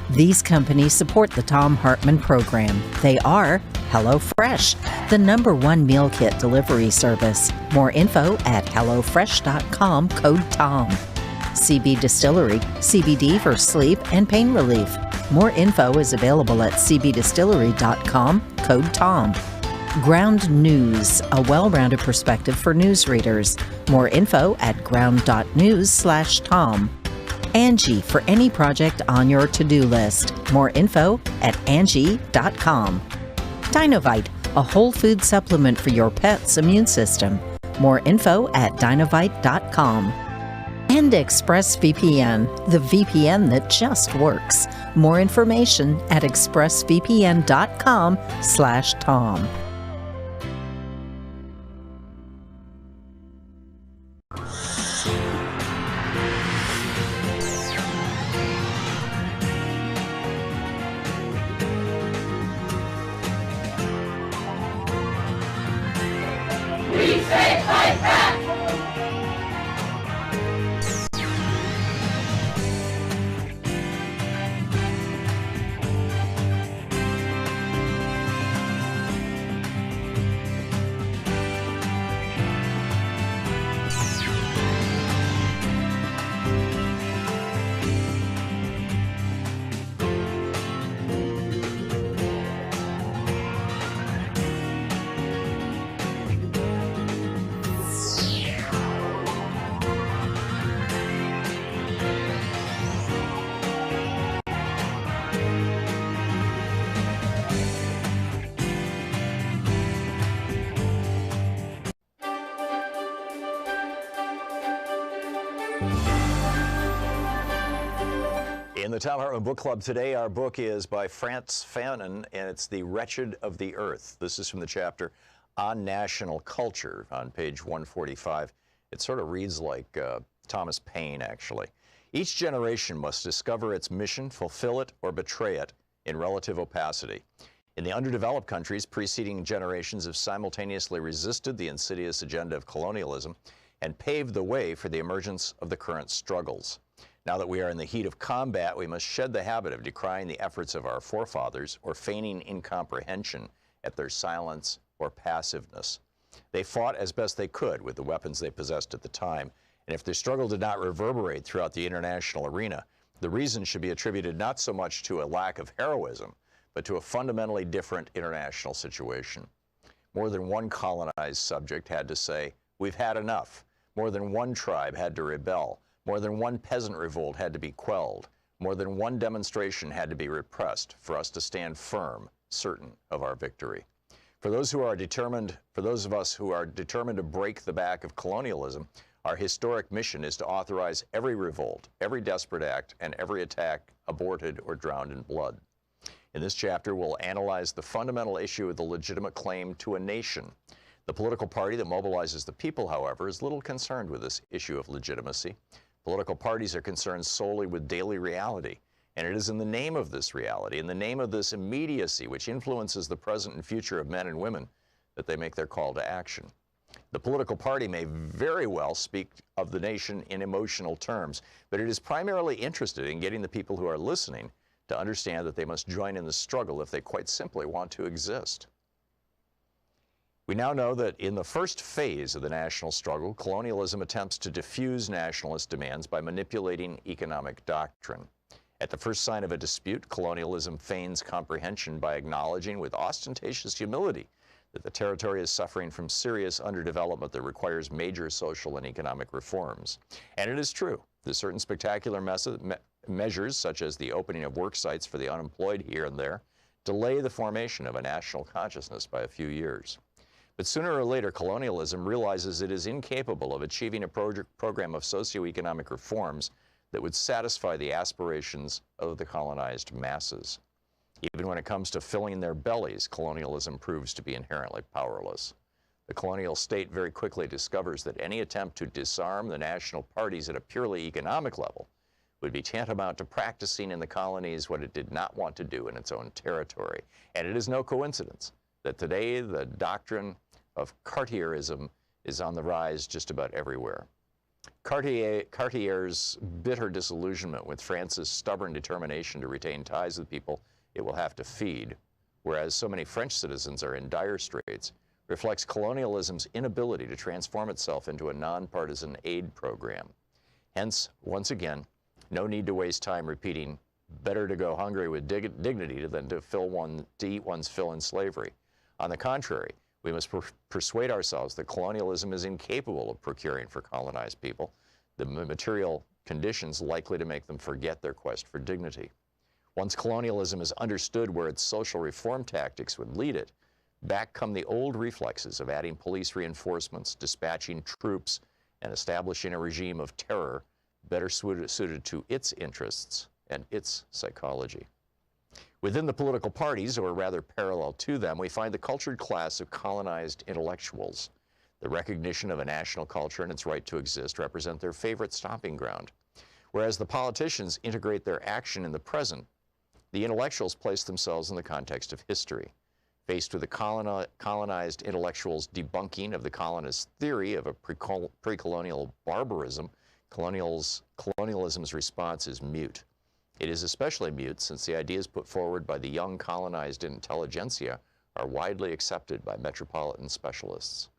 These companies support the Thom Hartmann program. They are HelloFresh, the #1 meal kit delivery service. More info at hellofresh.com, code TOM. CB Distillery, CBD for sleep and pain relief. More info is available at cbdistillery.com, code TOM. Ground News, a well-rounded perspective for news readers. More info at ground.news/Tom. Angie, for any project on your to-do list. More info at angie.com. Dinovite, a whole food supplement for your pet's immune system. More info at dinovite.com. And ExpressVPN, the VPN that just works. More information at expressvpn.com/Tom. In the Thom Hartmann Book Club today, our book is by Frantz Fanon, and it's The Wretched of the Earth. This is from the chapter on national culture on page 145. It sort of reads like Thomas Paine, actually. Each generation must discover its mission, fulfill it, or betray it in relative opacity. In the underdeveloped countries, preceding generations have simultaneously resisted the insidious agenda of colonialism and paved the way for the emergence of the current struggles. Now that we are in the heat of combat, we must shed the habit of decrying the efforts of our forefathers or feigning incomprehension at their silence or passiveness. They fought as best they could with the weapons they possessed at the time, and if their struggle did not reverberate throughout the international arena, the reason should be attributed not so much to a lack of heroism, but to a fundamentally different international situation. More than one colonized subject had to say, "We've had enough." More than one tribe had to rebel. More than one peasant revolt had to be quelled. More than one demonstration had to be repressed for us to stand firm, certain of our victory. For those of us who are determined to break the back of colonialism, our historic mission is to authorize every revolt, every desperate act, and every attack aborted or drowned in blood. In this chapter, we'll analyze the fundamental issue of the legitimate claim to a nation. The political party that mobilizes the people, however, is little concerned with this issue of legitimacy. Political parties are concerned solely with daily reality, and it is in the name of this reality, in the name of this immediacy which influences the present and future of men and women, that they make their call to action. The political party may very well speak of the nation in emotional terms, but it is primarily interested in getting the people who are listening to understand that they must join in the struggle if they quite simply want to exist. We now know that in the first phase of the national struggle, colonialism attempts to diffuse nationalist demands by manipulating economic doctrine. At the first sign of a dispute, colonialism feigns comprehension by acknowledging with ostentatious humility that the territory is suffering from serious underdevelopment that requires major social and economic reforms. And it is true that certain spectacular measures, such as the opening of work sites for the unemployed here and there, delay the formation of a national consciousness by a few years. But sooner or later, colonialism realizes it is incapable of achieving a program of socioeconomic reforms that would satisfy the aspirations of the colonized masses. Even when it comes to filling their bellies, colonialism proves to be inherently powerless. The colonial state very quickly discovers that any attempt to disarm the national parties at a purely economic level would be tantamount to practicing in the colonies what it did not want to do in its own territory. And it is no coincidence that today the doctrine of Cartierism is on the rise just about everywhere. Cartier's bitter disillusionment with France's stubborn determination to retain ties with people it will have to feed, whereas so many French citizens are in dire straits, reflects colonialism's inability to transform itself into a nonpartisan aid program. Hence, once again, no need to waste time repeating, better to go hungry with dignity than to eat one's fill in slavery. On the contrary, we must persuade ourselves that colonialism is incapable of procuring for colonized people the material conditions likely to make them forget their quest for dignity. Once colonialism is understood where its social reform tactics would lead it, back come the old reflexes of adding police reinforcements, dispatching troops, and establishing a regime of terror better suited to its interests and its psychology. Within the political parties, or rather parallel to them, we find the cultured class of colonized intellectuals. The recognition of a national culture and its right to exist represent their favorite stomping ground. Whereas the politicians integrate their action in the present, the intellectuals place themselves in the context of history. Faced with the colonized intellectuals' debunking of the colonist theory of a pre-colonial barbarism, colonialism's response is mute. It is especially mute since the ideas put forward by the young colonized intelligentsia are widely accepted by metropolitan specialists.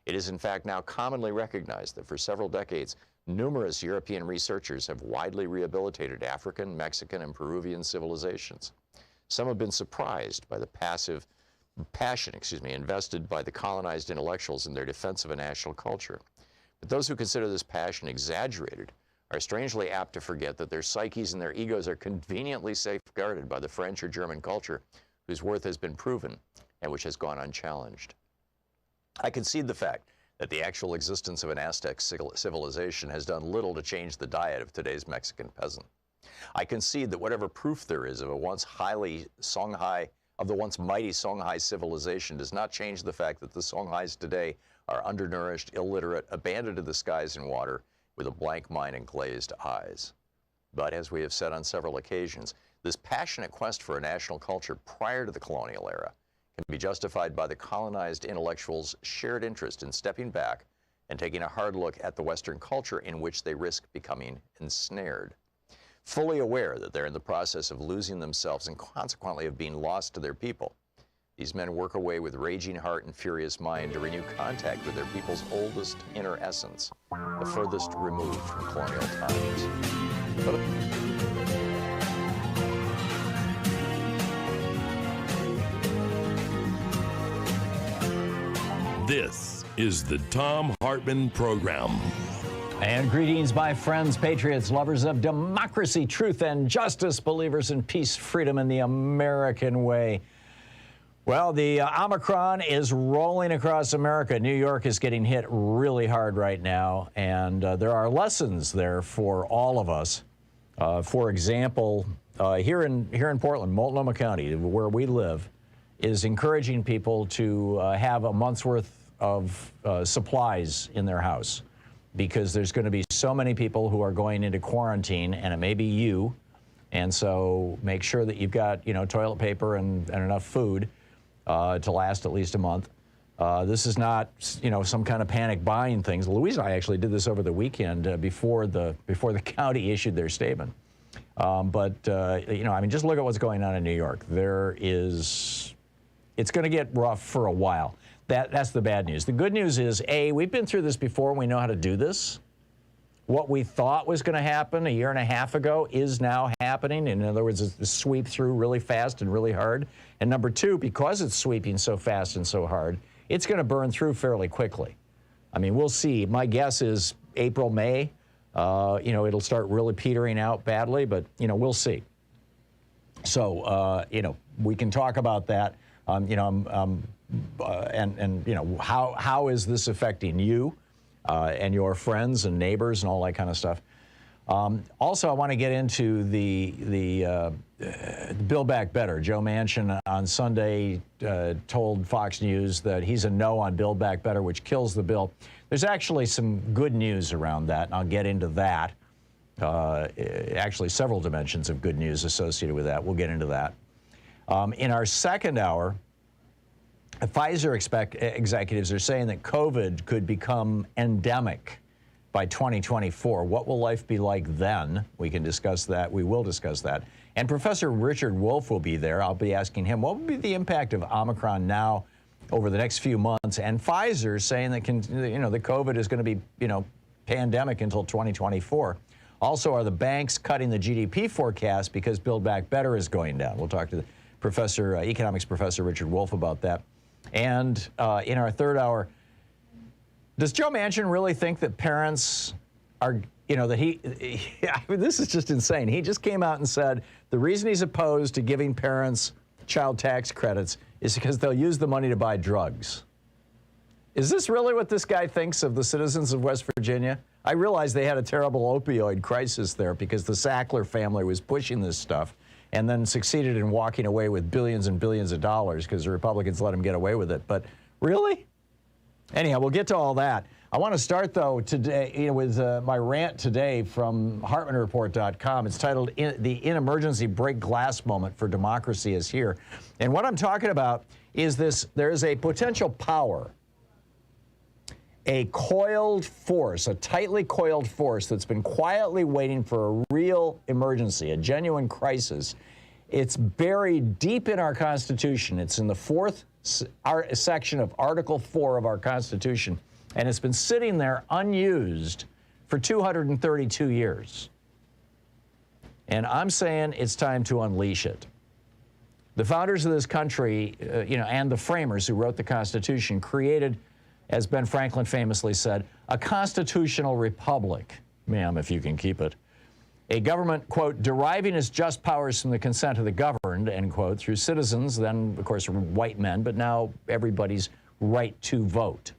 It is in fact now commonly recognized that for several decades, numerous European researchers have widely rehabilitated African, Mexican, and Peruvian civilizations. Some have been surprised by the passion invested by the colonized intellectuals in their defense of a national culture. But those who consider this passion exaggerated are strangely apt to forget that their psyches and their egos are conveniently safeguarded by the French or German culture, whose worth has been proven and which has gone unchallenged. I concede the fact that the actual existence of an Aztec civilization has done little to change the diet of today's Mexican peasant. I concede that whatever proof there is of the once mighty Songhai civilization does not change the fact that the Songhais today are undernourished, illiterate, abandoned to the skies and water, with a blank mind and glazed eyes. But as we have said on several occasions, this passionate quest for a national culture prior to the colonial era can be justified by the colonized intellectuals' shared interest in stepping back and taking a hard look at the Western culture in which they risk becoming ensnared. Fully aware that they're in the process of losing themselves and consequently of being lost to their people, these men work away with raging heart and furious mind to renew contact with their people's oldest inner essence, the furthest removed from colonial times. This is the Thom Hartmann Program. And greetings, my friends, patriots, lovers of democracy, truth, and justice, believers in peace, freedom, and the American way. Well, the Omicron is rolling across America. New York is getting hit really hard right now, and there are lessons there for all of us. For example, here in Portland, Multnomah County, where we live, is encouraging people to have a month's worth of supplies in their house, because there's going to be so many people who are going into quarantine, and it may be you. And so make sure that you've got, toilet paper and enough food to last at least a month. This is not, some kind of panic buying things. Louise and I actually did this over the weekend before the county issued their statement. Just look at what's going on in New York. It's going to get rough for a while. That's the bad news. The good news is, we've been through this before and we know how to do this. What we thought was going to happen a year and a half ago is now happening. happening. In other words, it's a sweep through really fast and really hard. And number two, because it's sweeping so fast and so hard, it's going to burn through fairly quickly. I mean, we'll see. My guess is April, May. It'll start really petering out badly, but, we'll see. So, we can talk about that. How is this affecting you and your friends and neighbors and all that kind of stuff? Also, I want to get into the Build Back Better. Joe Manchin on Sunday told Fox News that he's a no on Build Back Better, which kills the bill. There's actually some good news around that, and I'll get into that. Actually, several dimensions of good news associated with that. We'll get into that. In our second hour, Pfizer executives are saying that COVID could become endemic by 2024. What will life be like then? We can discuss that. We will discuss that. And Professor Richard Wolff will be there. I'll be asking him, what will be the impact of Omicron now over the next few months? And Pfizer saying that, the COVID is going to be, pandemic until 2024. Also, are the banks cutting the GDP forecast because Build Back Better is going down? We'll talk to the economics professor Richard Wolff about that. And in our third hour, does Joe Manchin really think that parents are, this is just insane. He just came out and said the reason he's opposed to giving parents child tax credits is because they'll use the money to buy drugs. Is this really what this guy thinks of the citizens of West Virginia? I realize they had a terrible opioid crisis there because the Sackler family was pushing this stuff and then succeeded in walking away with billions and billions of dollars because the Republicans let them get away with it. But really? Anyhow, we'll get to all that. I want to start, though, today with my rant today from HartmannReport.com. It's titled The In Emergency Break Glass Moment for Democracy is Here. And what I'm talking about is this: there is a potential power, a coiled force, a tightly coiled force that's been quietly waiting for a real emergency, a genuine crisis. It's buried deep in our Constitution. It's in the fourth section of Article 4 of our Constitution, and it's been sitting there unused for 232 years. And I'm saying it's time to unleash it. The founders of this country, and the framers who wrote the Constitution created, as Ben Franklin famously said, a constitutional republic, ma'am, if you can keep it. A government, quote, deriving its just powers from the consent of the governed, end quote, through citizens, then, of course, white men, but now everybody's right to vote.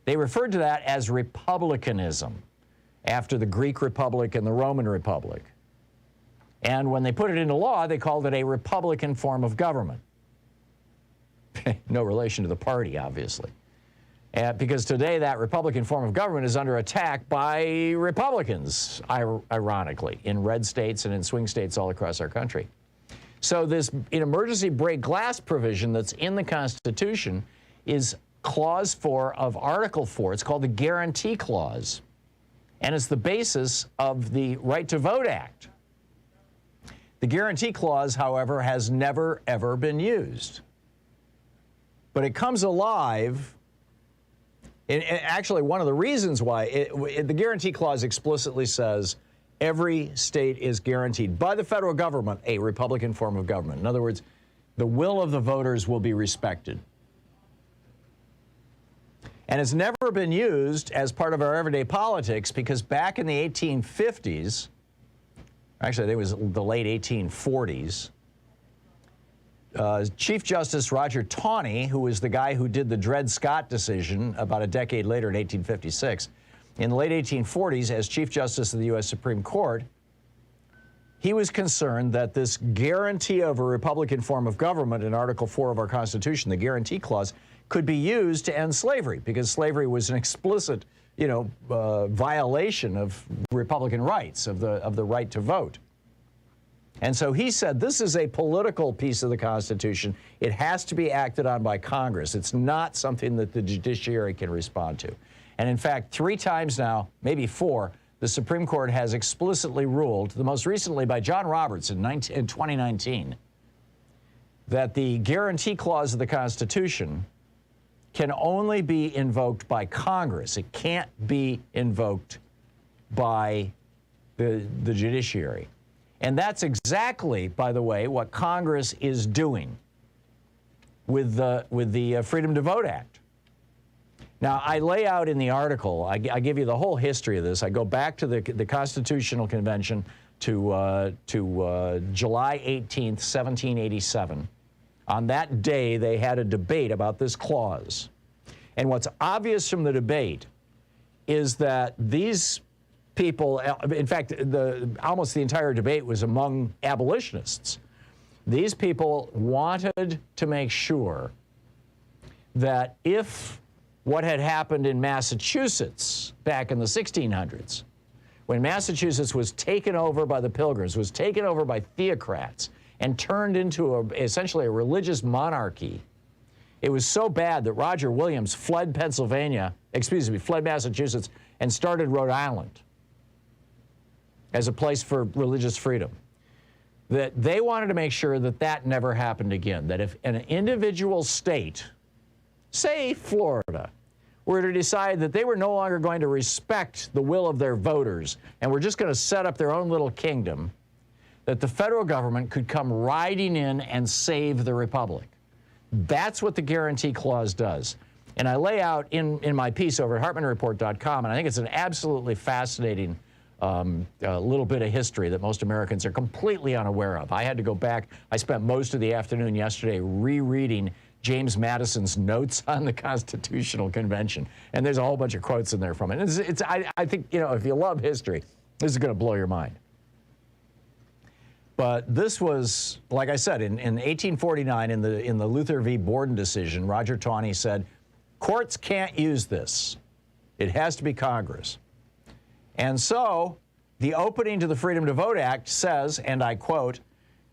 They referred to that as republicanism, after the Greek Republic and the Roman Republic. And when they put it into law, they called it a republican form of government. No relation to the party, obviously. Because today that Republican form of government is under attack by Republicans, ironically, in red states and in swing states all across our country. So this emergency break glass provision that's in the Constitution is Clause 4 of Article 4. It's called the Guarantee Clause, and it's the basis of the Right to Vote Act. The Guarantee Clause, however, has never, ever been used. But it comes alive. And actually, one of the reasons why the Guarantee Clause explicitly says every state is guaranteed by the federal government a Republican form of government. In other words, the will of the voters will be respected. And it's never been used as part of our everyday politics because back in the 1850s, actually, I think it was the late 1840s, Chief Justice Roger Taney, who was the guy who did the Dred Scott decision about a decade later in 1856, in the late 1840s, as Chief Justice of the U.S. Supreme Court, he was concerned that this guarantee of a Republican form of government in Article 4 of our Constitution, the Guarantee Clause, could be used to end slavery, because slavery was an explicit, violation of Republican rights, of the right to vote. And so he said, this is a political piece of the Constitution. It has to be acted on by Congress. It's not something that the judiciary can respond to. And in fact, 3 times now, maybe 4, the Supreme Court has explicitly ruled, the most recently by John Roberts in 2019, that the Guarantee Clause of the Constitution can only be invoked by Congress. It can't be invoked by the judiciary. And that's exactly, by the way, what Congress is doing with the Freedom to Vote Act. Now, I lay out in the article, I give you the whole history of this. I go back to the Constitutional Convention to July 18th, 1787. On that day, they had a debate about this clause. And what's obvious from the debate is that these people, in fact, almost the entire debate was among abolitionists. These people wanted to make sure that if what had happened in Massachusetts back in the 1600s, when Massachusetts was taken over by the Pilgrims, was taken over by theocrats, and turned into essentially a religious monarchy, it was so bad that Roger Williams fled Massachusetts, and started Rhode Island as a place for religious freedom. That they wanted to make sure that that never happened again, that if an individual state, say Florida, were to decide that they were no longer going to respect the will of their voters and were just going to set up their own little kingdom, that the federal government could come riding in and save the republic. That's what the guarantee clause does. And I lay out in my piece over at HartmannReport.com, and I think it's an absolutely fascinating little bit of history that most Americans are completely unaware of. I had to go back. I spent most of the afternoon yesterday rereading James Madison's notes on the Constitutional Convention. And there's a whole bunch of quotes in there from it. I think, you know, if you love history, this is going to blow your mind. But this was, like I said, in 1849, in the Luther v. Borden decision, Roger Taney said, courts can't use this. It has to be Congress. And so the opening to the Freedom to Vote Act says, and I quote,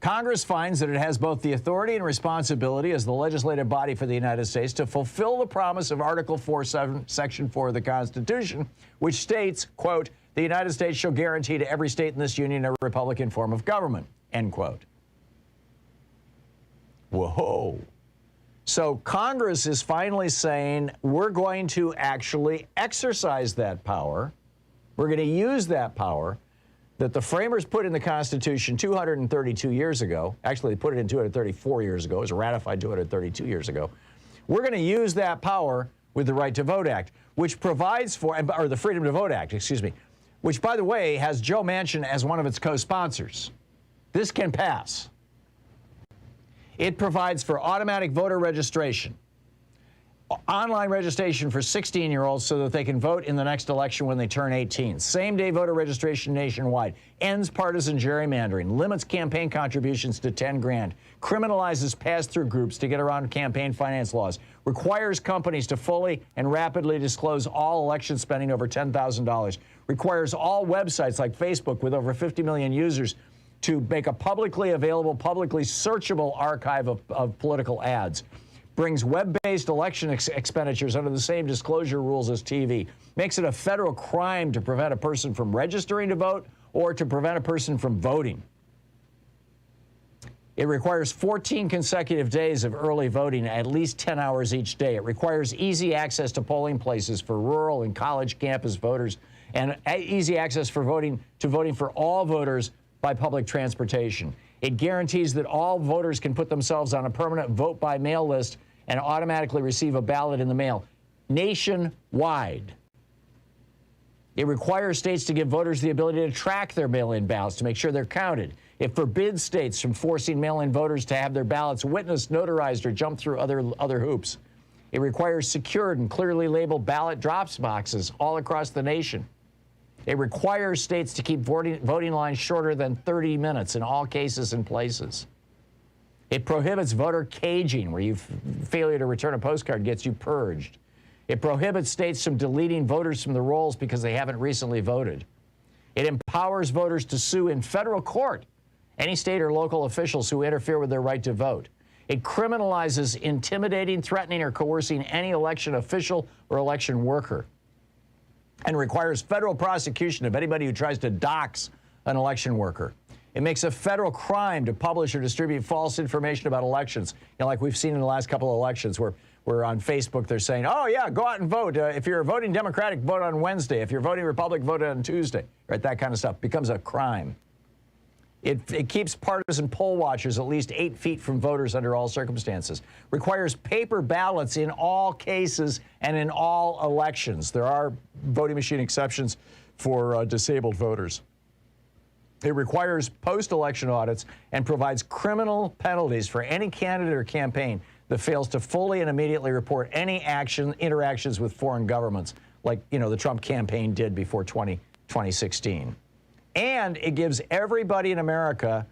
Congress finds that it has both the authority and responsibility as the legislative body for the United States to fulfill the promise of Article 4, Section 4 of the Constitution, which states, quote, the United States shall guarantee to every state in this union a Republican form of government, end quote. Whoa. So Congress is finally saying, we're going to actually exercise that power. We're going to use that power that the framers put in the Constitution 232 years ago. Actually, they put it in 234 years ago. It was ratified 232 years ago. We're going to use that power with the Right to Vote Act, which provides for, or the Freedom to Vote Act, excuse me, which, by the way, has Joe Manchin as one of its co-sponsors. This can pass. It provides for automatic voter registration, online registration for 16-year-olds so that they can vote in the next election when they turn 18. Same-day voter registration nationwide. Ends partisan gerrymandering. Limits campaign contributions to $10 grand. Criminalizes pass-through groups to get around campaign finance laws. Requires companies to fully and rapidly disclose all election spending over $10,000. Requires all websites like Facebook with over 50 million users to make a publicly available, publicly searchable archive of political ads. Brings web-based election expenditures under the same disclosure rules as TV. Makes it a federal crime to prevent a person from registering to vote or to prevent a person from voting. It requires 14 consecutive days of early voting, at least 10 hours each day. It requires easy access to polling places for rural and college campus voters, and easy access for voting for all voters by public transportation. It guarantees that all voters can put themselves on a permanent vote-by-mail list and automatically receive a ballot in the mail nationwide. It requires states to give voters the ability to track their mail-in ballots to make sure they're counted. It forbids states from forcing mail-in voters to have their ballots witnessed, notarized, or jump through other hoops. It requires secured and clearly labeled ballot drop boxes all across the nation. It requires states to keep voting lines shorter than 30 minutes in all cases and places. It prohibits voter caging, where failure to return a postcard gets you purged. It prohibits states from deleting voters from the rolls because they haven't recently voted. It empowers voters to sue in federal court any state or local officials who interfere with their right to vote. It criminalizes intimidating, threatening, or coercing any election official or election worker, and requires federal prosecution of anybody who tries to dox an election worker. It makes a federal crime to publish or distribute false information about elections. You know, like we've seen in the last couple of elections where on Facebook they're saying, oh, yeah, go out and vote. If you're voting Democratic, vote on Wednesday. If you're voting Republican, vote on Tuesday. Right, that kind of stuff becomes a crime. It keeps partisan poll watchers at least 8 feet from voters under all circumstances. Requires paper ballots in all cases and in all elections. There are voting machine exceptions for disabled voters. It requires post-election audits and provides criminal penalties for any candidate or campaign that fails to fully and immediately report any interactions with foreign governments, like, the Trump campaign did before 2016. And it gives everybody in America,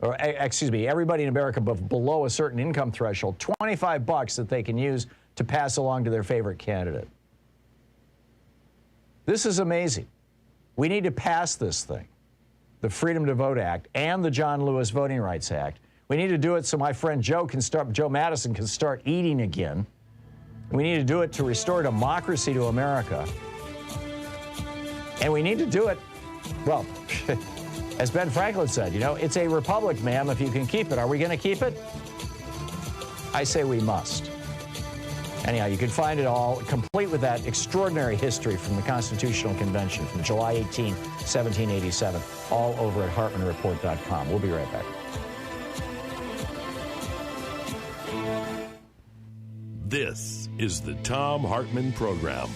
everybody in America below a certain income threshold, $25 that they can use to pass along to their favorite candidate. This is amazing. We need to pass this thing, the Freedom to Vote Act and the John Lewis Voting Rights Act. We need to do it so my friend Joe Madison can start eating again. We need to do it to restore democracy to America. And we need to do it, well, as Ben Franklin said, it's a republic, ma'am, if you can keep it. Are we going to keep it? I say we must. Anyhow, you can find it all, complete with that extraordinary history from the Constitutional Convention from July 18, 1787, all over at HartmannReport.com. We'll be right back. This is the Thom Hartmann Program.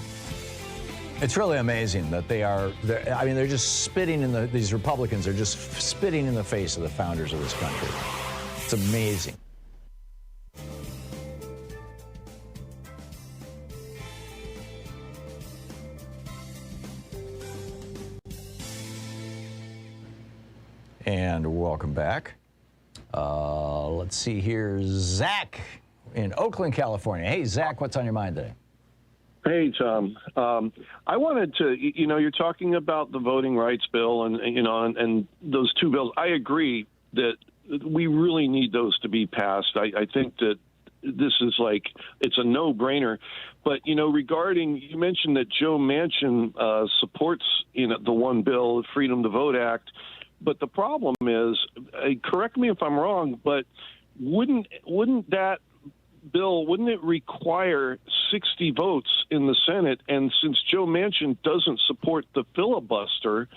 It's really amazing that they're just spitting in these Republicans are just spitting in the face of the founders of this country. It's amazing. And welcome back. Let's see here. Zach in Oakland, California. Hey, Zach, what's on your mind today? Hey, Tom. I wanted to, you're talking about the voting rights bill and those two bills. I agree that we really need those to be passed. I think that this is it's a no-brainer. But, regarding, you mentioned that Joe Manchin supports, the one bill, the Freedom to Vote Act. But the problem is, correct me if I'm wrong, but wouldn't that bill, wouldn't it require 60 votes in the Senate? And since Joe Manchin doesn't support the filibuster,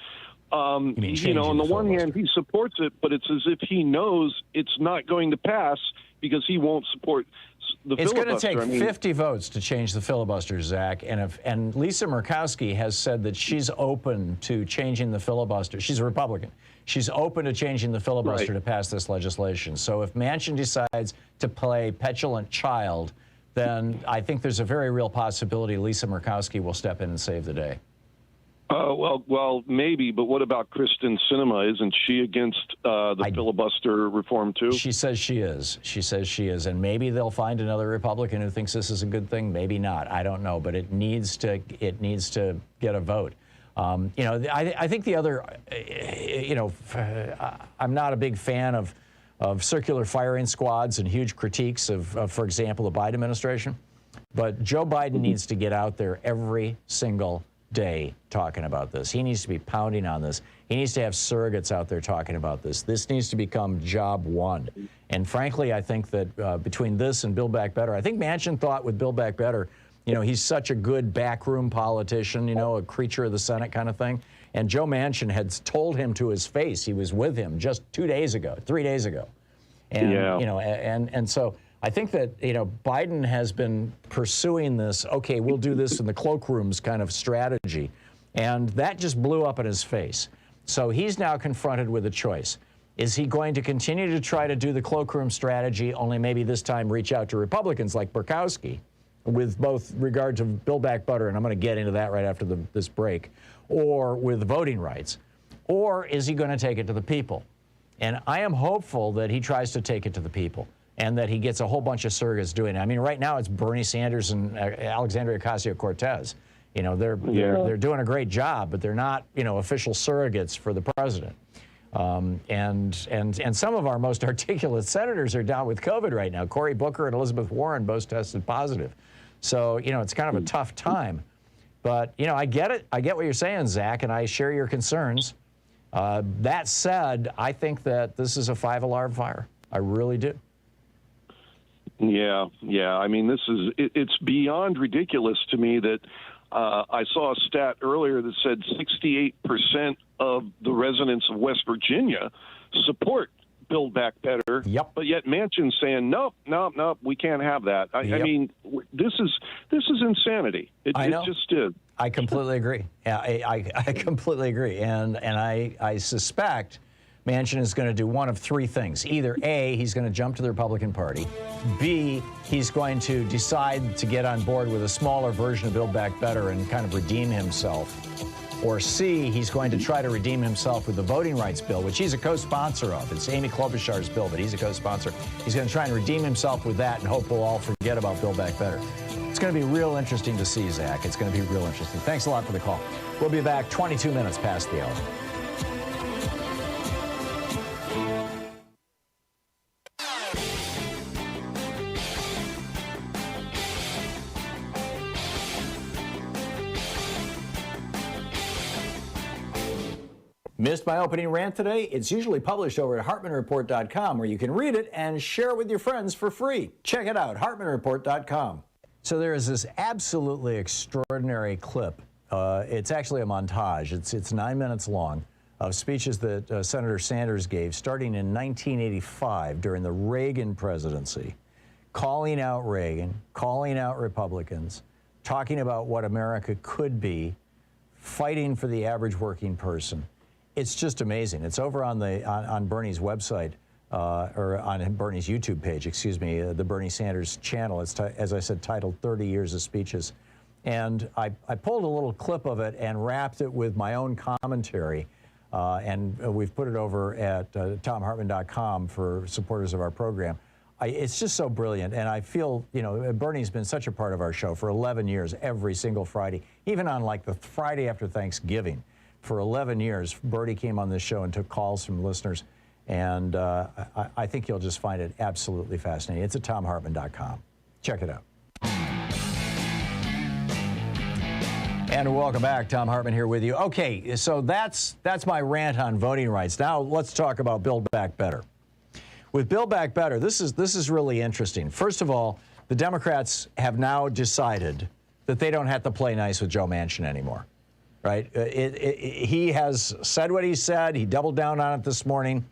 on the one hand, he supports it, but it's as if he knows it's not going to pass because he won't support the filibuster. It's going to take 50 votes to change the filibuster, Zach. And Lisa Murkowski has said that she's open to changing the filibuster. She's a Republican. She's open to changing the filibuster to pass this legislation. So if Manchin decides to play petulant child, then I think there's a very real possibility Lisa Murkowski will step in and save the day. Well, maybe, but what about Kristen Sinema? Isn't she against the filibuster reform too? She says she is. She says she is, and maybe they'll find another Republican who thinks this is a good thing. Maybe not. I don't know, but it needs to get a vote. I think the other, I'm not a big fan of circular firing squads and huge critiques of, for example, the Biden administration, but Joe Biden needs to get out there every single day talking about this. He needs to be pounding on this. He needs to have surrogates out there talking about this. This needs to become job one. And frankly, I think that between this and Build Back Better, I think Manchin thought with Build Back Better, he's such a good backroom politician, a creature of the Senate kind of thing. And Joe Manchin had told him to his face, he was with him just 3 days ago. And, and so I think that, Biden has been pursuing this, okay, we'll do this in the cloakrooms kind of strategy. And that just blew up in his face. So he's now confronted with a choice. Is he going to continue to try to do the cloakroom strategy, only maybe this time reach out to Republicans like Murkowski, with both regard to Build Back Better, and I'm going to get into that right after this break, or with voting rights? Or is he going to take it to the people? And I am hopeful that he tries to take it to the people and that he gets a whole bunch of surrogates doing it. I mean, right now it's Bernie Sanders and Alexandria Ocasio-Cortez. They're doing a great job, but they're not, official surrogates for the president. And some of our most articulate senators are down with COVID right now. Cory Booker and Elizabeth Warren both tested positive. So, it's kind of a tough time. But, I get it. I get what you're saying, Zach, and I share your concerns. That said, I think that this is a 5-alarm fire. I really do. Yeah. I mean, it's beyond ridiculous to me that I saw a stat earlier that said 68% of the residents of West Virginia support Build Back Better. Yep. But yet Manchin's saying, nope, we can't have that. I mean, this is insanity. It just is. I completely agree. Yeah, I completely agree. And I suspect Manchin is going to do one of three things. Either A, he's going to jump to the Republican Party. B, he's going to decide to get on board with a smaller version of Build Back Better and kind of redeem himself. Or C, he's going to try to redeem himself with the voting rights bill, which he's a co-sponsor of. It's Amy Klobuchar's bill, but he's a co-sponsor. He's going to try and redeem himself with that and hope we'll all forget about Build Back Better. It's going to be real interesting to see, Zach. It's going to be real interesting. Thanks a lot for the call. We'll be back 22 minutes past the hour. Missed my opening rant today? It's usually published over at HartmannReport.com, where you can read it and share it with your friends for free. Check it out, HartmannReport.com. So there is this absolutely extraordinary clip. It's actually a montage. It's 9 minutes long of speeches that Senator Sanders gave starting in 1985 during the Reagan presidency, calling out Reagan, calling out Republicans, talking about what America could be, fighting for the average working person. It's just amazing. It's over on Bernie's website, or on Bernie's YouTube page, excuse me, the Bernie Sanders channel. It's, as I said, titled 30 Years of Speeches. And I pulled a little clip of it and wrapped it with my own commentary. And we've put it over at ThomHartmann.com for supporters of our program. It's just so brilliant. And I feel, Bernie's been such a part of our show for 11 years, every single Friday, even on like the Friday after Thanksgiving. For 11 years, Bernie came on this show and took calls from listeners, and I think you'll just find it absolutely fascinating. It's at ThomHartmann.com. Check it out. And welcome back. Thom Hartmann here with you. Okay, so that's my rant on voting rights. Now let's talk about Build Back Better. With Build Back Better, this is really interesting. First of all, the Democrats have now decided that they don't have to play nice with Joe Manchin anymore. Right? He has said what he said. He doubled down on it this morning,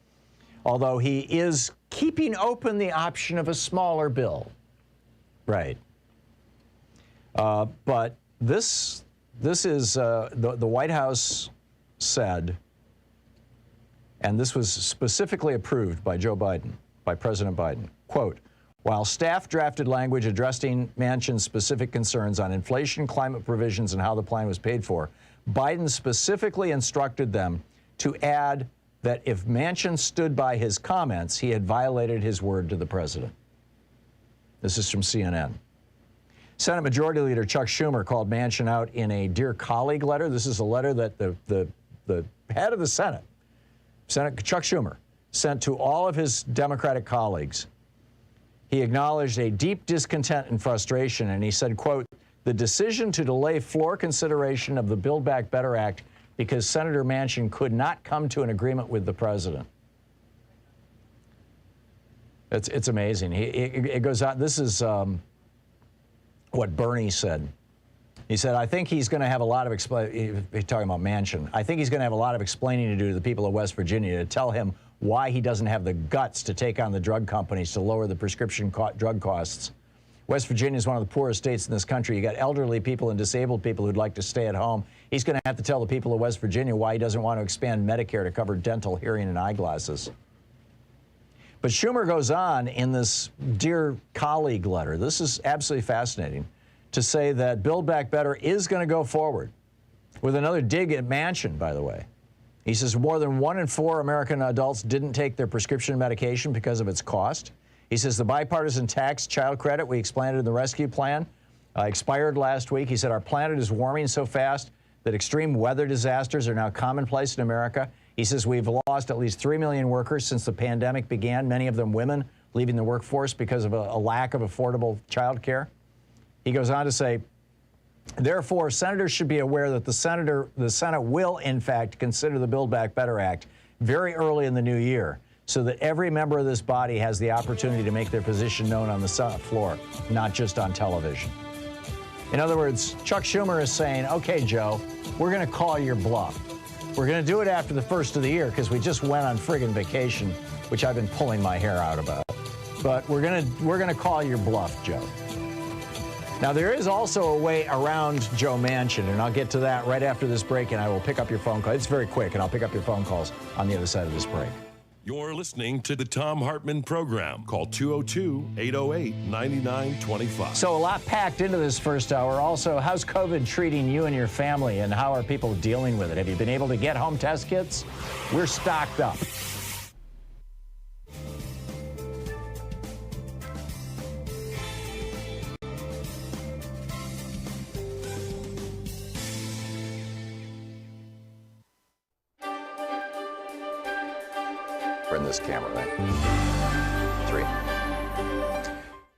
although he is keeping open the option of a smaller bill. Right. But this is the White House said, and this was specifically approved by Joe Biden, by President Biden, quote, while staff drafted language addressing Manchin's specific concerns on inflation, climate provisions, and how the plan was paid for, Biden specifically instructed them to add that if Manchin stood by his comments, he had violated his word to the president. This is from CNN. Senate Majority Leader Chuck Schumer called Manchin out in a Dear Colleague letter. This is a letter that the head of the Senate, Chuck Schumer, sent to all of his Democratic colleagues. He acknowledged a deep discontent and frustration, and he said, quote, the decision to delay floor consideration of the Build Back Better Act because Senator Manchin could not come to an agreement with the president. It's amazing. It goes on. This is what Bernie said. He said, I think he's going to have a lot of he's talking about Manchin. I think he's going to have a lot of explaining to do to the people of West Virginia to tell him why he doesn't have the guts to take on the drug companies to lower the prescription drug costs. West Virginia is one of the poorest states in this country. You got elderly people and disabled people who'd like to stay at home. He's going to have to tell the people of West Virginia why he doesn't want to expand Medicare to cover dental, hearing, and eyeglasses. But Schumer goes on in this Dear Colleague letter, this is absolutely fascinating, to say that Build Back Better is going to go forward, with another dig at Manchin, by the way. He says more than 1 in 4 American adults didn't take their prescription medication because of its cost. He says the bipartisan tax child credit we explained in the rescue plan expired last week. He said our planet is warming so fast that extreme weather disasters are now commonplace in America. He says we've lost at least 3 million workers since the pandemic began, many of them women leaving the workforce because of a lack of affordable child care. He goes on to say, therefore, senators should be aware that the Senate will, in fact, consider the Build Back Better Act very early in the new year, so that every member of this body has the opportunity to make their position known on the Senate floor, not just on television. In other words, Chuck Schumer is saying, okay, Joe, we're going to call your bluff. We're going to do it after the first of the year because we just went on friggin' vacation, which I've been pulling my hair out about. But we're gonna call your bluff, Joe. Now, there is also a way around Joe Manchin, and I'll get to that right after this break, and I will pick up your phone call. It's very quick, and I'll pick up your phone calls on the other side of this break. You're listening to the Thom Hartmann Program. Call 202-808-9925. So a lot packed into this first hour. Also, how's COVID treating you and your family, and how are people dealing with it? Have you been able to get home test kits? We're stocked up. In this camera, right? 3.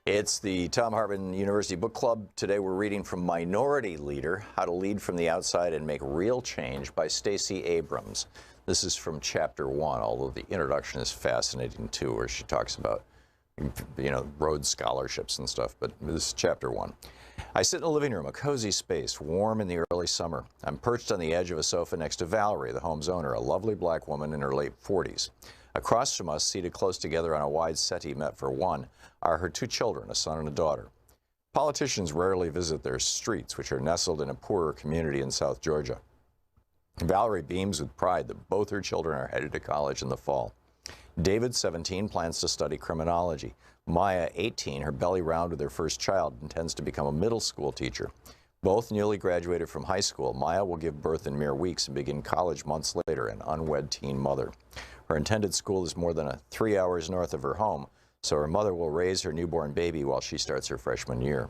It's the Thom Hartmann University Book Club. Today we're reading from Minority Leader, How to Lead from the Outside and Make Real Change by Stacey Abrams. This is from chapter 1, although the introduction is fascinating too, where she talks about, Rhodes scholarships and stuff, but this is chapter 1. I sit in the living room, a cozy space, warm in the early summer. I'm perched on the edge of a sofa next to Valerie, the home's owner, a lovely black woman in her late 40s. Across from us, seated close together on a wide settee meant for one, are her 2 children, a son and a daughter. Politicians rarely visit their streets, which are nestled in a poorer community in South Georgia. Valerie beams with pride that both her children are headed to college in the fall. David, 17, plans to study criminology. Maya, 18, her belly round with her first child, intends to become a middle school teacher. Both newly graduated from high school, Maya will give birth in mere weeks and begin college months later, an unwed teen mother. Her intended school is more than 3 hours north of her home, so her mother will raise her newborn baby while she starts her freshman year.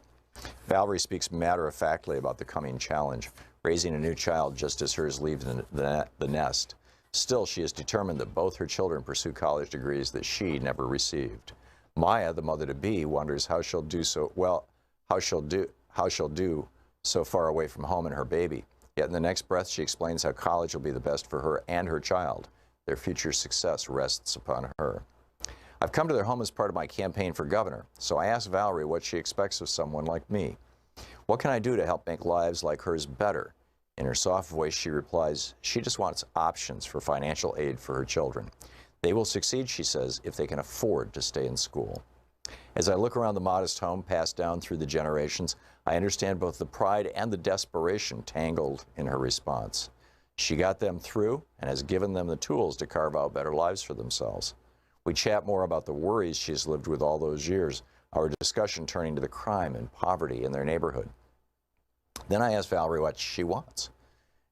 Valerie speaks matter-of-factly about the coming challenge, raising a new child just as hers leaves the nest. Still, she is determined that both her children pursue college degrees that she never received. Maya, the mother-to-be, wonders how she'll do so far away from home and her baby. Yet in the next breath, she explains how college will be the best for her and her child. Their future success rests upon her. I've come to their home as part of my campaign for governor, so I asked Valerie what she expects of someone like me. What can I do to help make lives like hers better? In her soft voice, she replies, she just wants options for financial aid for her children. They will succeed, she says, if they can afford to stay in school. As I look around the modest home passed down through the generations, I understand both the pride and the desperation tangled in her response. She got them through and has given them the tools to carve out better lives for themselves. We chat more about the worries she's lived with all those years, our discussion turning to the crime and poverty in their neighborhood. Then I ask Valerie what she wants.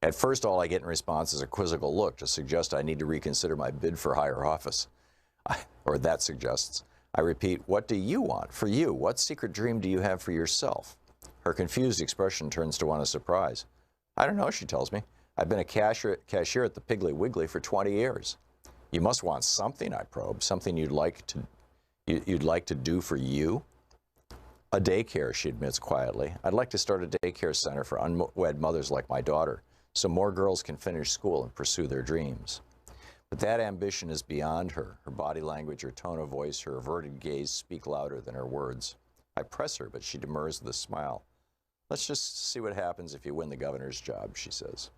At first, all I get in response is a quizzical look to suggest I need to reconsider my bid for higher office. Or that suggests. I repeat, what do you want for you? What secret dream do you have for yourself? Her confused expression turns to one of surprise. I don't know, she tells me. I've been a cashier at the Piggly Wiggly for 20 years. You must want something, I probe, something you'd like to do for you? A daycare, she admits quietly. I'd like to start a daycare center for unwed mothers like my daughter, so more girls can finish school and pursue their dreams. But that ambition is beyond her. Her body language, her tone of voice, her averted gaze speak louder than her words. I press her, but she demurs with a smile. Let's just see what happens if you win the governor's job, she says.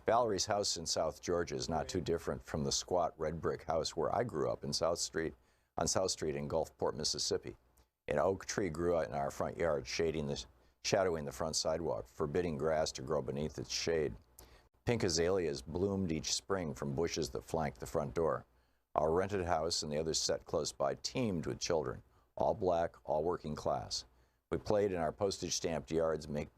Valerie's house in South Georgia is not too different from the squat red brick house where I grew up on South Street in Gulfport, Mississippi. An oak tree grew out in our front yard, shadowing the front sidewalk, forbidding grass to grow beneath its shade. Pink azaleas bloomed each spring from bushes that flanked the front door. Our rented house and the others set close by teemed with children, all black, all working class. We played in our postage-stamped yards, make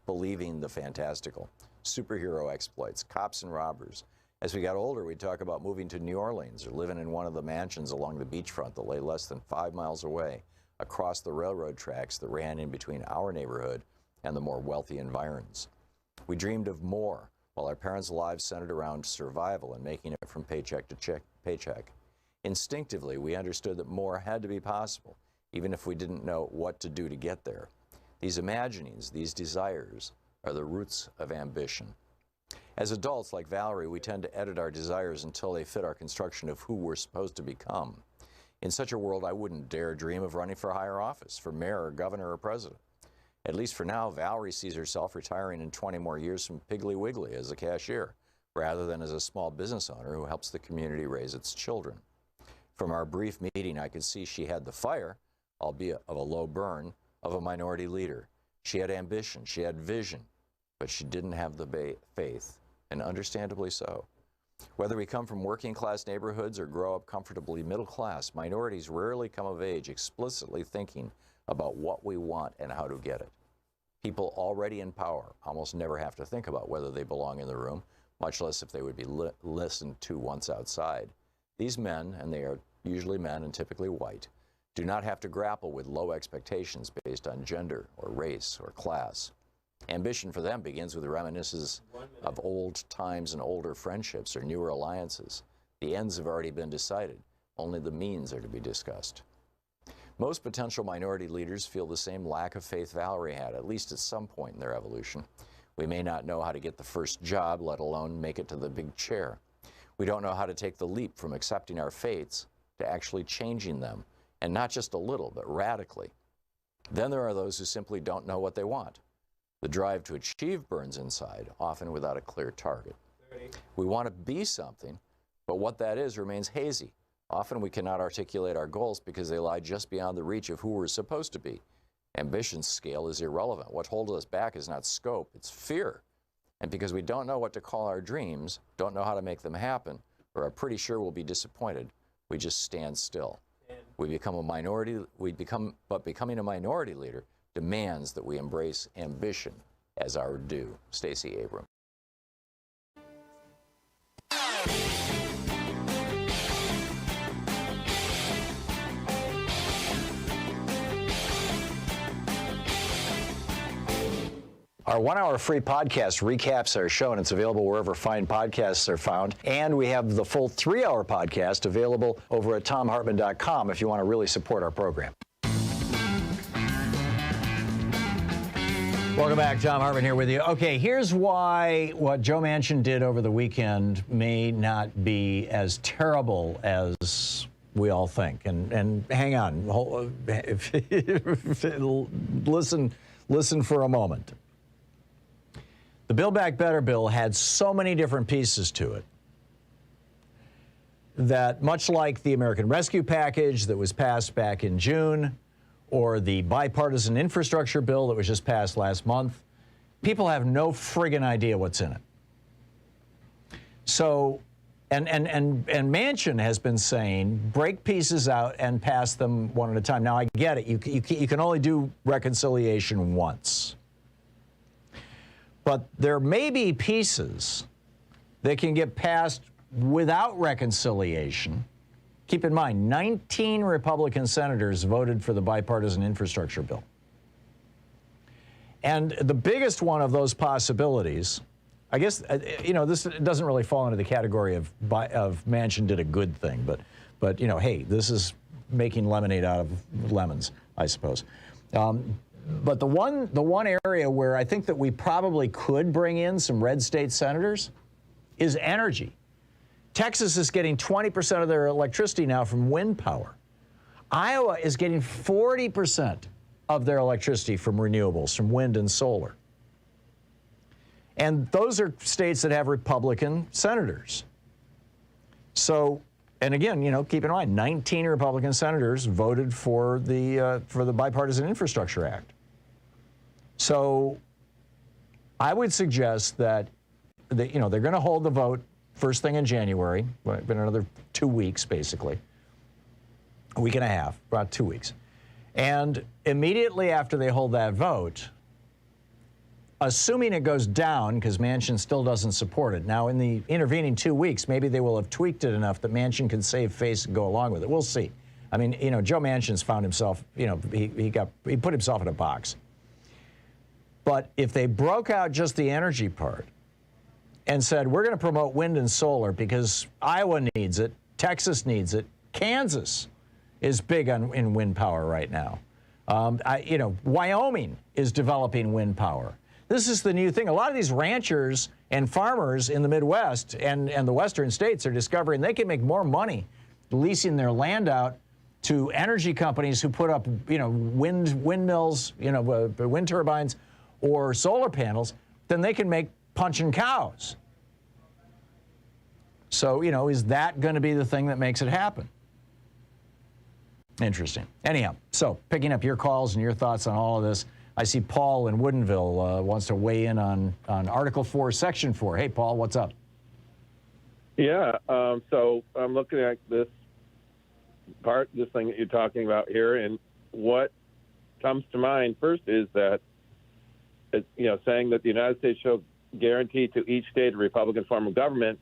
believing the fantastical. Superhero exploits, cops and robbers. As we got older, we'd talk about moving to New Orleans or living in one of the mansions along the beachfront that lay less than 5 miles away, across the railroad tracks that ran in between our neighborhood and the more wealthy environs. We dreamed of more, while our parents' lives centered around survival and making it from paycheck to paycheck. Instinctively, we understood that more had to be possible, even if we didn't know what to do to get there. These imaginings, these desires, are the roots of ambition. As adults, like Valerie, we tend to edit our desires until they fit our construction of who we're supposed to become. In such a world, I wouldn't dare dream of running for higher office, for mayor or governor or president. At least for now, Valerie sees herself retiring in 20 more years from Piggly Wiggly as a cashier, rather than as a small business owner who helps the community raise its children. From our brief meeting, I could see she had the fire, albeit of a low burn, of a minority leader. She had ambition, she had vision, but she didn't have the faith, and understandably so. Whether we come from working class neighborhoods or grow up comfortably middle class, minorities rarely come of age explicitly thinking about what we want and how to get it. People already in power almost never have to think about whether they belong in the room, much less if they would be listened to once outside. These men, and they are usually men and typically white, do not have to grapple with low expectations based on gender or race or class. Ambition for them begins with reminiscences of old times and older friendships or newer alliances. The ends have already been decided. Only the means are to be discussed. Most potential minority leaders feel the same lack of faith Valerie had, at least at some point in their evolution. We may not know how to get the first job, let alone make it to the big chair. We don't know how to take the leap from accepting our fates to actually changing them, and not just a little, but radically. Then there are those who simply don't know what they want. The drive to achieve burns inside, often without a clear target. We want to be something, but what that is remains hazy. Often we cannot articulate our goals because they lie just beyond the reach of who we're supposed to be. Ambition's scale is irrelevant. What holds us back is not scope, it's fear. And because we don't know what to call our dreams, don't know how to make them happen, or are pretty sure we'll be disappointed, we just stand still. But becoming a minority leader demands that we embrace ambition as our due. Stacey Abrams. Our 1-hour free podcast recaps our show, and it's available wherever fine podcasts are found. And we have the full 3-hour podcast available over at thomhartmann.com if you want to really support our program. Welcome back. Thom Hartmann here with you. Okay, here's why what Joe Manchin did over the weekend may not be as terrible as we all think. And hang on. Listen for a moment. The Build Back Better bill had so many different pieces to it that, much like the American Rescue Package that was passed back in June, or the bipartisan infrastructure bill that was just passed last month, people have no friggin' idea what's in it. So, and Manchin has been saying, break pieces out and pass them one at a time. Now, I get it. You can only do reconciliation once. But there may be pieces that can get passed without reconciliation. Keep in mind, 19 Republican senators voted for the bipartisan infrastructure bill. And the biggest one of those possibilities, I guess, this doesn't really fall into the category of Manchin did a good thing, but hey, this is making lemonade out of lemons, I suppose. But the one area where I think that we probably could bring in some red state senators is energy. Texas is getting 20% of their electricity now from wind power. Iowa is getting 40% of their electricity from renewables, from wind and solar. And those are states that have Republican senators. So, and again, keep in mind, 19 Republican senators voted for the Bipartisan Infrastructure Act. So I would suggest that they're going to hold the vote first thing in January, been another 2 weeks, basically, a week and a half, about 2 weeks. And immediately after they hold that vote, assuming it goes down, because Manchin still doesn't support it. Now, in the intervening 2 weeks, maybe they will have tweaked it enough that Manchin can save face and go along with it. We'll see. I mean, Joe Manchin's found himself, he put himself in a box. But if they broke out just the energy part and said, we're going to promote wind and solar because Iowa needs it, Texas needs it, Kansas is big in wind power right now. Wyoming is developing wind power. This is the new thing. A lot of these ranchers and farmers in the Midwest and the western states are discovering they can make more money leasing their land out to energy companies who put up, windmills, wind turbines or solar panels, then they can make punching cows. So, is that going to be the thing that makes it happen? Interesting. Anyhow, so picking up your calls and your thoughts on all of this, I see Paul in Woodinville wants to weigh in on Article 4, Section 4. Hey, Paul, what's up? Yeah, so I'm looking at this thing that you're talking about here, and what comes to mind first is that, saying that the United States shall guarantee to each state a Republican form of government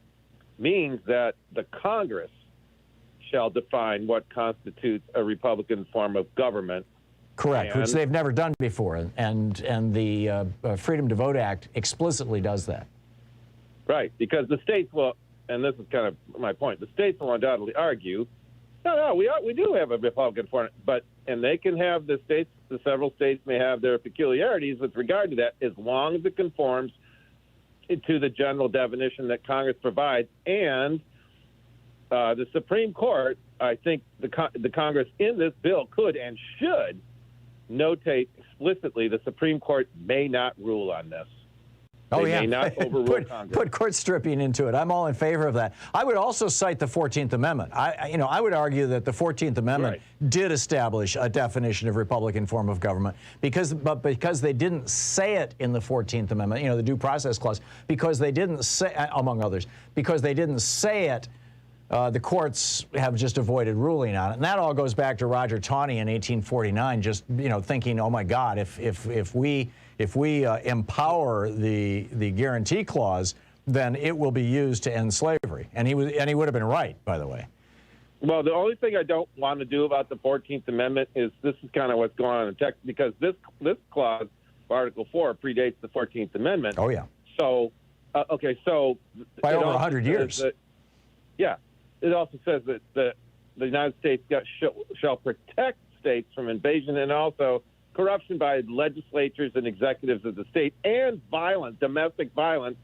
means that the Congress shall define what constitutes a Republican form of government. Correct, which they've never done before, and the Freedom to Vote Act explicitly does that. Right, because the states will, and this is kind of my point, the states will undoubtedly argue, no, we do have a Republican form, and they can have the several states may have their peculiarities with regard to that, as long as it conforms to the general definition that Congress provides. And the Supreme Court, I think the Congress in this bill could and should notate explicitly the Supreme Court may not rule on this. They may not overrule Congress. Put court stripping into it. I'm all in favor of that. I would also cite the 14th Amendment. I would argue that the 14th Amendment did establish a definition of Republican form of government because they didn't say it in the 14th Amendment, the Due Process Clause, because they didn't say, among others, because they didn't say it, the courts have just avoided ruling on it. And that all goes back to Roger Taney in 1849, just, thinking, oh my God, if we empower the guarantee clause, then it will be used to end slavery. And he would have been right, by the way. Well, the only thing I don't want to do about the 14th Amendment is this is kind of what's going on in Texas, because this clause, Article 4, predates the 14th Amendment. Oh, yeah. So, so... By over 100 years. Yeah. It also says that the United States shall protect states from invasion and also corruption by legislatures and executives of the state, and violence, domestic violence,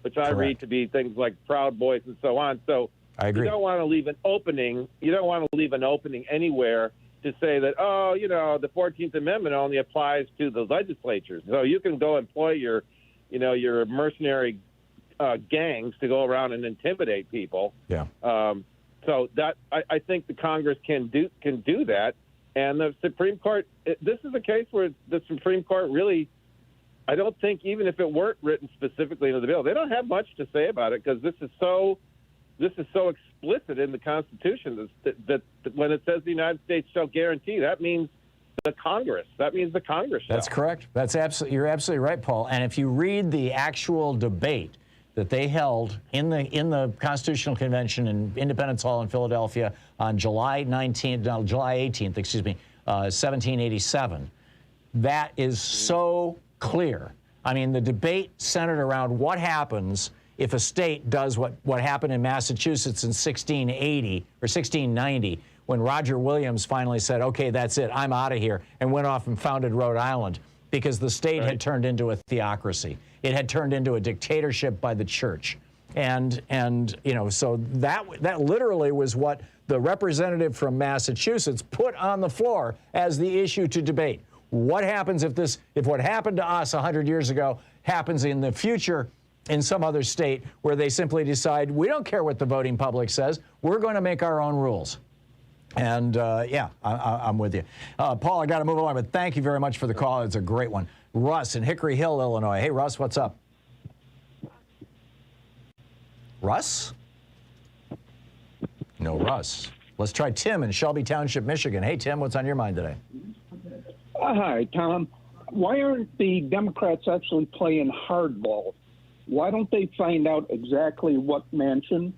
which I read to be things like Proud Boys and so on. So I agree. You don't want to leave an opening. You don't want to leave an opening anywhere to say that, the 14th Amendment only applies to the legislatures. So you can go employ your mercenary gangs to go around and intimidate people. Yeah. So that I think the Congress can do that, and the Supreme Court. This is a case where the Supreme Court really, I don't think, even if it weren't written specifically into the bill, they don't have much to say about it, because this is so explicit in the Constitution that when it says the United States shall guarantee, that means the Congress. That means the Congress shall. That's correct. You're absolutely right, Paul. And if you read the actual debate that they held in the Constitutional Convention in Independence Hall in Philadelphia on July 18th, 1787, that is so clear. I mean, the debate centered around what happens if a state does what happened in Massachusetts in 1680 or 1690, when Roger Williams finally said, okay, that's it, I'm out of here, and went off and founded Rhode Island, because the state had turned into a theocracy. It had turned into a dictatorship by the church. And so that literally was what the representative from Massachusetts put on the floor as the issue to debate. What happens if what happened to us 100 years ago happens in the future in some other state, where they simply decide, we don't care what the voting public says, we're going to make our own rules. And I'm with you. Paul, I got to move along, but thank you very much for the call. It's a great one. Russ in Hickory Hill, Illinois. Hey, Russ, what's up? Russ? No Russ. Let's try Tim in Shelby Township, Michigan. Hey, Tim, what's on your mind today? Hi, Tom. Why aren't the Democrats actually playing hardball? Why don't they find out exactly what Manchin,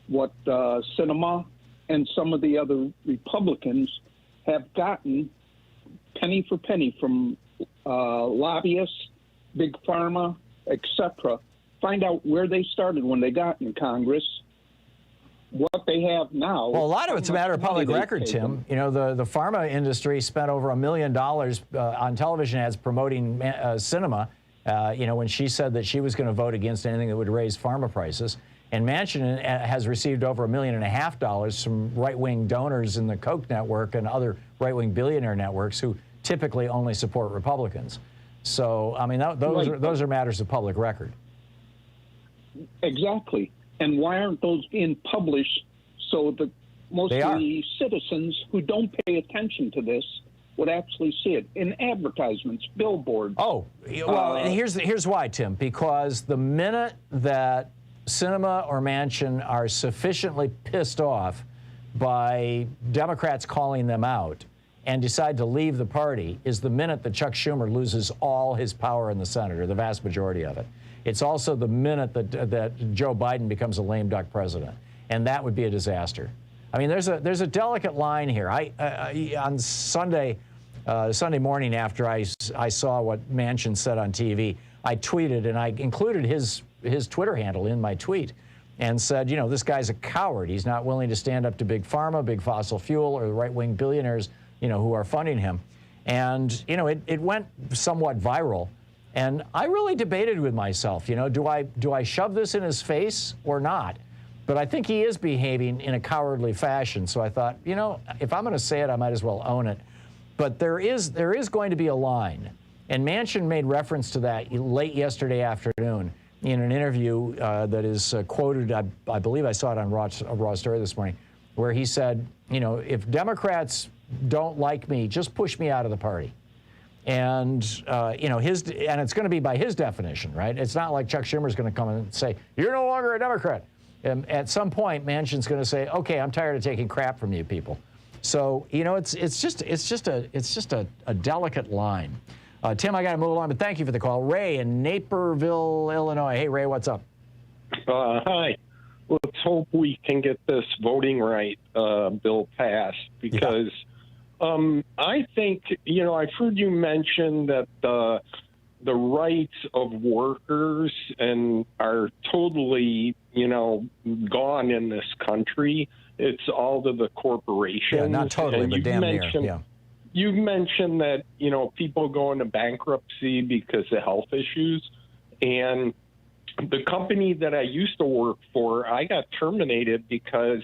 what Sinema, and some of the other Republicans have gotten penny for penny from lobbyists, big pharma, etc. Find out where they started when they got in Congress, what they have now. Well, a lot of it's a matter of public record, Tim. You know, the pharma industry spent over $1 million on television ads promoting Sinema, when she said that she was going to vote against anything that would raise pharma prices. And Manchin has received over $1.5 million from right-wing donors in the Koch network and other right-wing billionaire networks who typically only support Republicans. So, I mean, those are matters of public record. Exactly. And why aren't those being published so that most of the citizens who don't pay attention to this would actually see it in advertisements, billboards? Oh, well, here's why, Tim. Because the minute that Sinema or Manchin are sufficiently pissed off by Democrats calling them out and decide to leave the party is the minute that Chuck Schumer loses all his power in the Senate, or the vast majority of it. It's also the minute that Joe Biden becomes a lame duck president, and that would be a disaster. I mean, there's a delicate line here. On Sunday morning after I saw what Manchin said on TV, I tweeted, and I included his Twitter handle in my tweet, and said, you know, this guy's a coward. He's not willing to stand up to big pharma, big fossil fuel, or the right-wing billionaires, you know, who are funding him. And, you know, it went somewhat viral. And I really debated with myself, you know, do I shove this in his face or not? But I think he is behaving in a cowardly fashion. So I thought, you know, if I'm going to say it, I might as well own it. But there is going to be a line. And Manchin made reference to that late yesterday afternoon in an interview that is quoted, I believe I saw it on Raw Story this morning, where he said, you know, if Democrats don't like me, just push me out of the party. And, you know, and it's going to be by his definition, right? It's not like Chuck Schumer's going to come and say, you're no longer a Democrat. At some point, Manchin's going to say, okay, I'm tired of taking crap from you people. So, you know, it's just a delicate line. Tim, I got to move along, but thank you for the call. Ray in Naperville, Illinois. Hey, Ray, what's up? Hi. Let's hope we can get this voting right bill passed, because I think, you know, I've heard you mention that the rights of workers are totally, you know, gone in this country. It's all to the corporations. Yeah, not totally, but damn near. Yeah. You mentioned that, you know, people go into bankruptcy because of health issues. And the company that I used to work for, I got terminated because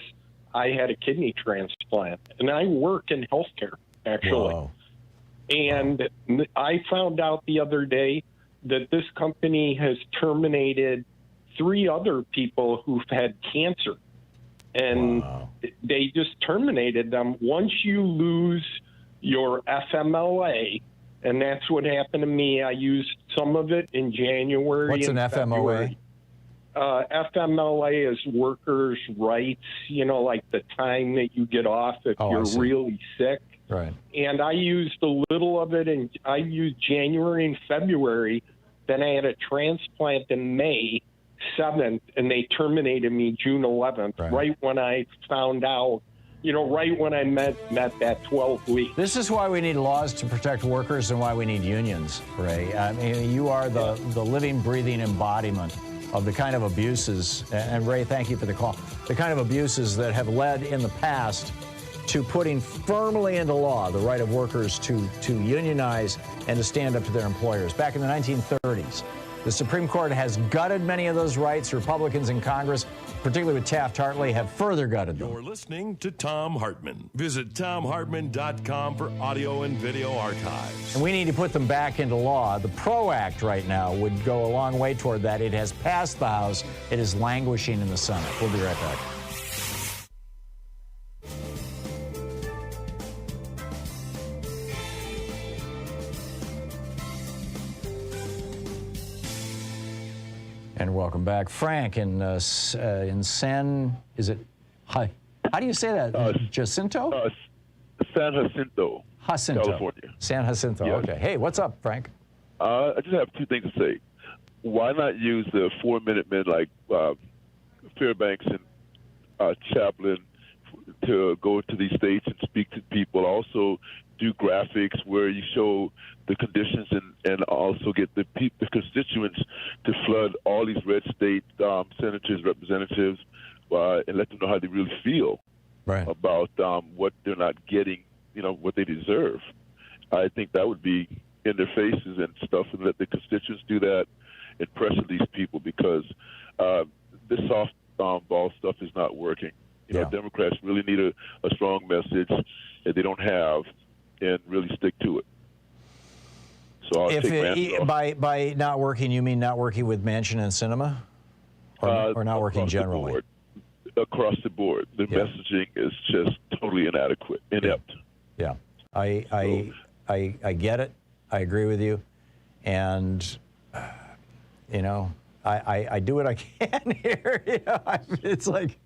I had a kidney transplant. And I work in healthcare, actually. Whoa. And I found out the other day that this company has terminated 3 other people who've had cancer. And they just terminated them. Once you lose your FMLA, and that's what happened to me. I used some of it in January. What's an FMLA? FMLA is workers' rights, you know, like the time that you get off if you're really sick. Right. And I used a little of it, and I used January and February. Then I had a transplant in May 7th, and they terminated me June 11th, right when I found out, you know, right when I met that 12 weeks. This is why we need laws to protect workers and why we need unions, Ray. I mean, you are the living, breathing embodiment of the kind of abuses, and Ray, thank you for the call, the kind of abuses that have led in the past to putting firmly into law the right of workers to unionize and to stand up to their employers. Back in the 1930s, the Supreme Court has gutted many of those rights. Republicans in Congress, particularly with Taft-Hartley, have further gutted them. You're listening to Thom Hartmann. Visit ThomHartmann.com for audio and video archives. And we need to put them back into law. The PRO Act right now would go a long way toward that. It has passed the House. It is languishing in the Senate. We'll be right back. And welcome back. Frank in San, is it, hi, how do you say that? Jacinto? San Jacinto, California. San Jacinto, yes. Okay. Hey, what's up, Frank? I just have 2 things to say. Why not use the 4-minute men like Fairbanks and Chaplin to go to these states and speak to people? Also do graphics where you show the conditions and also get the constituents to flood all these red state senators, representatives, and let them know how they really feel about what they're not getting, you know, what they deserve. I think that would be in their faces and stuff, and let the constituents do that and pressure these people, because this soft ball stuff is not working. You know, Democrats really need a strong message that they don't have, and really stick to it. So I'll take by not working, you mean not working with Manchin and Sinema, or not working generally? Across the board, the messaging is just totally inadequate, inept. Yeah, I get it. I agree with you, and you know, I do what I can here. You know, it's like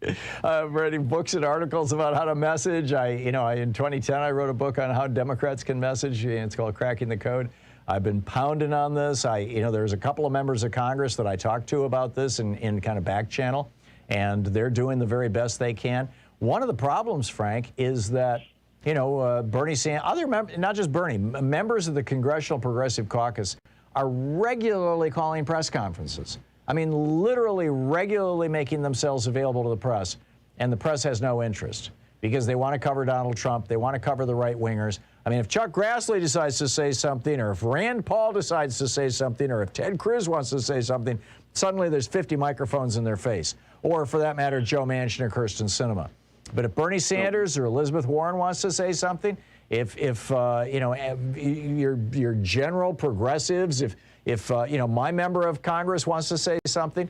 I'm writing books and articles about how to message. In 2010 I wrote a book on how Democrats can message. It's called Cracking the Code. I've been pounding on this. There's a couple of members of Congress that I talked to about this in kind of back channel, and they're doing the very best they can. One of the problems, Frank, is that Bernie Sanders, not just Bernie, members of the Congressional Progressive Caucus are regularly calling press conferences. I mean, literally regularly making themselves available to the press, and the press has no interest because they want to cover Donald Trump. They want to cover the right-wingers. I mean, if Chuck Grassley decides to say something, or if Rand Paul decides to say something, or if Ted Cruz wants to say something, suddenly there's 50 microphones in their face. Or, for that matter, Joe Manchin or Kirsten Sinema. But if Bernie Sanders or Elizabeth Warren wants to say something, if your general progressives, if my member of Congress wants to say something,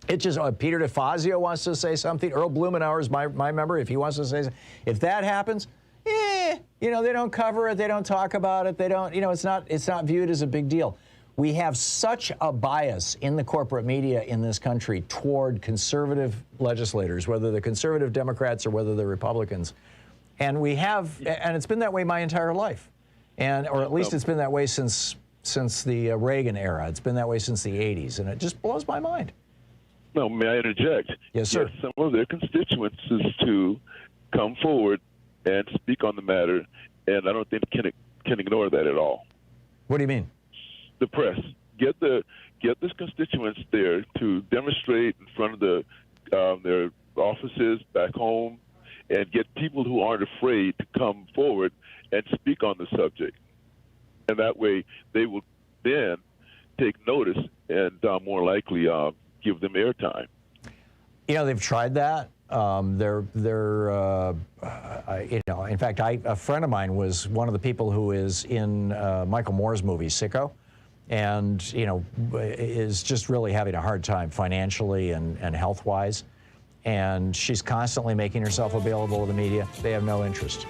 it just Peter DeFazio wants to say something, Earl Blumenauer is my member, if he wants to say something, if that happens, they don't cover it, they don't talk about it, they don't, it's not viewed as a big deal. We have such a bias in the corporate media in this country toward conservative legislators, whether they're conservative Democrats or whether they're Republicans. And it's been that way my entire life. Or at least it's been that way since the Reagan era. It's been that way since the 80s, and it just blows my mind. No, may I interject? Yes, sir. Yes, some of their constituents is to come forward and speak on the matter, and I don't think can ignore that at all. What do you mean? The press get this constituents there to demonstrate in front of their offices back home, and get people who aren't afraid to come forward and speak on the subject, and that way they will then take notice and more likely give them airtime. They've tried that. In fact, a friend of mine was one of the people who is in Michael Moore's movie Sicko, and is just really having a hard time financially and health-wise, and she's constantly making herself available to the media. They have no interest.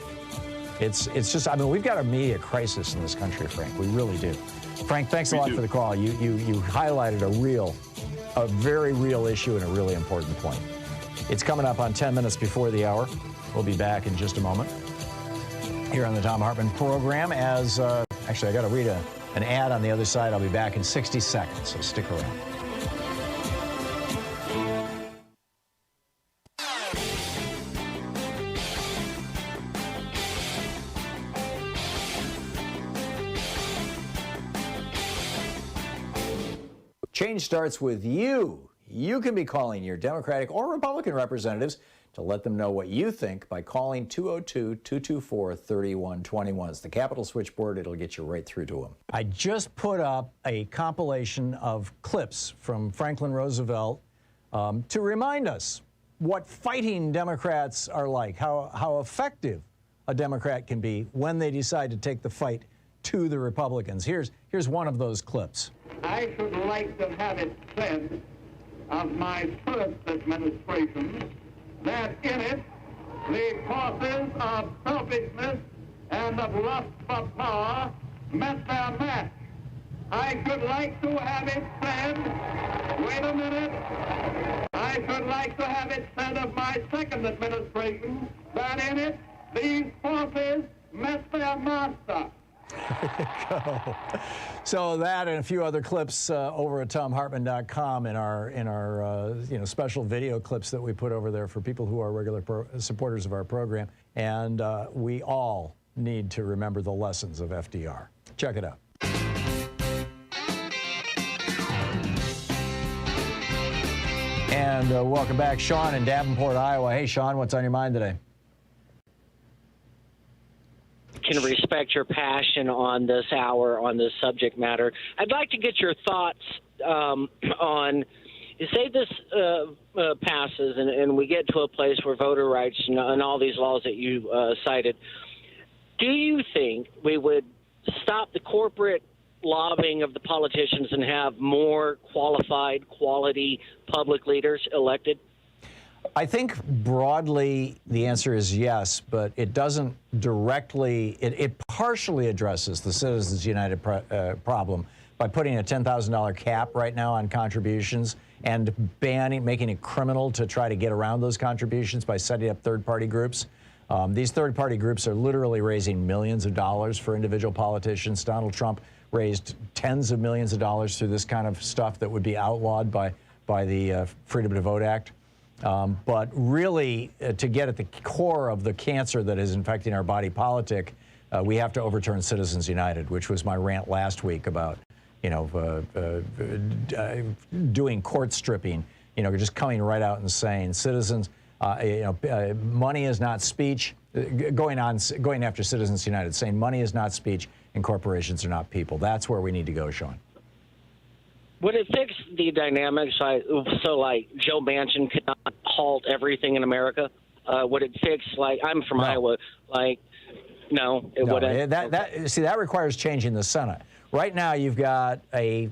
It's just, we've got a media crisis in this country, Frank. We really do. Frank, thanks a lot for the call. You highlighted a very real issue and a really important point. It's coming up on 10 minutes before the hour. We'll be back in just a moment here on the Thom Hartmann program. Actually, I got to read an ad on the other side. I'll be back in 60 seconds, so stick around. Change starts with you. You can be calling your Democratic or Republican representatives to let them know what you think by calling 202-224-3121. It's the Capitol switchboard. It'll get you right through to them. I just put up a compilation of clips from Franklin Roosevelt to remind us what fighting Democrats are like, how effective a Democrat can be when they decide to take the fight to the Republicans. Here's one of those clips. I should like to have it said of my first administration that in it the forces of selfishness and of lust for power met their match. I should like to have it said, wait a minute, I should like to have it said of my second administration that in it these forces met their master. There you go. So that and a few other clips over at ThomHartmann.com in our special video clips that we put over there for people who are regular supporters of our program. And we all need to remember the lessons of FDR. Check it out. And welcome back, Sean in Davenport, Iowa. Hey, Sean, what's on your mind today? Can respect your passion on this hour on this subject matter. I'd like to get your thoughts on say this passes and we get to a place where voter rights and all these laws that you cited, do you think we would stop the corporate lobbying of the politicians and have more qualified, quality public leaders elected? I think broadly the answer is yes, but it doesn't directly, it partially addresses the Citizens United problem by putting a $10,000 cap right now on contributions and making it criminal to try to get around those contributions by setting up third-party groups. These third-party groups are literally raising millions of dollars for individual politicians. Donald Trump raised tens of millions of dollars through this kind of stuff that would be outlawed by the Freedom to Vote Act. But really, to get at the core of the cancer that is infecting our body politic, we have to overturn Citizens United, which was my rant last week about, doing court stripping, just coming right out and saying, citizens, money is not speech, going after Citizens United, saying money is not speech and corporations are not people. That's where we need to go, Sean. Would it fix the dynamics? So, like, Joe Manchin could not halt everything in America? Would it fix, like, I'm from Iowa, like, no, it wouldn't. That requires changing the Senate. Right now, you've got a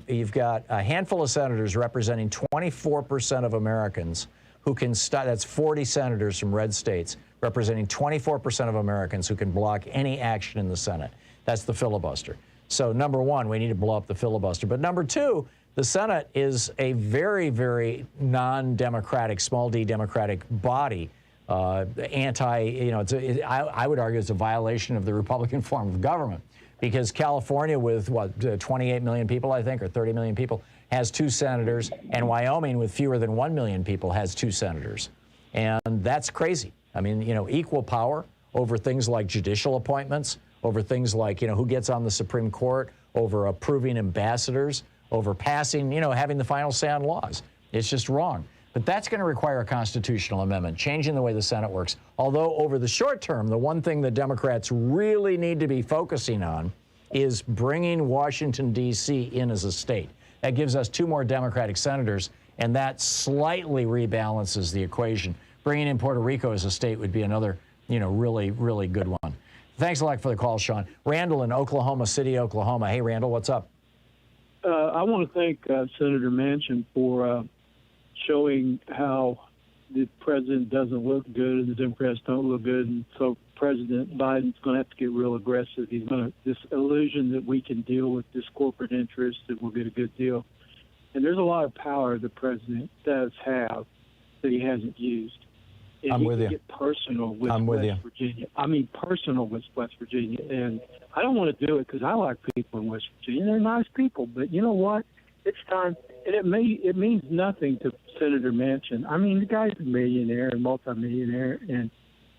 handful of senators representing 24% of Americans who can that's 40 senators from red states representing 24% of Americans who can block any action in the Senate. That's the filibuster. So, number one, we need to blow up the filibuster. But number two, the Senate is a very, very non-democratic, small d democratic body. I would argue it's a violation of the Republican form of government because California with, 28 million people, I think, or 30 million people, has 2 senators, and Wyoming with fewer than 1 million people has 2 senators. And that's crazy. I mean, equal power over things like judicial appointments, over things like, who gets on the Supreme Court, over approving ambassadors, over passing, having the final say on laws. It's just wrong. But that's going to require a constitutional amendment, changing the way the Senate works. Although over the short term, the one thing the Democrats really need to be focusing on is bringing Washington, D.C. in as a state. That gives us 2 more Democratic senators, and that slightly rebalances the equation. Bringing in Puerto Rico as a state would be another, really, really good one. Thanks a lot for the call, Sean. Randall in Oklahoma City, Oklahoma. Hey, Randall, what's up? I want to thank Senator Manchin for showing how the president doesn't look good and the Democrats don't look good. And so President Biden's going to have to get real aggressive. He's going to, this illusion that we can deal with this corporate interest, that we'll get a good deal. And there's a lot of power the president does have that he hasn't used. And I'm with you. Get personal with West Virginia. I mean, personal with West Virginia. And I don't want to do it because I like people in West Virginia. They're nice people. But you know what? It's time. And it means nothing to Senator Manchin. I mean, the guy's a millionaire and multimillionaire. And,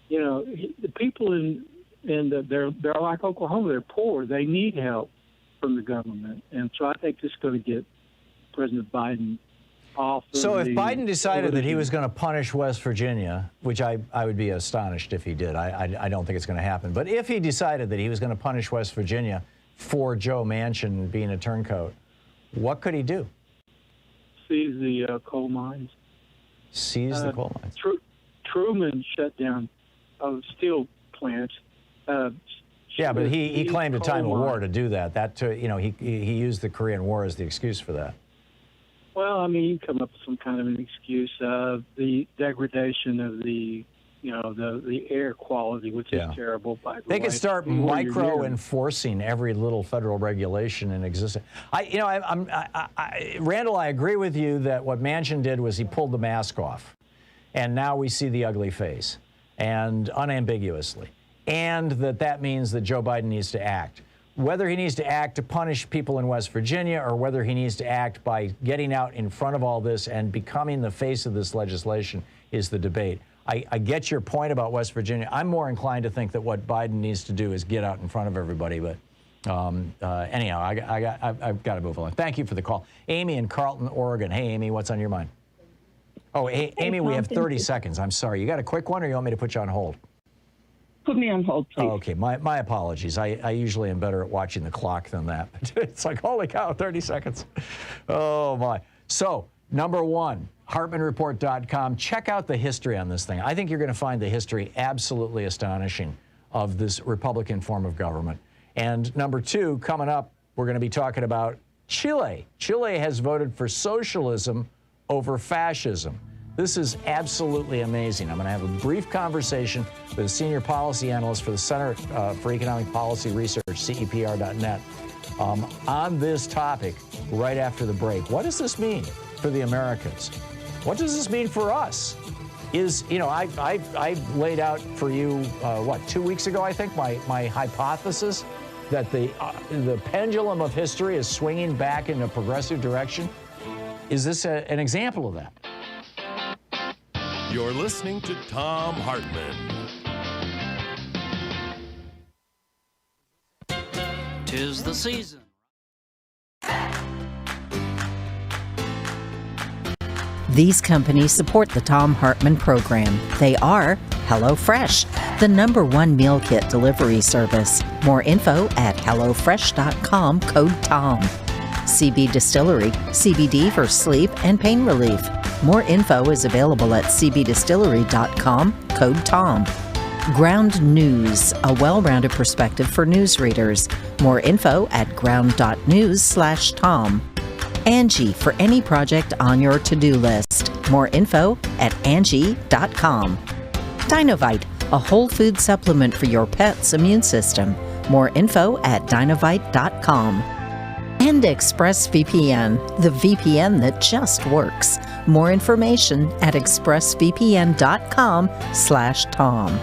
the people they're like Oklahoma. They're poor. They need help from the government. And so I think this is going to get President Biden off. So if Biden decided that he was going to punish West Virginia, which I would be astonished if he did. I don't think it's going to happen. But if he decided that he was going to punish West Virginia for Joe Manchin being a turncoat, what could he do? Seize the coal mines. Seize the coal mines. Truman shut down steel plants. Yeah, but he claimed a time of war to do that. He used the Korean War as the excuse for that. Well, I mean, you come up with some kind of an excuse. The degradation of the air quality, which is terrible. By the way, they could start micro-enforcing every little federal regulation in existence. Randall, I agree with you that what Manchin did was he pulled the mask off, and now we see the ugly face, and unambiguously, and that means that Joe Biden needs to act. Whether he needs to act to punish people in West Virginia or whether he needs to act by getting out in front of all this and becoming the face of this legislation is the debate. I get your point about West Virginia. I'm more inclined to think that what Biden needs to do is get out in front of everybody. But anyhow, I've got to move on. Thank you for the call. Amy in Carlton, Oregon. Hey, Amy, what's on your mind? Oh, hey, Amy, we have 30 seconds. I'm sorry. You got a quick one or you want me to put you on hold? Put me on hold, please. Oh, okay, my apologies. I usually am better at watching the clock than that. It's like, holy cow, 30 seconds. Oh, my. So Number one, HartmannReport.com. Check out the history on this thing. I think you're going to find the history absolutely astonishing of this Republican form of government. And number two, coming up, we're going to be talking about Chile. Chile has voted for socialism over fascism. This is absolutely amazing. I'm going to have a brief conversation with a senior policy analyst for the Center for Economic Policy Research, CEPR.net, on this topic right after the break. What does this mean for the Americans? What does this mean for us? I laid out for you, 2 weeks ago, I think, my hypothesis that the pendulum of history is swinging back in a progressive direction. Is this an example of that? You're listening to Thom Hartmann. Tis the season. These companies support the Thom Hartmann program. They are HelloFresh, the #1 meal kit delivery service. More info at HelloFresh.com, code TOM. CB Distillery, CBD for sleep and pain relief. More info is available at cbdistillery.com, code TOM. Ground News, a well-rounded perspective for news readers. More info at ground.news/Tom. Angie, for any project on your to-do list. More info at Angie.com. Dinovite, a whole food supplement for your pet's immune system. More info at Dinovite.com. And ExpressVPN, the VPN that just works. More information at expressvpn.com/Tom.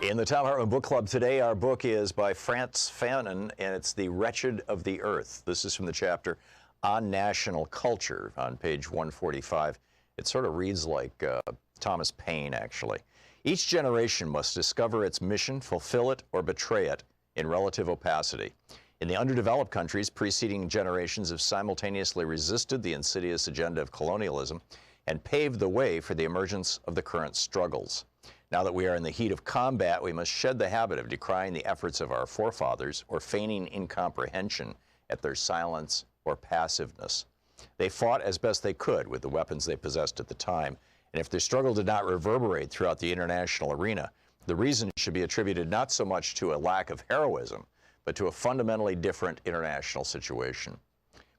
In the Thom Hartmann Book Club today, our book is by Frantz Fanon, and it's The Wretched of the Earth. This is from the chapter on national culture on page 145. It sort of reads like Thomas Paine, actually. Each generation must discover its mission, fulfill it, or betray it in relative opacity. In the underdeveloped countries, preceding generations have simultaneously resisted the insidious agenda of colonialism and paved the way for the emergence of the current struggles. Now that we are in the heat of combat, we must shed the habit of decrying the efforts of our forefathers or feigning incomprehension at their silence or passiveness. They fought as best they could with the weapons they possessed at the time, and if their struggle did not reverberate throughout the international arena, the reason should be attributed not so much to a lack of heroism, but to a fundamentally different international situation.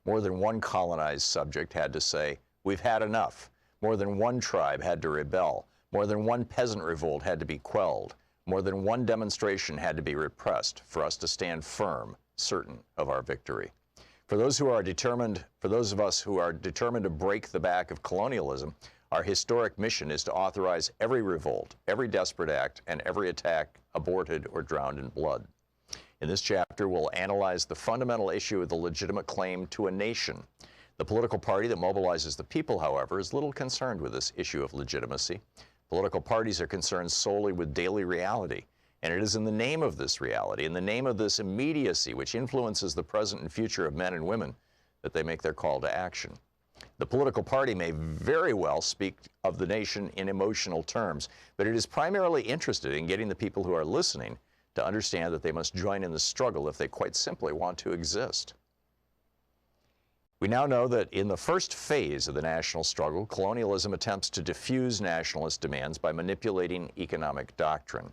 More than one colonized subject had to say, "We've had enough." More than one tribe had to rebel. More than one peasant revolt had to be quelled. More than one demonstration had to be repressed for us to stand firm, certain of our victory. For those of us who are determined to break the back of colonialism, our historic mission is to authorize every revolt, every desperate act, and every attack aborted or drowned in blood. In this chapter, we'll analyze the fundamental issue of the legitimate claim to a nation. The political party that mobilizes the people, however, is little concerned with this issue of legitimacy. Political parties are concerned solely with daily reality, and it is in the name of this reality, in the name of this immediacy which influences the present and future of men and women, that they make their call to action. The political party may very well speak of the nation in emotional terms, but it is primarily interested in getting the people who are listening to understand that they must join in the struggle if they quite simply want to exist. We now know that in the first phase of the national struggle, colonialism attempts to diffuse nationalist demands by manipulating economic doctrine.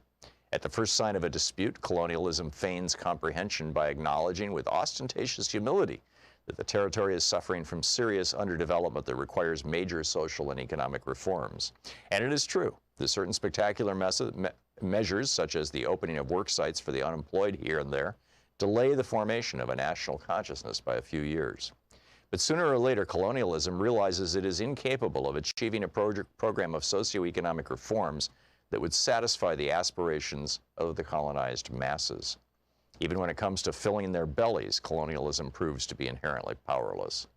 At the first sign of a dispute, colonialism feigns comprehension by acknowledging with ostentatious humility that the territory is suffering from serious underdevelopment that requires major social and economic reforms. And it is true that certain spectacular measures, such as the opening of work sites for the unemployed here and there, delay the formation of a national consciousness by a few years. But sooner or later, colonialism realizes it is incapable of achieving a program of socioeconomic reforms that would satisfy the aspirations of the colonized masses. Even when it comes to filling their bellies, colonialism proves to be inherently powerless.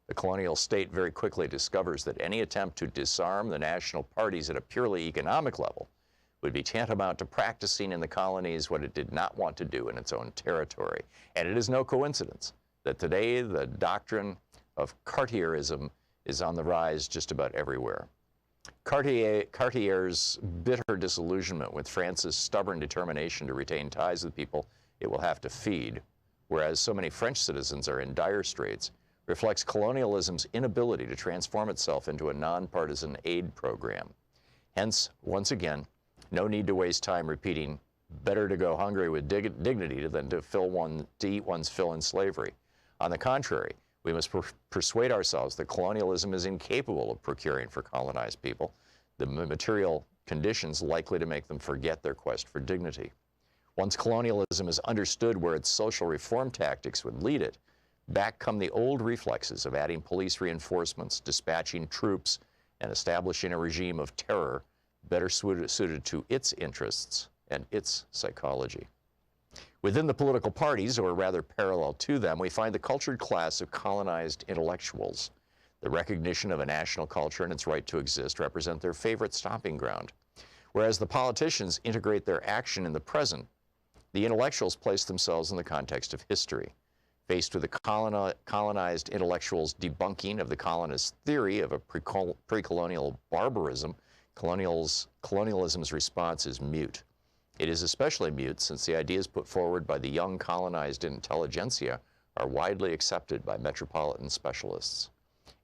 The colonial state very quickly discovers that any attempt to disarm the national parties at a purely economic level would be tantamount to practicing in the colonies what it did not want to do in its own territory. And it is no coincidence that today the doctrine of Cartierism is on the rise just about everywhere. Cartier's bitter disillusionment with France's stubborn determination to retain ties with people it will have to feed, whereas so many French citizens are in dire straits, reflects colonialism's inability to transform itself into a nonpartisan aid program. Hence, once again, no need to waste time repeating, better to go hungry with dignity than to eat one's fill in slavery. On the contrary, we must persuade ourselves that colonialism is incapable of procuring for colonized people the material conditions likely to make them forget their quest for dignity. Once colonialism is understood where its social reform tactics would lead it, back come the old reflexes of adding police reinforcements, dispatching troops, and establishing a regime of terror better suited to its interests and its psychology. Within the political parties, or rather parallel to them, we find the cultured class of colonized intellectuals. The recognition of a national culture and its right to exist represent their favorite stomping ground. Whereas the politicians integrate their action in the present, the intellectuals place themselves in the context of history. Faced with the colonized intellectuals' debunking of the colonist theory of a pre-colonial barbarism, colonialism's response is mute. It is especially mute since the ideas put forward by the young colonized intelligentsia are widely accepted by metropolitan specialists.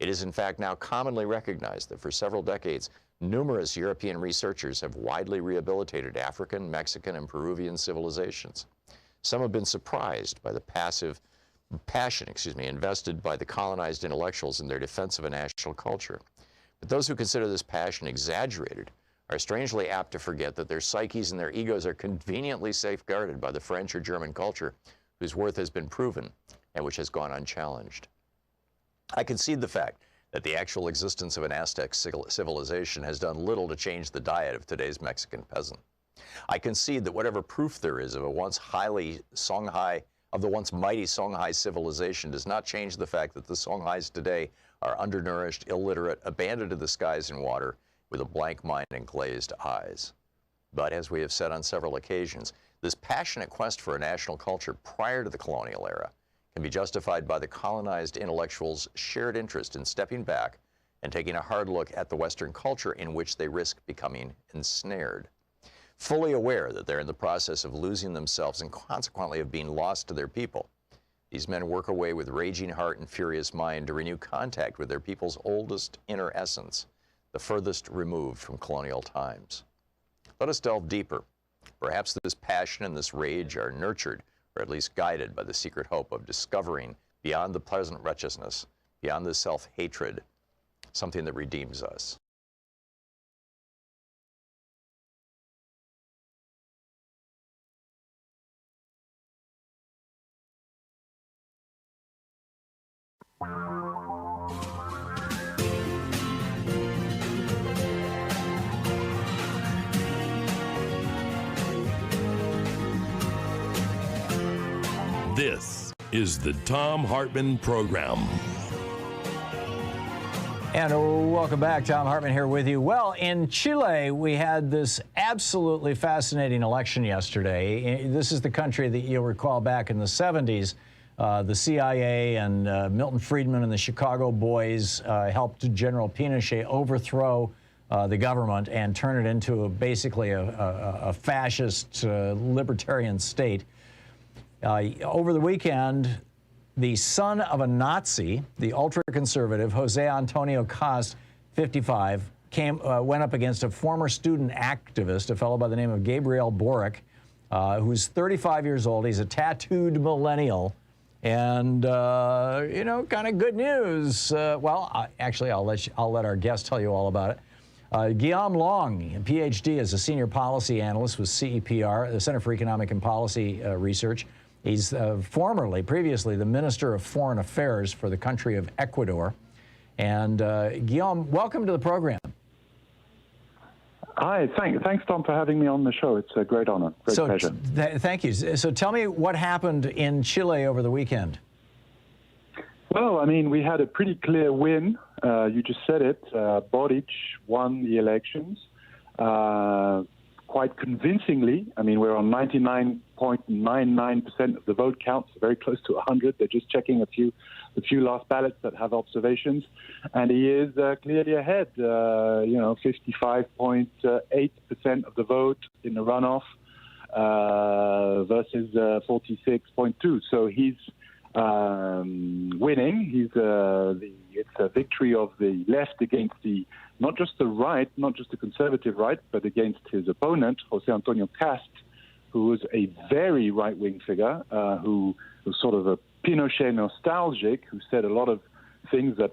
It is in fact now commonly recognized that for several decades, numerous European researchers have widely rehabilitated African, Mexican, and Peruvian civilizations. Some have been surprised by the passion invested by the colonized intellectuals in their defense of a national culture. But those who consider this passion exaggerated are strangely apt to forget that their psyches and their egos are conveniently safeguarded by the French or German culture whose worth has been proven and which has gone unchallenged. I concede the fact that the actual existence of an Aztec civilization has done little to change the diet of today's Mexican peasant. I concede that whatever proof there is of the once mighty Songhai civilization does not change the fact that the Songhais today are undernourished, illiterate, abandoned to the skies and water, with a blank mind and glazed eyes. But as we have said on several occasions, this passionate quest for a national culture prior to the colonial era can be justified by the colonized intellectuals' shared interest in stepping back and taking a hard look at the Western culture in which they risk becoming ensnared. Fully aware that they're in the process of losing themselves and consequently of being lost to their people, these men work away with raging heart and furious mind to renew contact with their people's oldest inner essence, the furthest removed from colonial times. Let us delve deeper. Perhaps this passion and this rage are nurtured, or at least guided, by the secret hope of discovering beyond the present wretchedness, beyond the self-hatred, something that redeems us. This is the Thom Hartmann Program. And welcome back. Thom Hartmann here with you. Well, in Chile, we had this absolutely fascinating election yesterday. This is the country that you'll recall back in the 70s. The CIA and Milton Friedman and the Chicago Boys helped General Pinochet overthrow the government and turn it into basically a fascist libertarian state. Over the weekend, the son of a Nazi, the ultra-conservative Jose Antonio Cast, 55, went up against a former student activist, a fellow by the name of Gabriel Boric, who's 35 years old. He's a tattooed millennial. And, you know, kind of good news. Actually, I'll let our guest tell you all about it. Guillaume Long, a PhD, is a senior policy analyst with CEPR, the Center for Economic and Policy Research. He's previously, the Minister of Foreign Affairs for the country of Ecuador. And Guillaume, welcome to the program. Hi, thanks, Tom, for having me on the show. It's a great honor, great pleasure. Thank you. So tell me what happened in Chile over the weekend. Well, I mean, we had a pretty clear win. You just said it. Boric won the elections quite convincingly. I mean, we're on 99.99% of the vote count, so very close to 100. They're just checking a few last ballots that have observations, and he is clearly ahead. 55.8% of the vote in the runoff versus 46.2. So he's winning. It's a victory of the left against not just the right, not just the conservative right, but against his opponent, José Antonio Cast, who was a very right-wing figure, who was sort of a Pinochet nostalgic, who said a lot of things that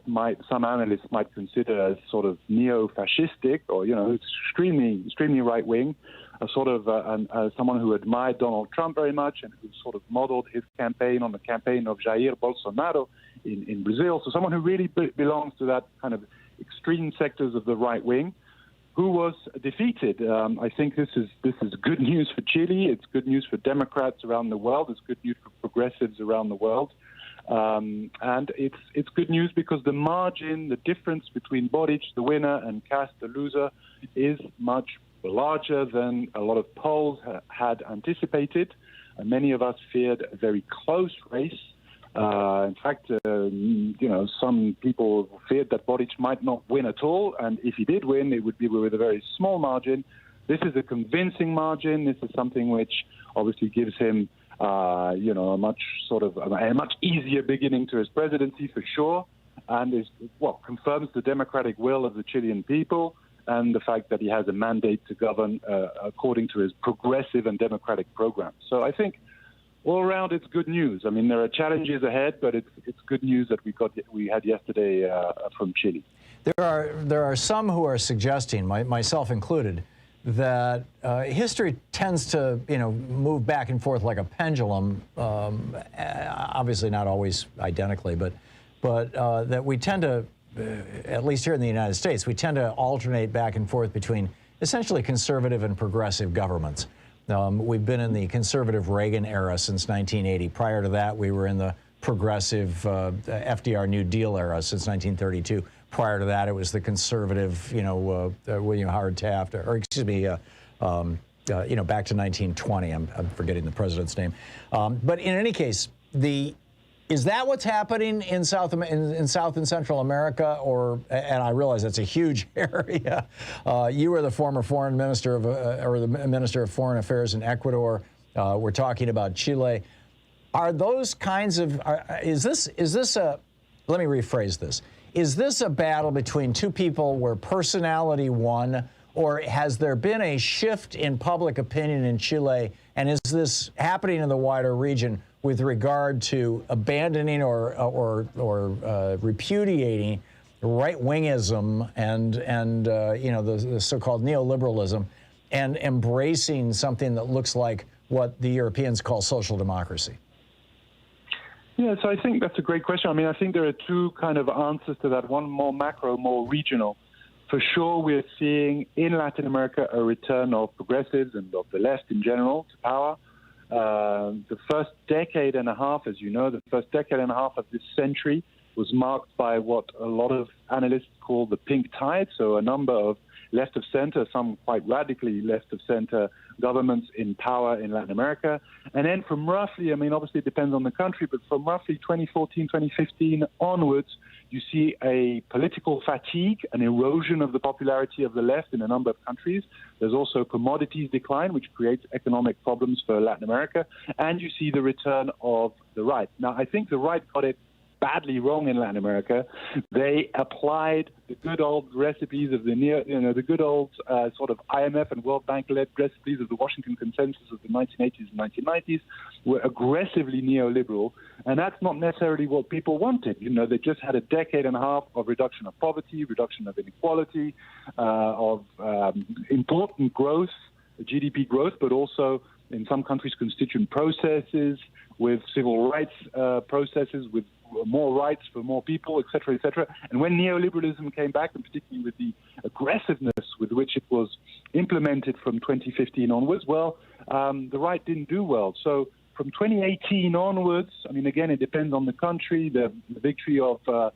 some analysts might consider as sort of neo-fascistic, or extremely right-wing. Someone who admired Donald Trump very much and who sort of modeled his campaign on the campaign of Jair Bolsonaro in Brazil. So someone who really belongs to that kind of extreme sectors of the right wing, who was defeated. I think this is good news for Chile. It's good news for Democrats around the world. It's good news for progressives around the world. And it's good news because the margin, the difference between Boric, the winner, and Cast, the loser, is much larger than a lot of polls had anticipated. Many of us feared a very close race. In fact, some people feared that Boric might not win at all, and if he did win, it would be with a very small margin. This is a convincing margin. This is something which obviously gives him, a much easier beginning to his presidency for sure, and confirms the democratic will of the Chilean people and the fact that he has a mandate to govern according to his progressive and democratic program. So I think all around, it's good news. I mean, there are challenges ahead, but it's good news that we had yesterday from Chile. There are some who are suggesting, myself included, that history tends to move back and forth like a pendulum. Obviously, not always identically, but that we tend to, at least here in the United States, we tend to alternate back and forth between essentially conservative and progressive governments. We've been in the conservative Reagan era since 1980. Prior to that, we were in the progressive FDR New Deal era since 1932. Prior to that, it was the conservative, William Howard Taft, back to 1920. I'm forgetting the president's name. But in any case, is that what's happening in South and Central America? And I realize that's a huge area. You were the former foreign minister or the Minister of Foreign Affairs in Ecuador. We're talking about Chile. Are those kinds of? Is this a? Let me rephrase this. Is this a battle between two people where personality won, or has there been a shift in public opinion in Chile? And is this happening in the wider region with regard to abandoning or repudiating right-wingism and the so-called neoliberalism and embracing something that looks like what the Europeans call social democracy? Yeah, so I think that's a great question. I mean, I think there are two kind of answers to that, one more macro, more regional. For sure, we're seeing in Latin America a return of progressives and of the left in general to power. The first decade and a half, as you know, of this century was marked by what a lot of analysts call the pink tide, so a number of left of center, some quite radically left of center governments in power in Latin America. And then from roughly, I mean, obviously it depends on the country, but from roughly 2014, 2015 onwards, you see a political fatigue, an erosion of the popularity of the left in a number of countries. There's also commodities decline, which creates economic problems for Latin America. And you see the return of the right. Now, I think the right got it badly wrong in Latin America. They applied the good old recipes of the good old sort of IMF and World Bank-led recipes of the Washington Consensus of the 1980s and 1990s, were aggressively neoliberal, and that's not necessarily what people wanted. They just had a decade and a half of reduction of poverty, reduction of inequality, of important growth, GDP growth, but also in some countries constituent processes, with civil rights processes, with more rights for more people, et cetera, et cetera. And when neoliberalism came back, and particularly with the aggressiveness with which it was implemented from 2015 onwards, the right didn't do well. So from 2018 onwards, I mean, again, it depends on the country. The victory of the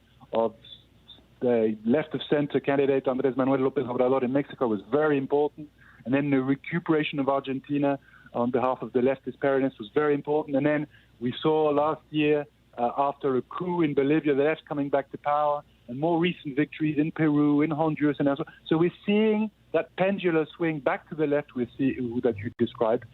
left-of-center candidate Andrés Manuel López Obrador in Mexico was very important. And then the recuperation of Argentina on behalf of the leftist Peronists was very important. And then we saw last year, after a coup in Bolivia, the left coming back to power, and more recent victories in Peru, in Honduras, and elsewhere. So we're seeing that pendular swing back to the left that you described.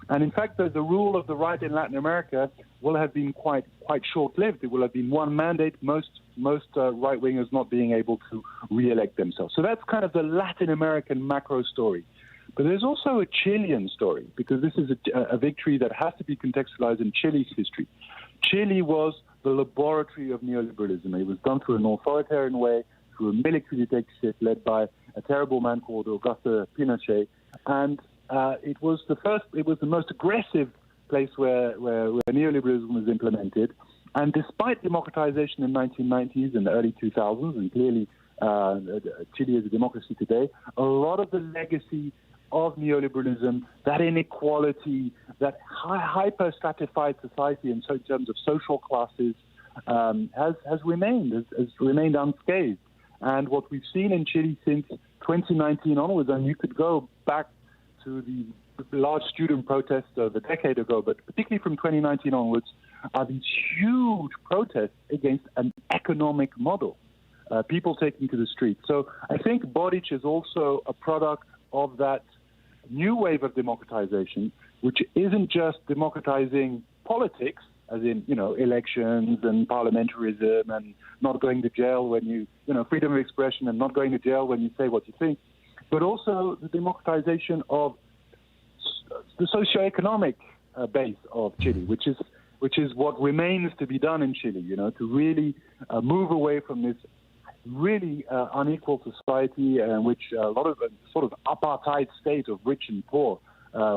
And in fact, the rule of the right in Latin America will have been quite short-lived. It will have been one mandate, most right-wingers not being able to re-elect themselves. So that's kind of the Latin American macro story. But there's also a Chilean story, because this is a victory that has to be contextualized in Chile's history. Chile was the laboratory of neoliberalism. It was done through an authoritarian way, through a military dictatorship led by a terrible man called Augusto Pinochet. And it was the most aggressive place where neoliberalism was implemented. And despite democratization in the 1990s and the early 2000s, and clearly Chile is a democracy today, a lot of the legacy of neoliberalism, that inequality, that hyper-stratified society in terms of social classes, has remained unscathed. And what we've seen in Chile since 2019 onwards, and you could go back to the large student protests of a decade ago, but particularly from 2019 onwards, are these huge protests against an economic model, people taking to the streets. So I think Boric is also a product of that new wave of democratization, which isn't just democratizing politics, as in, elections and parliamentarism and not going to jail when you freedom of expression and not going to jail when you say what you think, but also the democratization of the socioeconomic base of Chile, which is what remains to be done in Chile, to really move away from this really unequal society in which a lot of sort of apartheid state of rich and poor,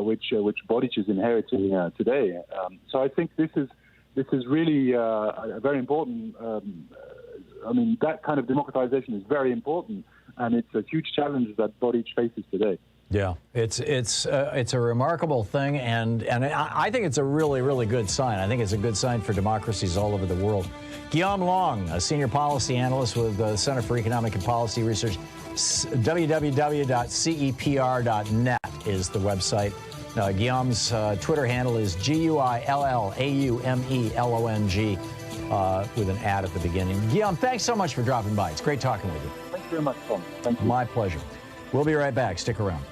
which Boric is inheriting today. So I think this is really a very important. That kind of democratization is very important, and it's a huge challenge that Boric faces today. Yeah, it's a remarkable thing, and I think it's a really, really good sign. I think it's a good sign for democracies all over the world. Guillaume Long, a senior policy analyst with the Center for Economic and Policy Research, www.cepr.net is the website. Guillaume's Twitter handle is GUILLAUMELONG with an ad at the beginning. Guillaume, thanks so much for dropping by. It's great talking with you. Thank you very much, Tom. Thank you. My pleasure. We'll be right back. Stick around.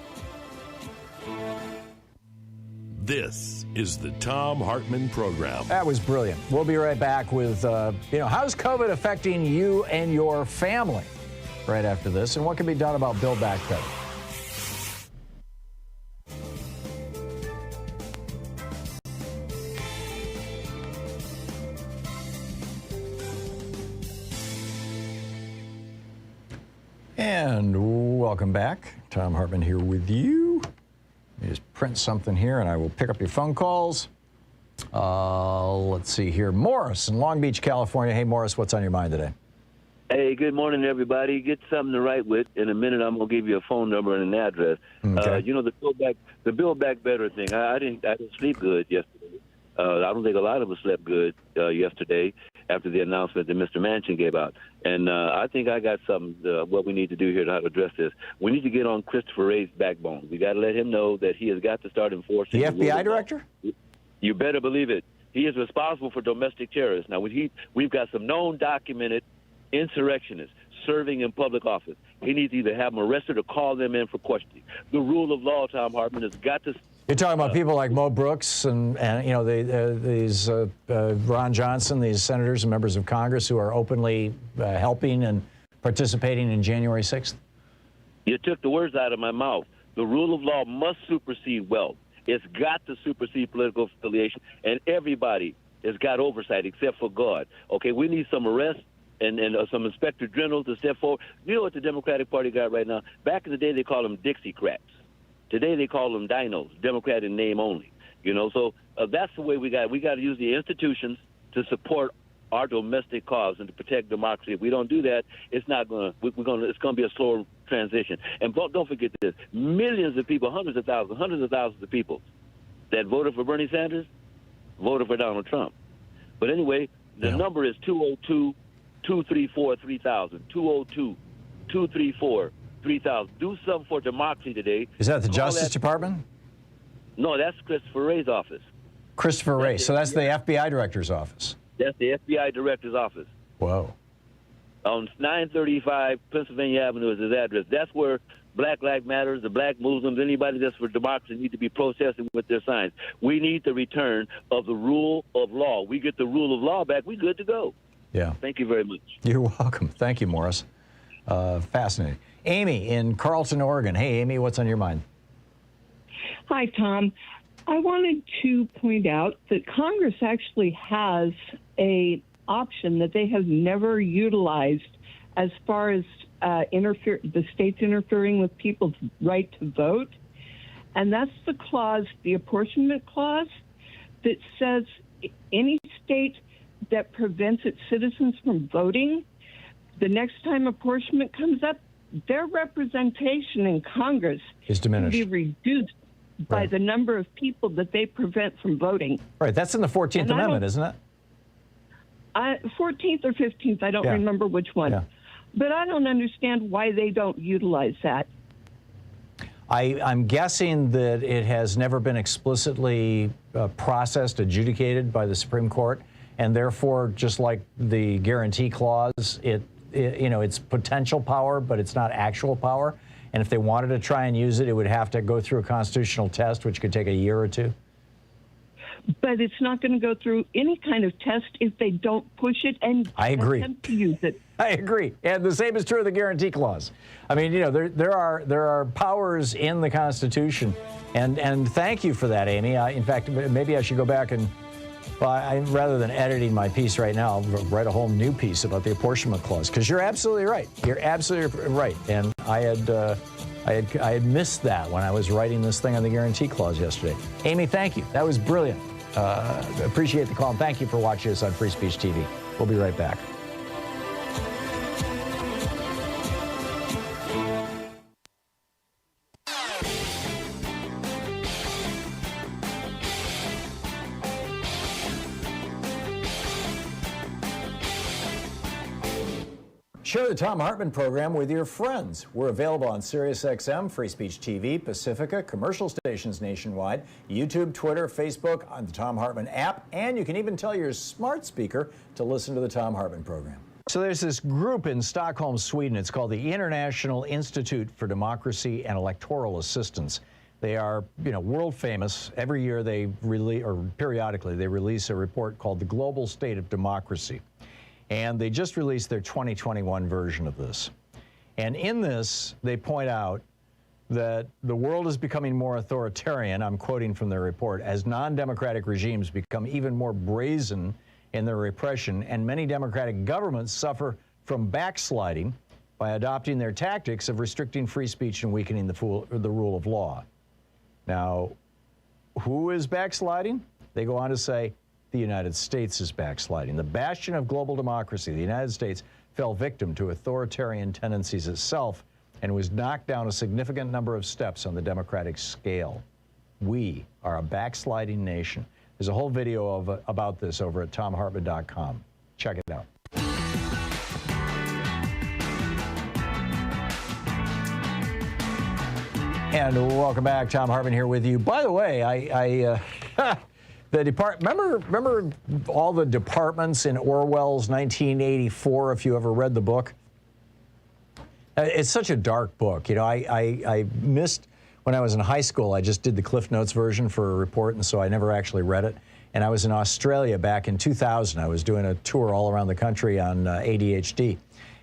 This is the Thom Hartmann Program. That was brilliant. We'll be right back with, how's COVID affecting you and your family right after this, and what can be done about Build Back Better. And welcome back. Thom Hartmann here with you. Let me just print something here, and I will pick up your phone calls. Let's see here. Morris in Long Beach, California. Hey, Morris, what's on your mind today? Hey, good morning, everybody. Get something to write with. In a minute, I'm going to give you a phone number and an address. Okay. The Build Back Better thing, I didn't sleep good yesterday. I don't think a lot of us slept good yesterday after the announcement that Mr. Manchin gave out. And I think I got something, what we need to do here to how to address this. We need to get on Christopher Wray's backbone. We got to let him know that he has got to start enforcing the FBI director? You better believe it. He is responsible for domestic terrorists. Now, we've got some known documented insurrectionists serving in public office. He needs to either have them arrested or call them in for questioning. The rule of law, Thom Hartmann, has got to You're talking about people like Mo Brooks and you know, these Ron Johnson, these senators and members of Congress who are openly helping and participating in January 6th? You took the words out of my mouth. The rule of law must supersede wealth. It's got to supersede political affiliation, and everybody has got oversight except for God. Okay, we need some arrests and some inspector generals to step forward. You know what the Democratic Party got right now? Back in the day, they called them Dixiecrats. Today, they call them dinos, Democrat in name only. You know, so that's the way we got. We got to use the institutions to support our domestic cause and to protect democracy. If we don't do that, it's not going to. It's going to be a slower transition. And don't forget this: millions of people, hundreds of thousands of people that voted for Bernie Sanders voted for Donald Trump. But anyway, the number is 202-234-3000. 202-234-3000. Do something for democracy today. Is that the Justice Department? No, that's Christopher Wray's office. Christopher Wray. So that's the FBI Director's office. That's the FBI Director's office. Whoa. On 935 Pennsylvania Avenue is his address. That's where Black Lives Matter, the Black Muslims, anybody that's for democracy need to be protesting with their signs. We need the return of the rule of law. We get the rule of law back, we good to go. Yeah. Thank you very much. You're welcome. Thank you, Morris. Fascinating. Amy in Carlton, Oregon. Hey, Amy, what's on your mind? Hi, Tom. I wanted to point out that Congress actually has a option that they have never utilized as far as the states interfering with people's right to vote. And that's the clause, the apportionment clause, that says any state that prevents its citizens from voting, the next time apportionment comes up, their representation in Congress is diminished, can be reduced by the number of people that they prevent from voting. Right, that's in the 14th Amendment, isn't it? 14th or 15th, I don't remember which one. Yeah. But I don't understand why they don't utilize that. I'm guessing that it has never been explicitly processed, adjudicated by the Supreme Court, and therefore, just like the guarantee clause, it's potential power, but it's not actual power. And if they wanted to try and use it, it would have to go through a constitutional test, which could take a year or two. But it's not going to go through any kind of test if they don't push it and attempt to use it. I agree. And the same is true of the guarantee clause. I mean, you know, there are powers in the Constitution. And thank you for that, Amy. In fact, maybe I should go back and, rather than editing my piece right now, I'll write a whole new piece about the apportionment clause, because you're absolutely right. You're absolutely right. And I had missed that when I was writing this thing on the guarantee clause yesterday. Amy, thank you. That was brilliant. Appreciate the call. And thank you for watching us on Free Speech TV. We'll be right back. Share the Thom Hartmann program with your friends. We're available on SiriusXM, Free Speech TV, Pacifica, commercial stations nationwide, YouTube, Twitter, Facebook, on the Thom Hartmann app, and you can even tell your smart speaker to listen to the Thom Hartmann program. So there's this group in Stockholm, Sweden. It's called the International Institute for Democracy and Electoral Assistance. They are, world famous. Every year they release, or periodically, they release a report called The Global State of Democracy. And they just released their 2021 version of this. And in this, they point out that the world is becoming more authoritarian, I'm quoting from their report, as non-democratic regimes become even more brazen in their repression, and many democratic governments suffer from backsliding by adopting their tactics of restricting free speech and weakening the rule of law. Now, who is backsliding? They go on to say, the United States is backsliding. The bastion of global democracy, the United States, fell victim to authoritarian tendencies itself and was knocked down a significant number of steps on the democratic scale. We are a backsliding nation. There's a whole video about this over at thomhartmann.com. Check it out. And welcome back. Thom Hartmann here with you. By the way, the remember all the departments in Orwell's 1984, if you ever read the book? It's such a dark book. I missed, when I was in high school, I just did the Cliff Notes version for a report, and so I never actually read it. And I was in Australia back in 2000. I was doing a tour all around the country on ADHD.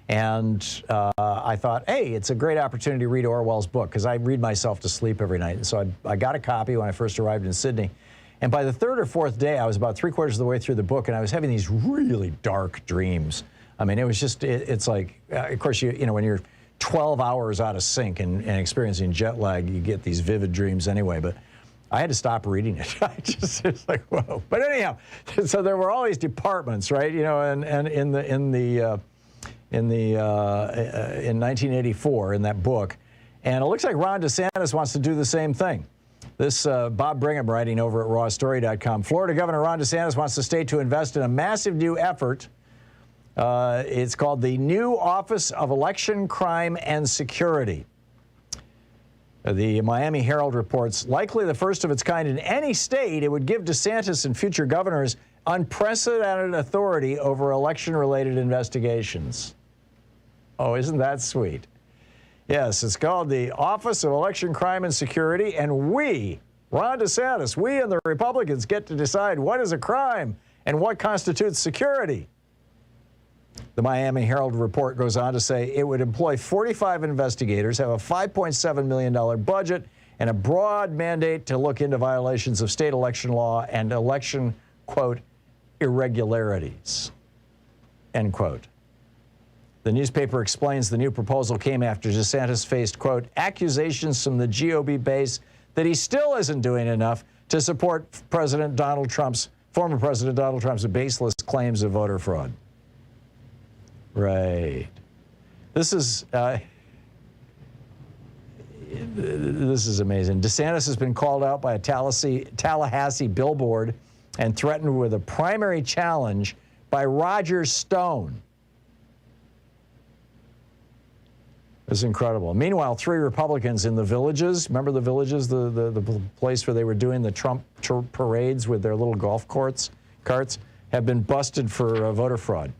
And I thought, hey, it's a great opportunity to read Orwell's book, because I read myself to sleep every night. And so I got a copy when I first arrived in Sydney. And by the third or fourth day, I was about 3/4 of the way through the book, and I was having these really dark dreams. I mean, it was just, it's like, of course, you know, when you're 12 hours out of sync and experiencing jet lag, you get these vivid dreams anyway. But I had to stop reading it. It's like, whoa. But anyhow, so there were all these departments, right? You know, and in 1984 in that book, and it looks like Ron DeSantis wants to do the same thing. This Bob Brigham writing over at rawstory.com. Florida Governor Ron DeSantis wants the state to invest in a massive new effort. It's called the New Office of Election Crime and Security. The Miami Herald reports, likely the first of its kind in any state, it would give DeSantis and future governors unprecedented authority over election-related investigations. Oh, isn't that sweet? Yes, it's called the Office of Election Crime and Security, and we, Ron DeSantis, we and the Republicans get to decide what is a crime and what constitutes security. The Miami Herald report goes on to say it would employ 45 investigators, have a $5.7 million budget, and a broad mandate to look into violations of state election law and election, quote, irregularities, end quote. The newspaper explains the new proposal came after DeSantis faced, quote, accusations from the GOP base that he still isn't doing enough to support former President Donald Trump's baseless claims of voter fraud. Right. This is amazing. DeSantis has been called out by a Tallahassee billboard and threatened with a primary challenge by Roger Stone. It's incredible. Meanwhile, 3 Republicans in the Villages, remember the Villages, the place where they were doing the Trump parades with their little golf carts, have been busted for voter fraud.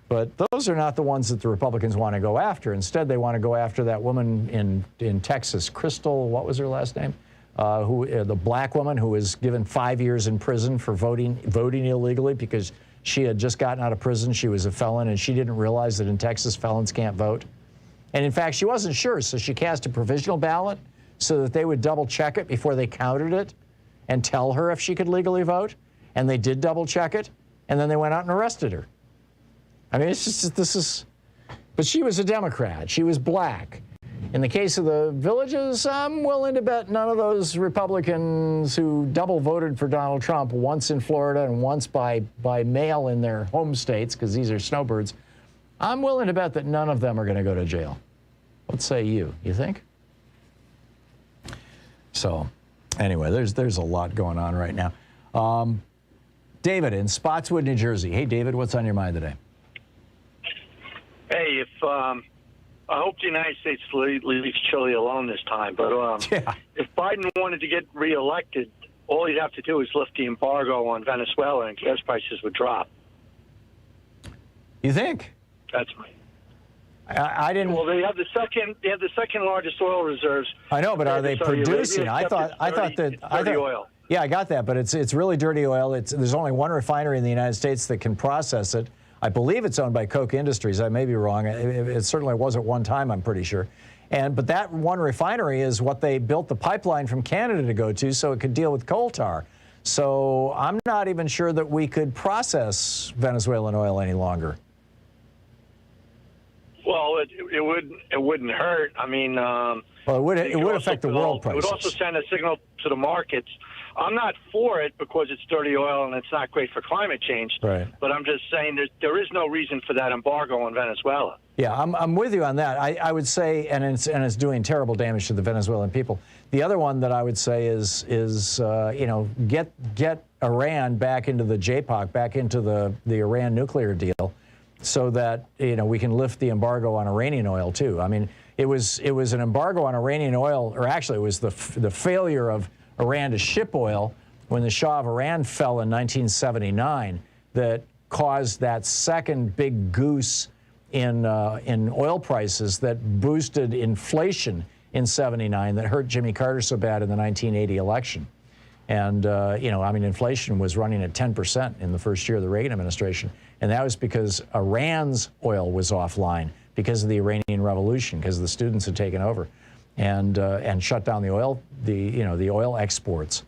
But those are not the ones that the Republicans want to go after. Instead, they want to go after that woman in Texas, Crystal, what was her last name? The black woman who was given 5 years in prison for voting illegally because she had just gotten out of prison. She was a felon, and she didn't realize that in Texas, felons can't vote. And in fact, she wasn't sure, so she cast a provisional ballot so that they would double check it before they counted it and tell her if she could legally vote. And they did double check it, and then they went out and arrested her. I mean, it's just, but she was a Democrat. She was black. In the case of the Villages, I'm willing to bet none of those Republicans who double voted for Donald Trump, once in Florida and once by mail in their home states, because these are snowbirds, I'm willing to bet that none of them are going to go to jail. What say you? You think? So, anyway, there's a lot going on right now. David in Spotswood, New Jersey. Hey, David, what's on your mind today? Hey, I hope the United States leaves Chile alone this time. But if Biden wanted to get reelected, all he'd have to do is lift the embargo on Venezuela, and gas prices would drop. You think? That's my. I didn't. Well, they have the second largest oil reserves. I know, but are they producing? I thought oil. Yeah, I got that, but it's really dirty oil. There's only one refinery in the United States that can process it. I believe it's owned by Koch Industries. I may be wrong. It certainly was at one time, I'm pretty sure. But that one refinery is what they built the pipeline from Canada to go to so it could deal with coal tar. So I'm not even sure that we could process Venezuelan oil any longer. Well, it wouldn't hurt. I mean, well, it would affect the world prices. It would also send a signal to the markets. I'm not for it because it's dirty oil and it's not great for climate change. Right. But I'm just saying there is no reason for that embargo on Venezuela. Yeah, I'm with you on that. I would say, and it's doing terrible damage to the Venezuelan people. The other one that I would say is get Iran back into the JPOC, back into the Iran nuclear deal, so that we can lift the embargo on Iranian oil too. I mean, it was an embargo on Iranian oil, or actually it was the failure of Iran to ship oil when the Shah of Iran fell in 1979 that caused that second big goose in oil prices that boosted inflation in '79 that hurt Jimmy Carter so bad in the 1980 election. And, inflation was running at 10% in the first year of the Reagan administration. And that was because Iran's oil was offline because of the Iranian Revolution, because the students had taken over and shut down the oil exports.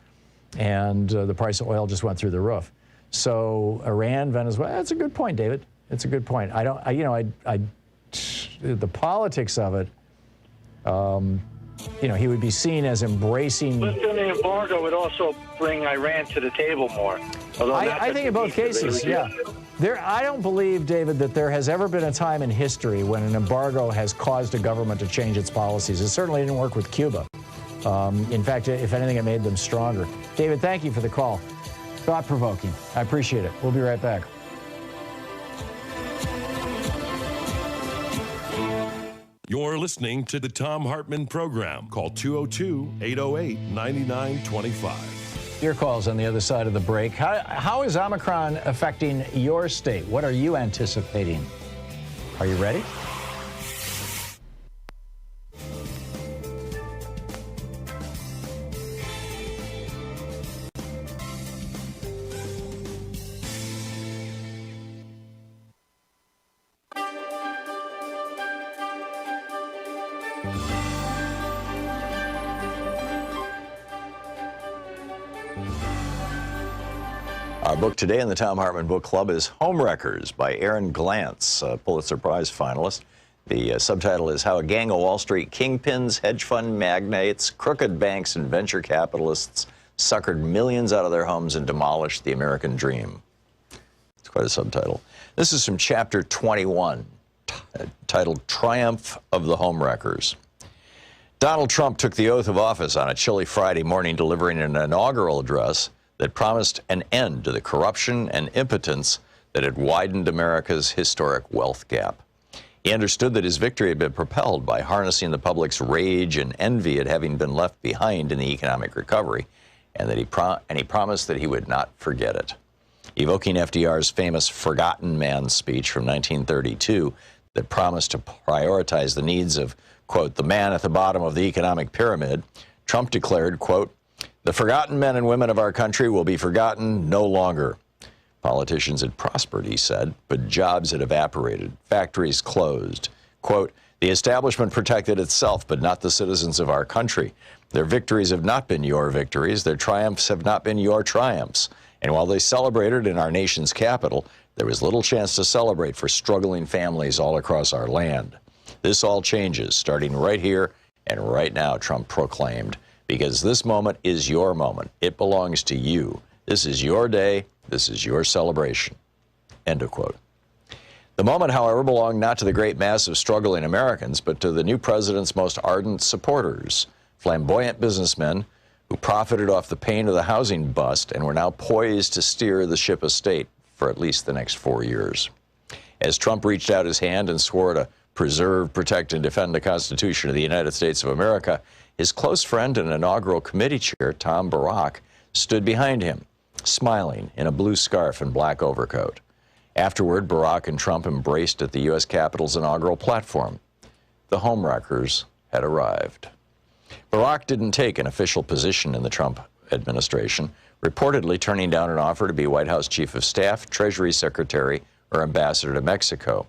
And the price of oil just went through the roof. So Iran, Venezuela, that's a good point, David. It's a good point. The politics of it, he would be seen as embracing. Lifting the embargo would also bring Iran to the table more. I think in both cases, yeah. I don't believe, David, that there has ever been a time in history when an embargo has caused a government to change its policies. It certainly didn't work with Cuba. In fact, if anything, it made them stronger. David, thank you for the call. Thought-provoking. I appreciate it. We'll be right back. You're listening to the Thom Hartmann Program. Call 202-808-9925. Your calls on the other side of the break. How is Omicron affecting your state? What are you anticipating? Are you ready? Our book today in the Thom Hartmann Book Club is Homewreckers by Aaron Glantz, a Pulitzer Prize finalist. The subtitle is How a Gang of Wall Street Kingpins, Hedge Fund Magnates, Crooked Banks, and Venture Capitalists suckered millions out of their homes and demolished the American dream. It's quite a subtitle. This is from chapter 21, titled Triumph of the Homewreckers. Donald Trump took the oath of office on a chilly Friday morning, delivering an inaugural address that promised an end to the corruption and impotence that had widened America's historic wealth gap. He understood that his victory had been propelled by harnessing the public's rage and envy at having been left behind in the economic recovery, and that he promised that he would not forget it. Evoking FDR's famous Forgotten Man speech from 1932 that promised to prioritize the needs of, quote, the man at the bottom of the economic pyramid, Trump declared, quote, the forgotten men and women of our country will be forgotten no longer. Politicians had prospered, he said, but jobs had evaporated, factories closed. Quote, the establishment protected itself, but not the citizens of our country. Their victories have not been your victories. Their triumphs have not been your triumphs. And while they celebrated in our nation's capital, there was little chance to celebrate for struggling families all across our land. This all changes, starting right here and right now, Trump proclaimed. Because this moment is your moment. It belongs to you. This is your day. This is your celebration. End of quote. The moment, however, belonged not to the great mass of struggling Americans, but to the new president's most ardent supporters, flamboyant businessmen who profited off the pain of the housing bust and were now poised to steer the ship of state for at least the next 4 years. As Trump reached out his hand and swore to preserve, protect, and defend the Constitution of the United States of America, his close friend and inaugural committee chair, Tom Barack, stood behind him, smiling in a blue scarf and black overcoat. Afterward, Barack and Trump embraced at the U.S. Capitol's inaugural platform. The homewreckers had arrived. Barack didn't take an official position in the Trump administration, reportedly turning down an offer to be White House Chief of Staff, Treasury Secretary, or Ambassador to Mexico.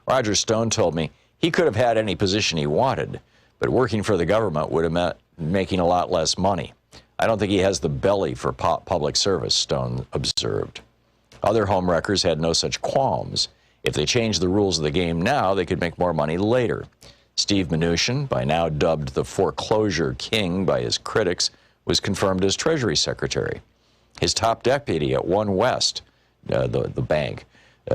Roger Stone told me he could have had any position he wanted, but working for the government would have meant making a lot less money. I don't think he has the belly for public service, Stone observed. Other homewreckers had no such qualms. If they changed the rules of the game now, they could make more money later. Steve Mnuchin, by now dubbed the foreclosure king by his critics, was confirmed as Treasury Secretary. His top deputy at One West, the bank,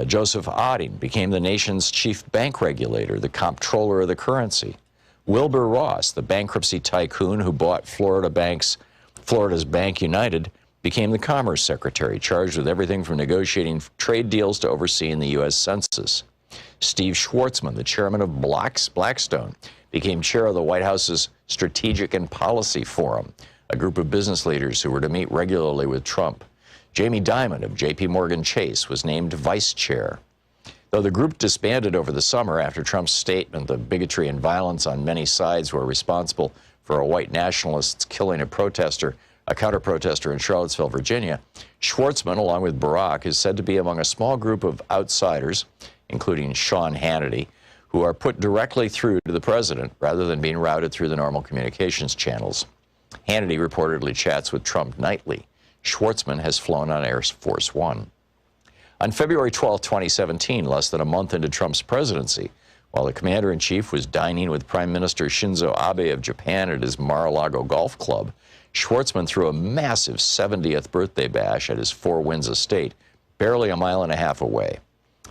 Joseph Otting, became the nation's chief bank regulator, the comptroller of the currency. Wilbur Ross, the bankruptcy tycoon who bought Florida's Bank United, became the Commerce Secretary, charged with everything from negotiating trade deals to overseeing the U.S. Census. Steve Schwarzman, the chairman of Blackstone, became chair of the White House's Strategic and Policy Forum, a group of business leaders who were to meet regularly with Trump. Jamie Dimon of J.P. Morgan Chase was named vice chair. Though the group disbanded over the summer after Trump's statement that bigotry and violence on many sides were responsible for a white nationalist's killing a counter-protester in Charlottesville, Virginia, Schwartzman, along with Barack, is said to be among a small group of outsiders, including Sean Hannity, who are put directly through to the president rather than being routed through the normal communications channels. Hannity reportedly chats with Trump nightly. Schwartzman has flown on Air Force One. On February 12, 2017, less than a month into Trump's presidency, while the commander-in-chief was dining with Prime Minister Shinzo Abe of Japan at his Mar-a-Lago golf club, Schwartzman threw a massive 70th birthday bash at his Four Winds estate, barely a mile and a half away.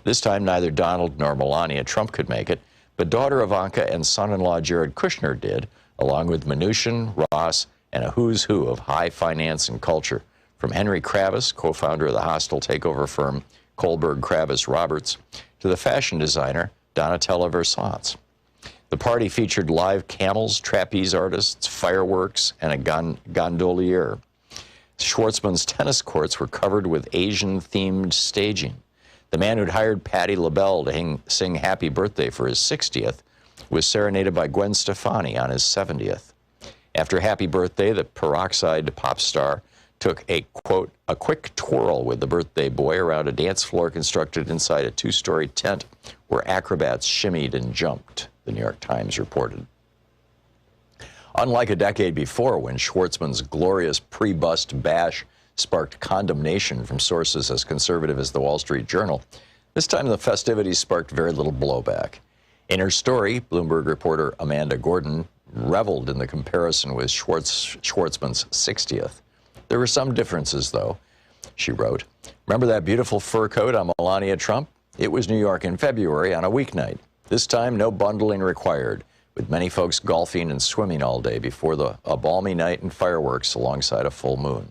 This time, neither Donald nor Melania Trump could make it, but daughter Ivanka and son-in-law Jared Kushner did, along with Mnuchin, Ross, and a who's who of high finance and culture, from Henry Kravis, co-founder of the hostile takeover firm Kohlberg Kravis Roberts, to the fashion designer Donatella Versace. The party featured live camels, trapeze artists, fireworks, and a gondolier. Schwartzman's tennis courts were covered with Asian-themed staging. The man who'd hired Patti LaBelle to sing Happy Birthday for his 60th was serenaded by Gwen Stefani on his 70th. After Happy Birthday, the peroxide pop star took a, quote, a quick twirl with the birthday boy around a dance floor constructed inside a two-story tent where acrobats shimmied and jumped, the New York Times reported. Unlike a decade before, when Schwartzman's glorious pre-bust bash sparked condemnation from sources as conservative as the Wall Street Journal, this time the festivities sparked very little blowback. In her story, Bloomberg reporter Amanda Gordon reveled in the comparison with Schwartzman's 60th. There were some differences, though. She wrote, "Remember that beautiful fur coat on Melania Trump? It was New York in February on a weeknight. This time, no bundling required, with many folks golfing and swimming all day before a balmy night and fireworks alongside a full moon."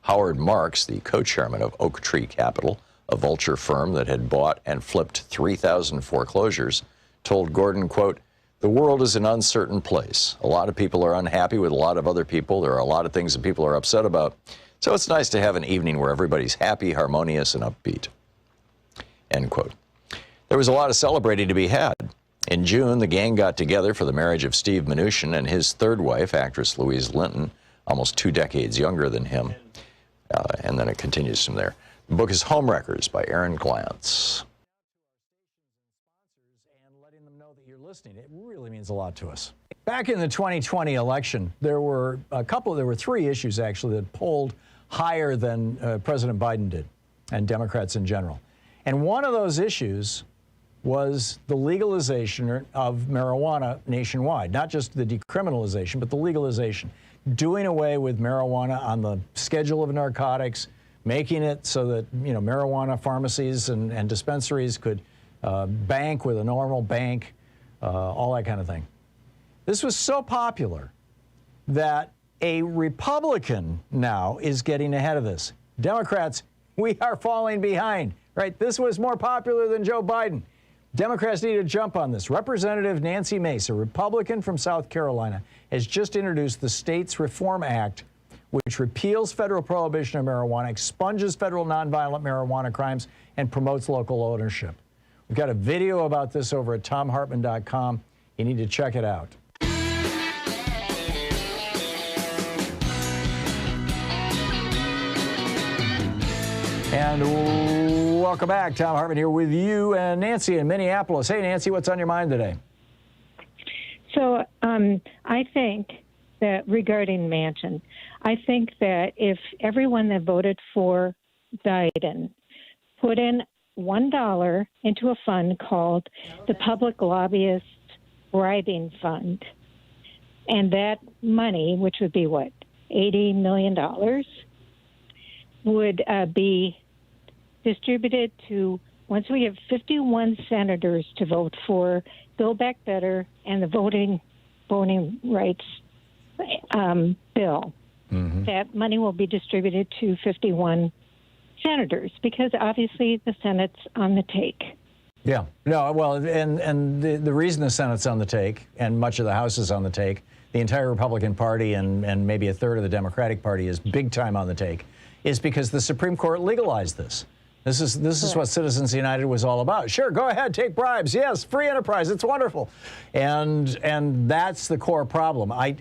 Howard Marks, the co-chairman of Oak Tree Capital, a vulture firm that had bought and flipped 3,000 foreclosures, told Gordon, quote, "The world is an uncertain place. A lot of people are unhappy with a lot of other people. There are a lot of things that people are upset about. So it's nice to have an evening where everybody's happy, harmonious, and upbeat." End quote. There was a lot of celebrating to be had. In June, the gang got together for the marriage of Steve Mnuchin and his third wife, actress Louise Linton, almost 2 decades younger than him. And then it continues from there. The book is Homewreckers by Aaron Glantz. Listening. It really means a lot to us. Back in the 2020 election, there were 3 issues actually that polled higher than President Biden did and Democrats in general. And one of those issues was the legalization of marijuana nationwide, not just the decriminalization, but the legalization, doing away with marijuana on the schedule of narcotics, making it so that, you know, marijuana pharmacies and dispensaries could bank with a normal bank, all that kind of thing. This was so popular that a Republican now is getting ahead of this. Democrats, we are falling behind, right? This was more popular than Joe Biden. Democrats need to jump on this. Representative Nancy Mace, a Republican from South Carolina, has just introduced the States Reform Act, which repeals federal prohibition of marijuana, expunges federal nonviolent marijuana crimes, and promotes local ownership. We've got a video about this over at thomhartmann.com. You need to check it out. And welcome back. Thom Hartmann here with you and Nancy in Minneapolis. Hey, Nancy, what's on your mind today? So I think that regarding Manchin, I think that if everyone that voted for Biden put in $1 into a fund called the Public Lobbyist Bribing Fund, and that money, which would be what, $80 million, would be distributed to, once we have 51 senators to vote for Build Back Better and the voting rights bill, that money will be distributed to 51 senators, because obviously the Senate's on the take. Yeah. No, well, and the reason the Senate's on the take, and much of the House is on the take, the entire Republican Party and maybe 1/3 of the Democratic Party is big time on the take, is because the Supreme Court legalized this. This is what Citizens United was all about. Sure, go ahead, take bribes. Yes, free enterprise. It's wonderful, and that's the core problem. I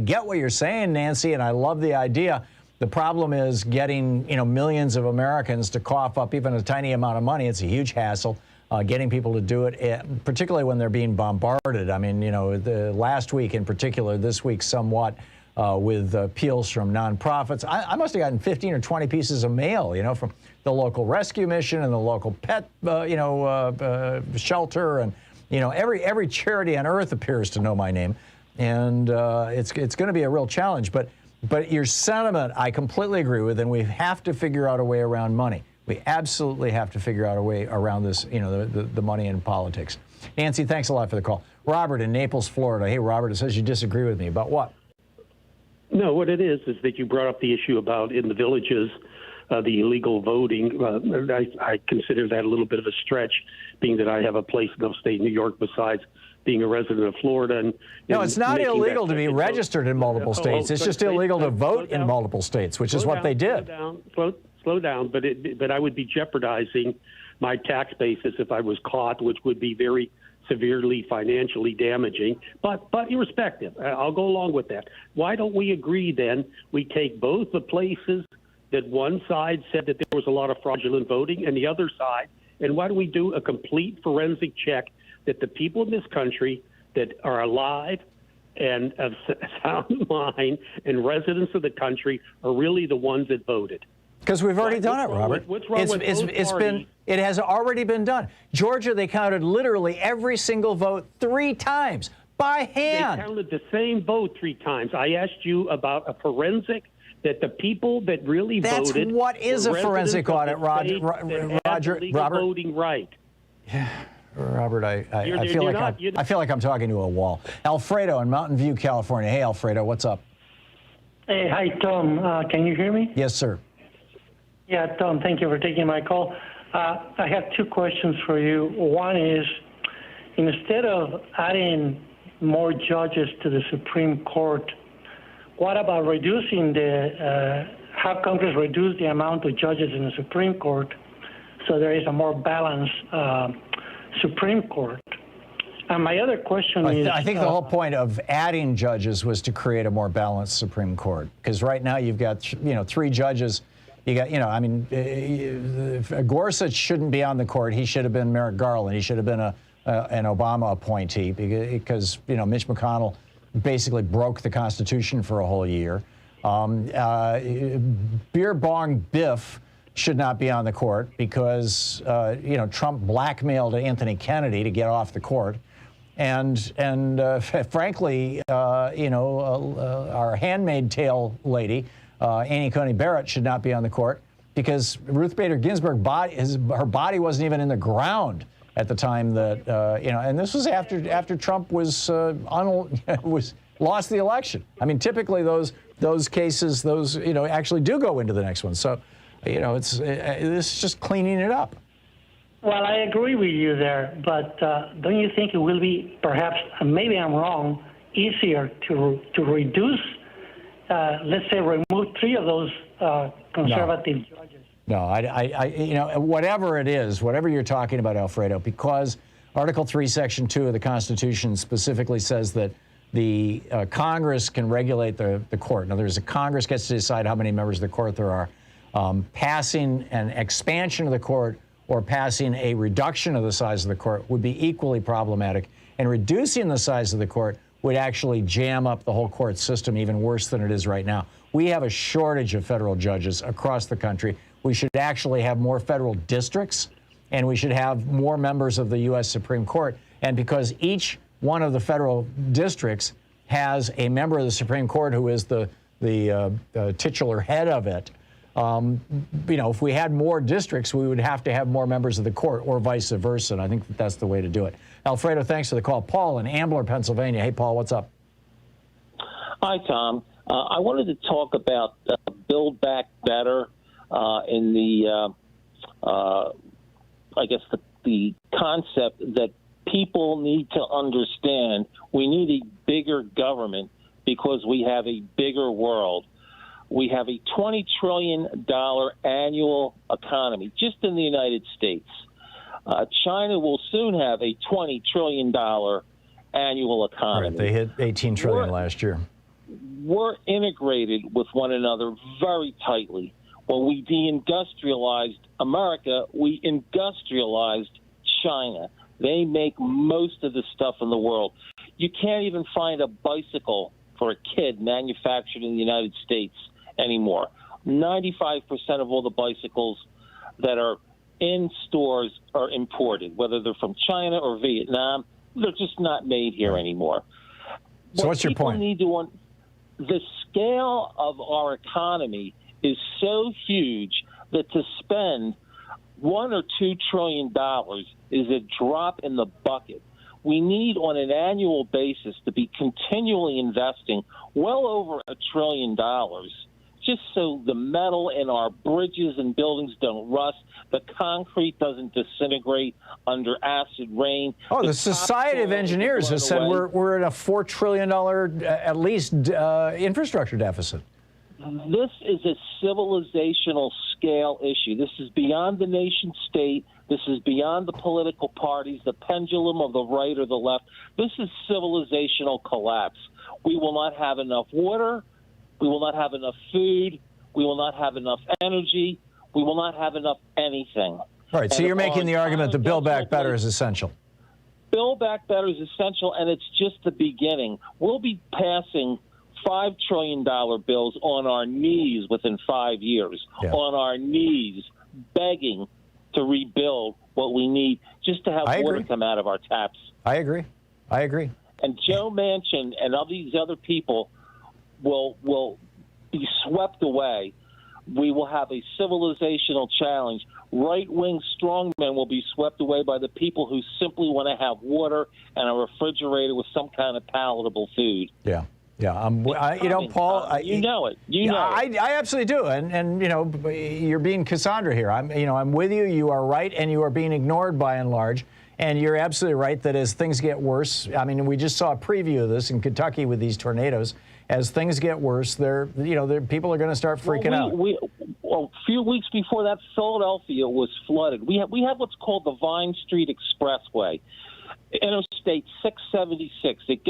get what you're saying, Nancy, and I love the idea. The problem is getting millions of Americans to cough up even a tiny amount of money. It's a huge hassle. Getting people to do it, particularly when they're being bombarded. I mean, the last week in particular, this week somewhat. With appeals from nonprofits. I must have gotten 15 or 20 pieces of mail, from the local rescue mission and the local pet, shelter, and every charity on earth appears to know my name, and it's going to be a real challenge. But your sentiment, I completely agree with, and we have to figure out a way around money. We absolutely have to figure out a way around this, the money in politics. Nancy, thanks a lot for the call. Robert in Naples, Florida. Hey, Robert, it says you disagree with me about what? No, what it is that you brought up the issue about in the villages, the illegal voting. I consider that a little bit of a stretch, being that I have a place in upstate New York besides being a resident of Florida. No, it's not illegal to be registered in multiple states. It's just illegal to vote in multiple states, which is what they did. Slow down, but I would be jeopardizing my tax basis if I was caught, which would be very severely financially damaging, but irrespective, I'll go along with that. Why don't we agree then? We take both the places that one side said that there was a lot of fraudulent voting and the other side, and why don't we do a complete forensic check that the people in this country that are alive and of sound mind and residents of the country are really the ones that voted? Because we've already done it, Robert. What's wrong with both parties? It has already been done. Georgia, they counted literally every single vote 3 times by hand. They counted the same vote 3 times. I asked you about a forensic that the people that really voted. That's what is a forensic audit, Roger. Voting right. Yeah, Robert, I feel like I'm talking to a wall. Alfredo in Mountain View, California. Hey, Alfredo, what's up? Hey, hi, Tom. Can you hear me? Yes, sir. Yeah, Tom, thank you for taking my call. I have 2 questions for you. One is, instead of adding more judges to the Supreme Court, what about reducing have Congress reduce the amount of judges in the Supreme Court so there is a more balanced Supreme Court? And my other question is... I think the whole point of adding judges was to create a more balanced Supreme Court, because right now you've got, 3 judges. You got, Gorsuch shouldn't be on the court. He should have been Merrick Garland. He should have been an Obama appointee because Mitch McConnell basically broke the Constitution for a whole year. Beer Bong Biff should not be on the court because, Trump blackmailed Anthony Kennedy to get off the court. And frankly, our handmaid tale lady, Annie Coney Barrett, should not be on the court because Ruth Bader Ginsburg her body wasn't even in the ground at the time that and this was after Trump was lost the election. I mean, typically those cases actually do go into the next one. So this is just cleaning it up. Well, I agree with you there, but don't you think it will be perhaps, maybe I'm wrong, easier to reduce? Let's say remove 3 of those conservative judges. No, whatever it is, whatever you're talking about, Alfredo, because Article 3, Section 2 of the Constitution specifically says that the Congress can regulate the court. In other words, the Congress gets to decide how many members of the court there are. Passing an expansion of the court or passing a reduction of the size of the court would be equally problematic, and reducing the size of the court would actually jam up the whole court system even worse than it is right now. We have a shortage of federal judges across the country. We should actually have more federal districts, and we should have more members of the U.S. Supreme Court. And because each one of the federal districts has a member of the Supreme Court who is the titular head of it, if we had more districts, we would have to have more members of the court, or vice versa. And I think that's the way to do it. Alfredo, thanks for the call. Paul in Ambler, Pennsylvania. Hey, Paul, what's up? Hi, Tom. I wanted to talk about Build Back Better in the, the concept that people need to understand we need a bigger government because we have a bigger world. We have a $20 trillion annual economy just in the United States. China will soon have a $20 trillion annual economy. Right, they hit $18 trillion last year. We're integrated with one another very tightly. When we deindustrialized America, we industrialized China. They make most of the stuff in the world. You can't even find a bicycle for a kid manufactured in the United States anymore. 95% of all the bicycles that are in stores are imported, whether they're from China or Vietnam. They're just not made here anymore. So what's your point? The scale of our economy is so huge that to spend $1 or $2 trillion is a drop in the bucket. We need, on an annual basis, to be continually investing well over $1 trillion, just so the metal in our bridges and buildings don't rust, the concrete doesn't disintegrate under acid rain. Oh, the Society of Engineers has said we're at a $4 trillion at least infrastructure deficit. This is a civilizational scale issue. This is beyond the nation state. This is beyond the political parties, the pendulum of the right or the left. This is civilizational collapse. We will not have enough water. We will not have enough food. We will not have enough energy. We will not have enough anything. All right, so you're making the argument that Build Back Better is essential. Build Back Better is essential, and it's just the beginning. We'll be passing $5 trillion bills on our knees within 5 years, on our knees, begging to rebuild what we need just to have water come out of our taps. I agree. And Joe Manchin and all these other people will be swept away. We will have a civilizational challenge. Right-wing strongmen will be swept away by the people who simply want to have water and a refrigerator with some kind of palatable food. Yeah. Paul, you know it. You know it. I absolutely do, and you're being Cassandra here. I'm with you. You are right, and you are being ignored by and large. And you're absolutely right that as things get worse, I mean, we just saw a preview of this in Kentucky with these tornadoes. As things get worse, people are going to start freaking out. A few weeks before that, Philadelphia was flooded. We have what's called the Vine Street Expressway, Interstate 676. It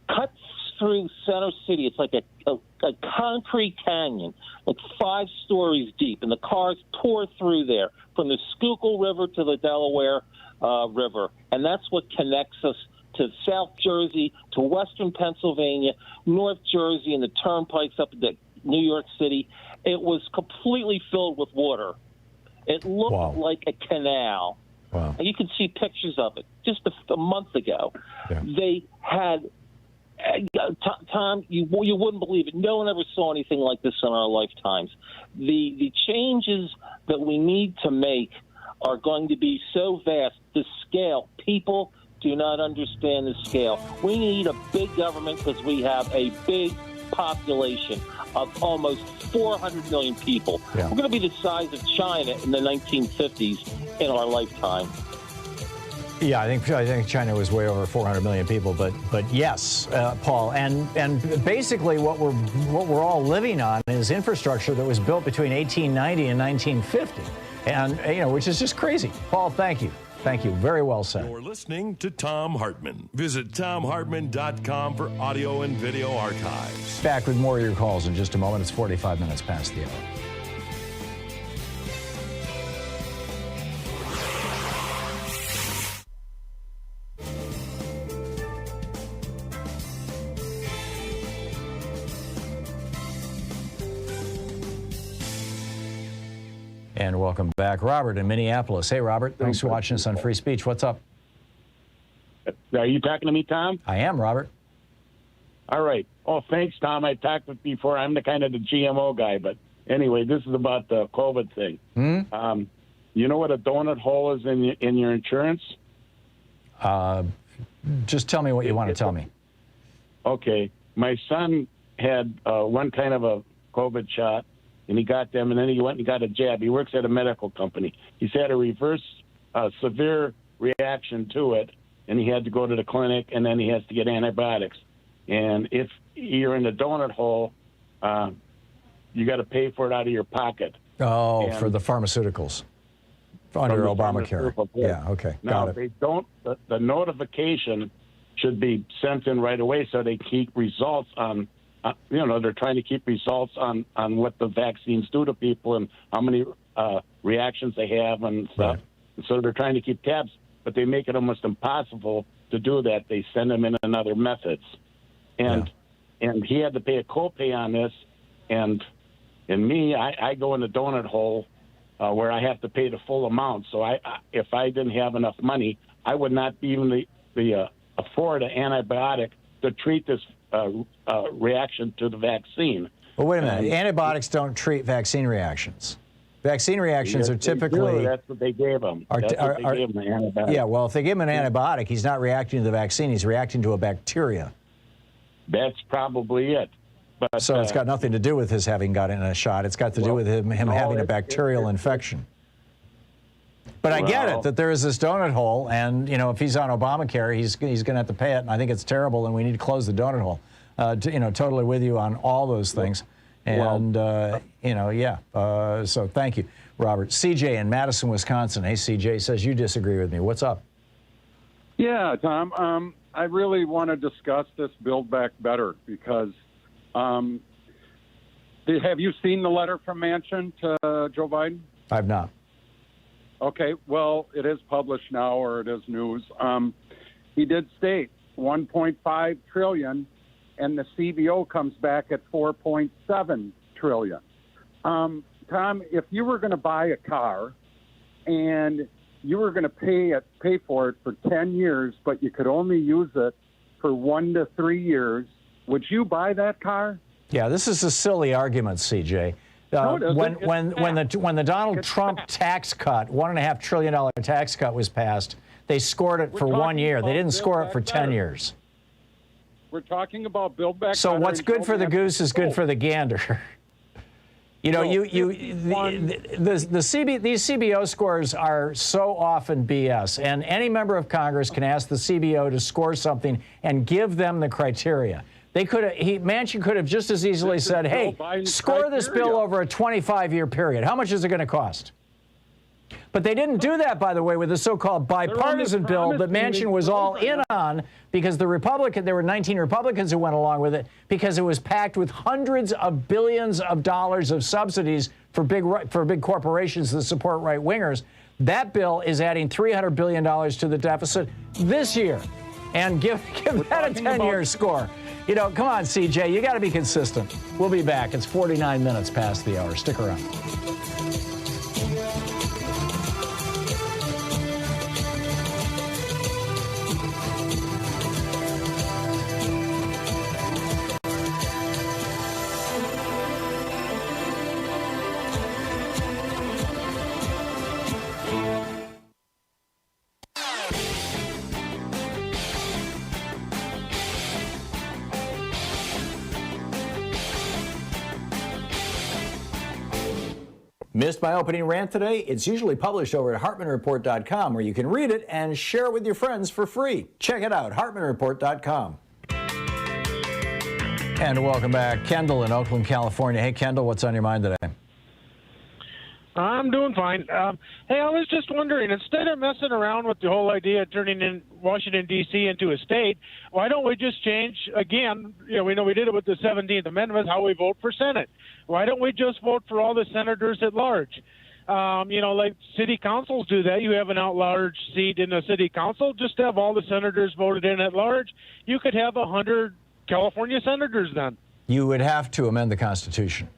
cuts through Center City. It's like a concrete canyon, like 5 stories deep, and the cars pour through there from the Schuylkill River to the Delaware River, and that's what connects us to South Jersey, to Western Pennsylvania, North Jersey, and the turnpikes up to New York City. It was completely filled with water. It looked like a canal. Wow. And you can see pictures of it just a month ago. Yeah. They had Tom, you wouldn't believe it. No one ever saw anything like this in our lifetimes. The changes that we need to make are going to be so vast. The scale, people do not understand the scale. We need a big government because we have a big population of almost 400 million people. Yeah. We're going to be the size of China in the 1950s in our lifetime. Yeah, I think China was way over 400 million people, but yes, Paul, and basically what we're all living on is infrastructure that was built between 1890 and 1950, and which is just crazy. Paul, thank you. Thank you. Very well said. You're listening to Thom Hartmann. Visit ThomHartmann.com for audio and video archives. Back with more of your calls in just a moment. It's 45 minutes past the hour. And welcome back, Robert in Minneapolis. Hey, Robert, thanks for watching us on Free Speech. What's up? Are you talking to me, Tom? I am, Robert. All right. Oh, thanks, Tom. I talked with you before. I'm the GMO guy, but anyway, this is about the COVID thing. You know what a donut hole is in your insurance? Just tell me what you want to tell me. Okay. My son had one kind of a COVID shot, and he got them, and then he went and got a jab. He works at a medical company. He's had a reverse severe reaction to it, and he had to go to the clinic, and then he has to get antibiotics. And if you're in the donut hole, you got to pay for it out of your pocket. Oh, And for the pharmaceuticals under the Obamacare. pharmaceutical bill. Yeah, okay, Now, got it. they don't. The notification should be sent in right away, so they keep results on. They're trying to keep results on what the vaccines do to people and how many reactions they have and stuff. Right. So they're trying to keep tabs, but they make it almost impossible to do that. They send them in other methods, and he had to pay a copay on this, and me, I go in the donut hole where I have to pay the full amount. So if I didn't have enough money, I would not be even afford an antibiotic to treat this reaction to the vaccine. Well, wait a minute. Antibiotics don't treat vaccine reactions. Vaccine reactions are typically. That's what they gave him. That's what they gave him, the antibiotic. Yeah, well, if they give him an antibiotic, he's not reacting to the vaccine. He's reacting to a bacteria. That's probably it. But, so it's got nothing to do with his having gotten a shot. It's got to do with him having a bacterial infection. But I get it that there is this donut hole, and if he's on Obamacare, he's going to have to pay it, and I think it's terrible, and we need to close the donut hole. Totally with you on all those things, and so thank you, Robert. CJ in Madison, Wisconsin. Hey, CJ says you disagree with me. What's up? Yeah, Tom. I really want to discuss this Build Back Better because have you seen the letter from Manchin to Joe Biden? I've not. Okay, well, it is published now, or it is news. He did state $1.5 trillion, and the CBO comes back at $4.7 trillion. Tom, if you were going to buy a car and you were going to pay for it for 10 years, but you could only use it for 1 to 3 years, would you buy that car? Yeah, this is a silly argument, CJ. When the Donald Trump tax cut, $1.5 trillion tax cut was passed, they scored it for 1 year. They didn't score it for 10 years. We're talking about Build Back Better. So what's good for the goose is good for the gander. These CBO scores are so often BS, and any member of Congress can ask the CBO to score something and give them the criteria. Manchin could have just as easily said, hey, score this bill over a 25-year period. How much is it going to cost? But they didn't do that, by the way, with the so-called bipartisan bill that Manchin was all in on because there were 19 Republicans who went along with it because it was packed with hundreds of billions of dollars of subsidies for big corporations that support right-wingers. That bill is adding $300 billion to the deficit this year. And give that a 10-year score. Come on, CJ, you got to be consistent. We'll be back. It's 49 minutes past the hour. Stick around. Missed my opening rant today? It's usually published over at HartmannReport.com, where you can read it and share it with your friends for free. Check it out, HartmannReport.com. And welcome back. Kendall in Oakland, California. Hey, Kendall, what's on your mind today? I'm doing fine. Hey, I was just wondering, instead of messing around with the whole idea of turning in Washington, D.C. into a state, why don't we just change, again, we know we did it with the 17th Amendment, how we vote for Senate. Why don't we just vote for all the senators at large? Like city councils do that. You have an at-large seat in the city council. Just have all the senators voted in at large. You could have 100 California senators then. You would have to amend the Constitution.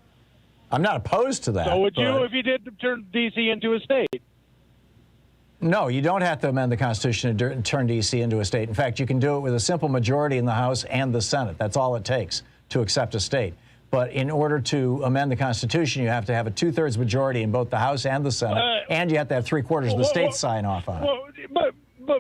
I'm not opposed to that. So would you if you did turn D.C. into a state? No, you don't have to amend the Constitution to turn D.C. into a state. In fact, you can do it with a simple majority in the House and the Senate. That's all it takes to accept a state. But in order to amend the Constitution, you have to have a two-thirds majority in both the House and the Senate, and you have to have three-quarters of the states sign off on it.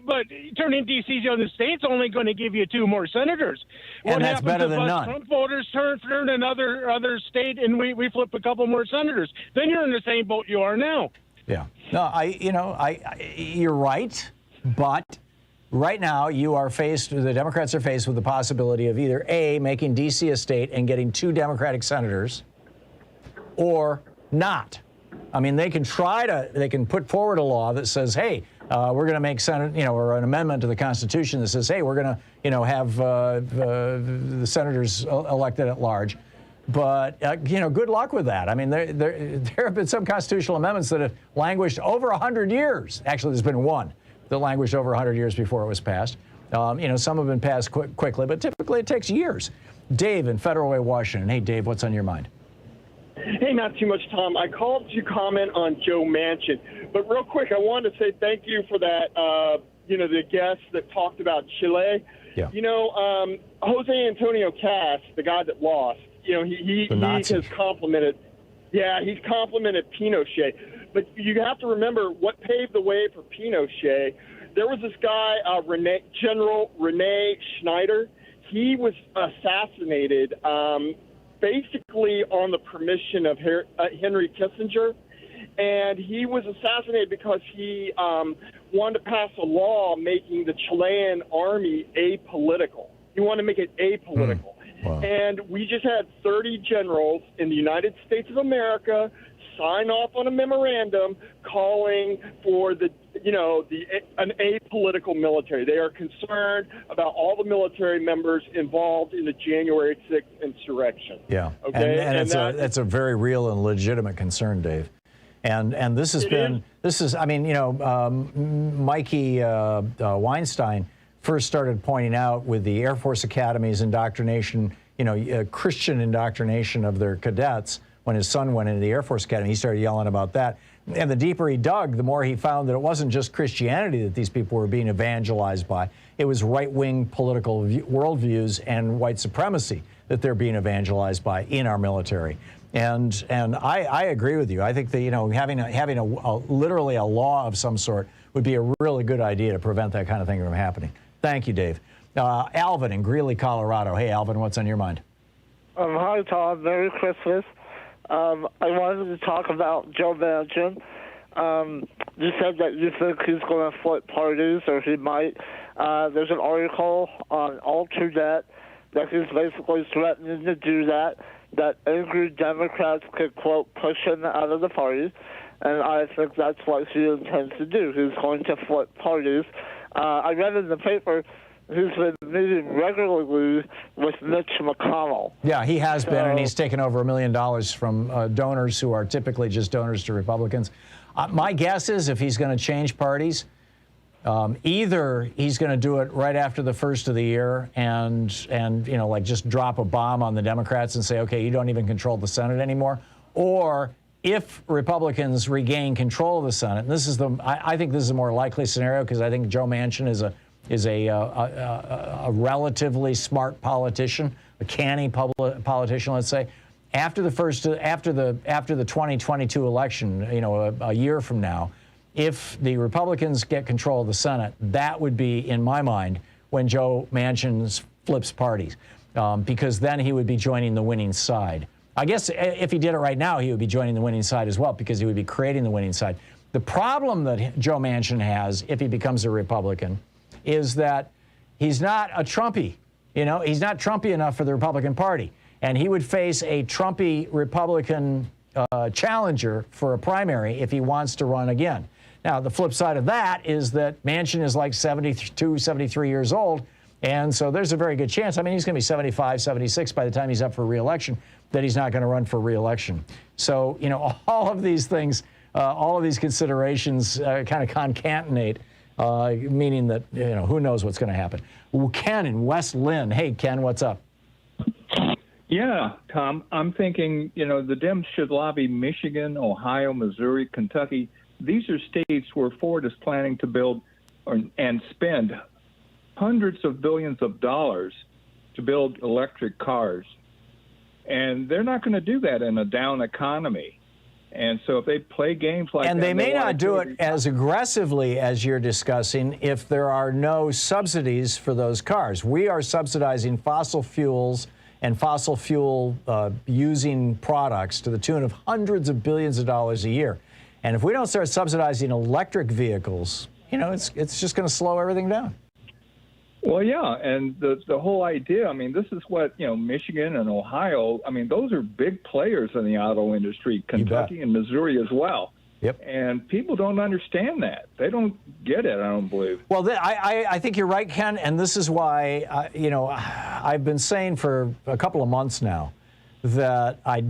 But turning D.C. into a state's only going to give you 2 more senators. And that's better than none. Trump voters turn another state and we flip a couple more senators. Then you're in the same boat you are now. Yeah. No, you're right, but right now the Democrats are faced with the possibility of either A, making D.C. a state and getting 2 Democratic senators, or not. I mean, they can put forward a law that says, hey, we're going to make or an amendment to the Constitution that says, hey, we're going to, have the senators elected at large. But, good luck with that. I mean, there have been some constitutional amendments that have languished over 100 years. Actually, there's been one that languished over 100 years before it was passed. Some have been passed quickly, but typically it takes years. Dave in Federal Way, Washington. Hey, Dave, what's on your mind? Hey, not too much, Tom. I called to comment on Joe Manchin. But real quick, I wanted to say thank you for that, the guest that talked about Chile. Yeah. Jose Antonio Cast, the guy that lost, he has complimented. Yeah, he's complimented Pinochet. But you have to remember what paved the way for Pinochet. There was this guy, General Rene Schneider. He was assassinated basically on the permission of Henry Kissinger. And he was assassinated because he wanted to pass a law making the Chilean army apolitical. He wanted to make it apolitical. Wow. And we just had 30 generals in the United States of America sign off on a memorandum calling for an apolitical military. They are concerned about all the military members involved in the January 6th insurrection. Yeah, okay? and that's a very real and legitimate concern, Dave. And this has Mikey Weinstein first started pointing out with the Air Force Academy's indoctrination, Christian indoctrination of their cadets. When his son went into the Air Force Academy, he started yelling about that. And the deeper he dug, the more he found that it wasn't just Christianity that these people were being evangelized by. It was right-wing political worldviews and white supremacy that they're being evangelized by in our military. And I agree with you. I think that having literally a law of some sort would be a really good idea to prevent that kind of thing from happening. Thank you, Dave. Alvin in Greeley, Colorado. Hey, Alvin, what's on your mind? Hi, Tom. Merry Christmas. I wanted to talk about Joe Manchin. You said that you think he's going to flip parties, or he might. There's an article on AlterNet that he's basically threatening to do that angry Democrats could, quote, push him out of the party. And I think that's what he intends to do. He's going to flip parties. I read in the paper he's been meeting regularly with Mitch McConnell. Yeah, he has been, and he's taken over $1 million from donors who are typically just donors to Republicans. My guess is if he's going to change parties, either he's going to do it right after the first of the year and just drop a bomb on the Democrats and say, okay, you don't even control the Senate anymore, or if Republicans regain control of the Senate, and this is I think this is a more likely scenario because I think Joe Manchin is a relatively smart politician, a canny politician, let's say. After the 2022 election, a year from now, if the Republicans get control of the Senate, that would be, in my mind, when Joe Manchin flips parties, because then he would be joining the winning side. I guess if he did it right now, he would be joining the winning side as well, because he would be creating the winning side. The problem that Joe Manchin has, if he becomes a Republican, is that he's not a Trumpy. He's not Trumpy enough for the Republican Party. And he would face a Trumpy Republican challenger for a primary if he wants to run again. Now, the flip side of that is that Manchin is like 72, 73 years old. And so there's a very good chance. I mean, he's going to be 75, 76 by the time he's up for re-election, that he's not going to run for re-election. So, all of these things, all of these considerations kind of concatenate, meaning that, who knows what's going to happen. Ken in West Lynn. Hey, Ken, what's up? Yeah, Tom, I'm thinking, the Dems should lobby Michigan, Ohio, Missouri, Kentucky. These are states where Ford is planning to build and spend hundreds of billions of dollars to build electric cars. And they're not going to do that in a down economy. And so if they play games like that... And they may not do it as aggressively as you're discussing if there are no subsidies for those cars. We are subsidizing fossil fuels and fossil fuel using products to the tune of hundreds of billions of dollars a year. And if we don't start subsidizing electric vehicles, it's just going to slow everything down. Well, yeah, and the whole idea, I mean, this is what, Michigan and Ohio, I mean, those are big players in the auto industry, Kentucky and Missouri as well. Yep. And people don't understand that. They don't get it, I don't believe. Well, I think you're right, Ken, and this is why, I've been saying for a couple of months now that I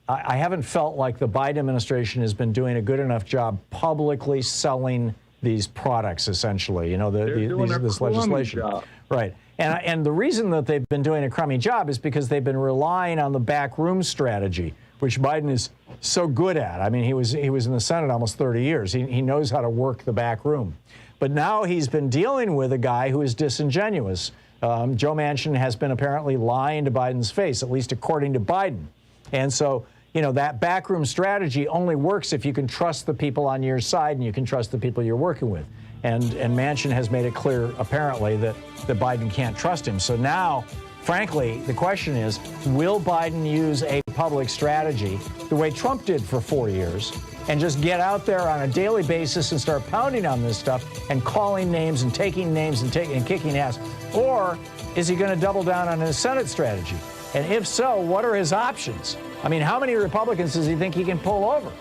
haven't felt like the Biden administration has been doing a good enough job publicly selling these products, essentially, this legislation. Job. Right. And the reason that they've been doing a crummy job is because they've been relying on the backroom strategy, which Biden is so good at. I mean, he was in the Senate almost 30 years. He knows how to work the back room. But now he's been dealing with a guy who is disingenuous. Joe Manchin has been apparently lying to Biden's face, at least according to Biden. And so, that backroom strategy only works if you can trust the people on your side and you can trust the people you're working with. And Manchin has made it clear, apparently, that Biden can't trust him. So now, frankly, the question is, will Biden use a public strategy the way Trump did for 4 years and just get out there on a daily basis and start pounding on this stuff and calling names and taking names and kicking ass? Or is he going to double down on his Senate strategy? And if so, what are his options? I mean, how many Republicans does he think he can pull over?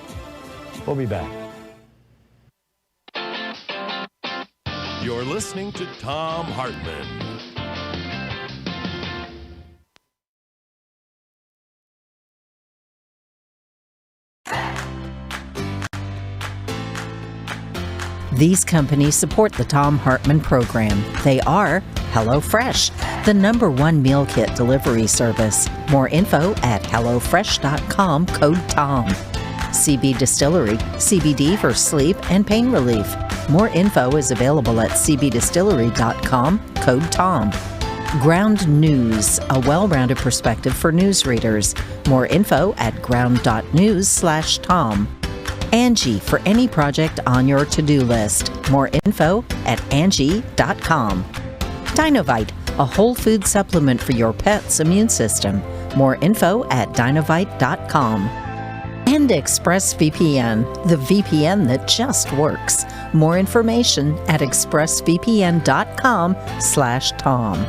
We'll be back. You're listening to Thom Hartmann. These companies support the Thom Hartmann program. They are HelloFresh, the #1 meal kit delivery service. More info at HelloFresh.com, code TOM. CB Distillery, CBD for sleep and pain relief. More info is available at cbdistillery.com, code TOM. Ground News, a well-rounded perspective for news readers. More info at ground.news/Tom. Angie, for any project on your to-do list. More info at Angie.com. Dinovite, a whole food supplement for your pet's immune system. More info at Dinovite.com. And ExpressVPN, the VPN that just works. More information at expressvpn.com/Tom.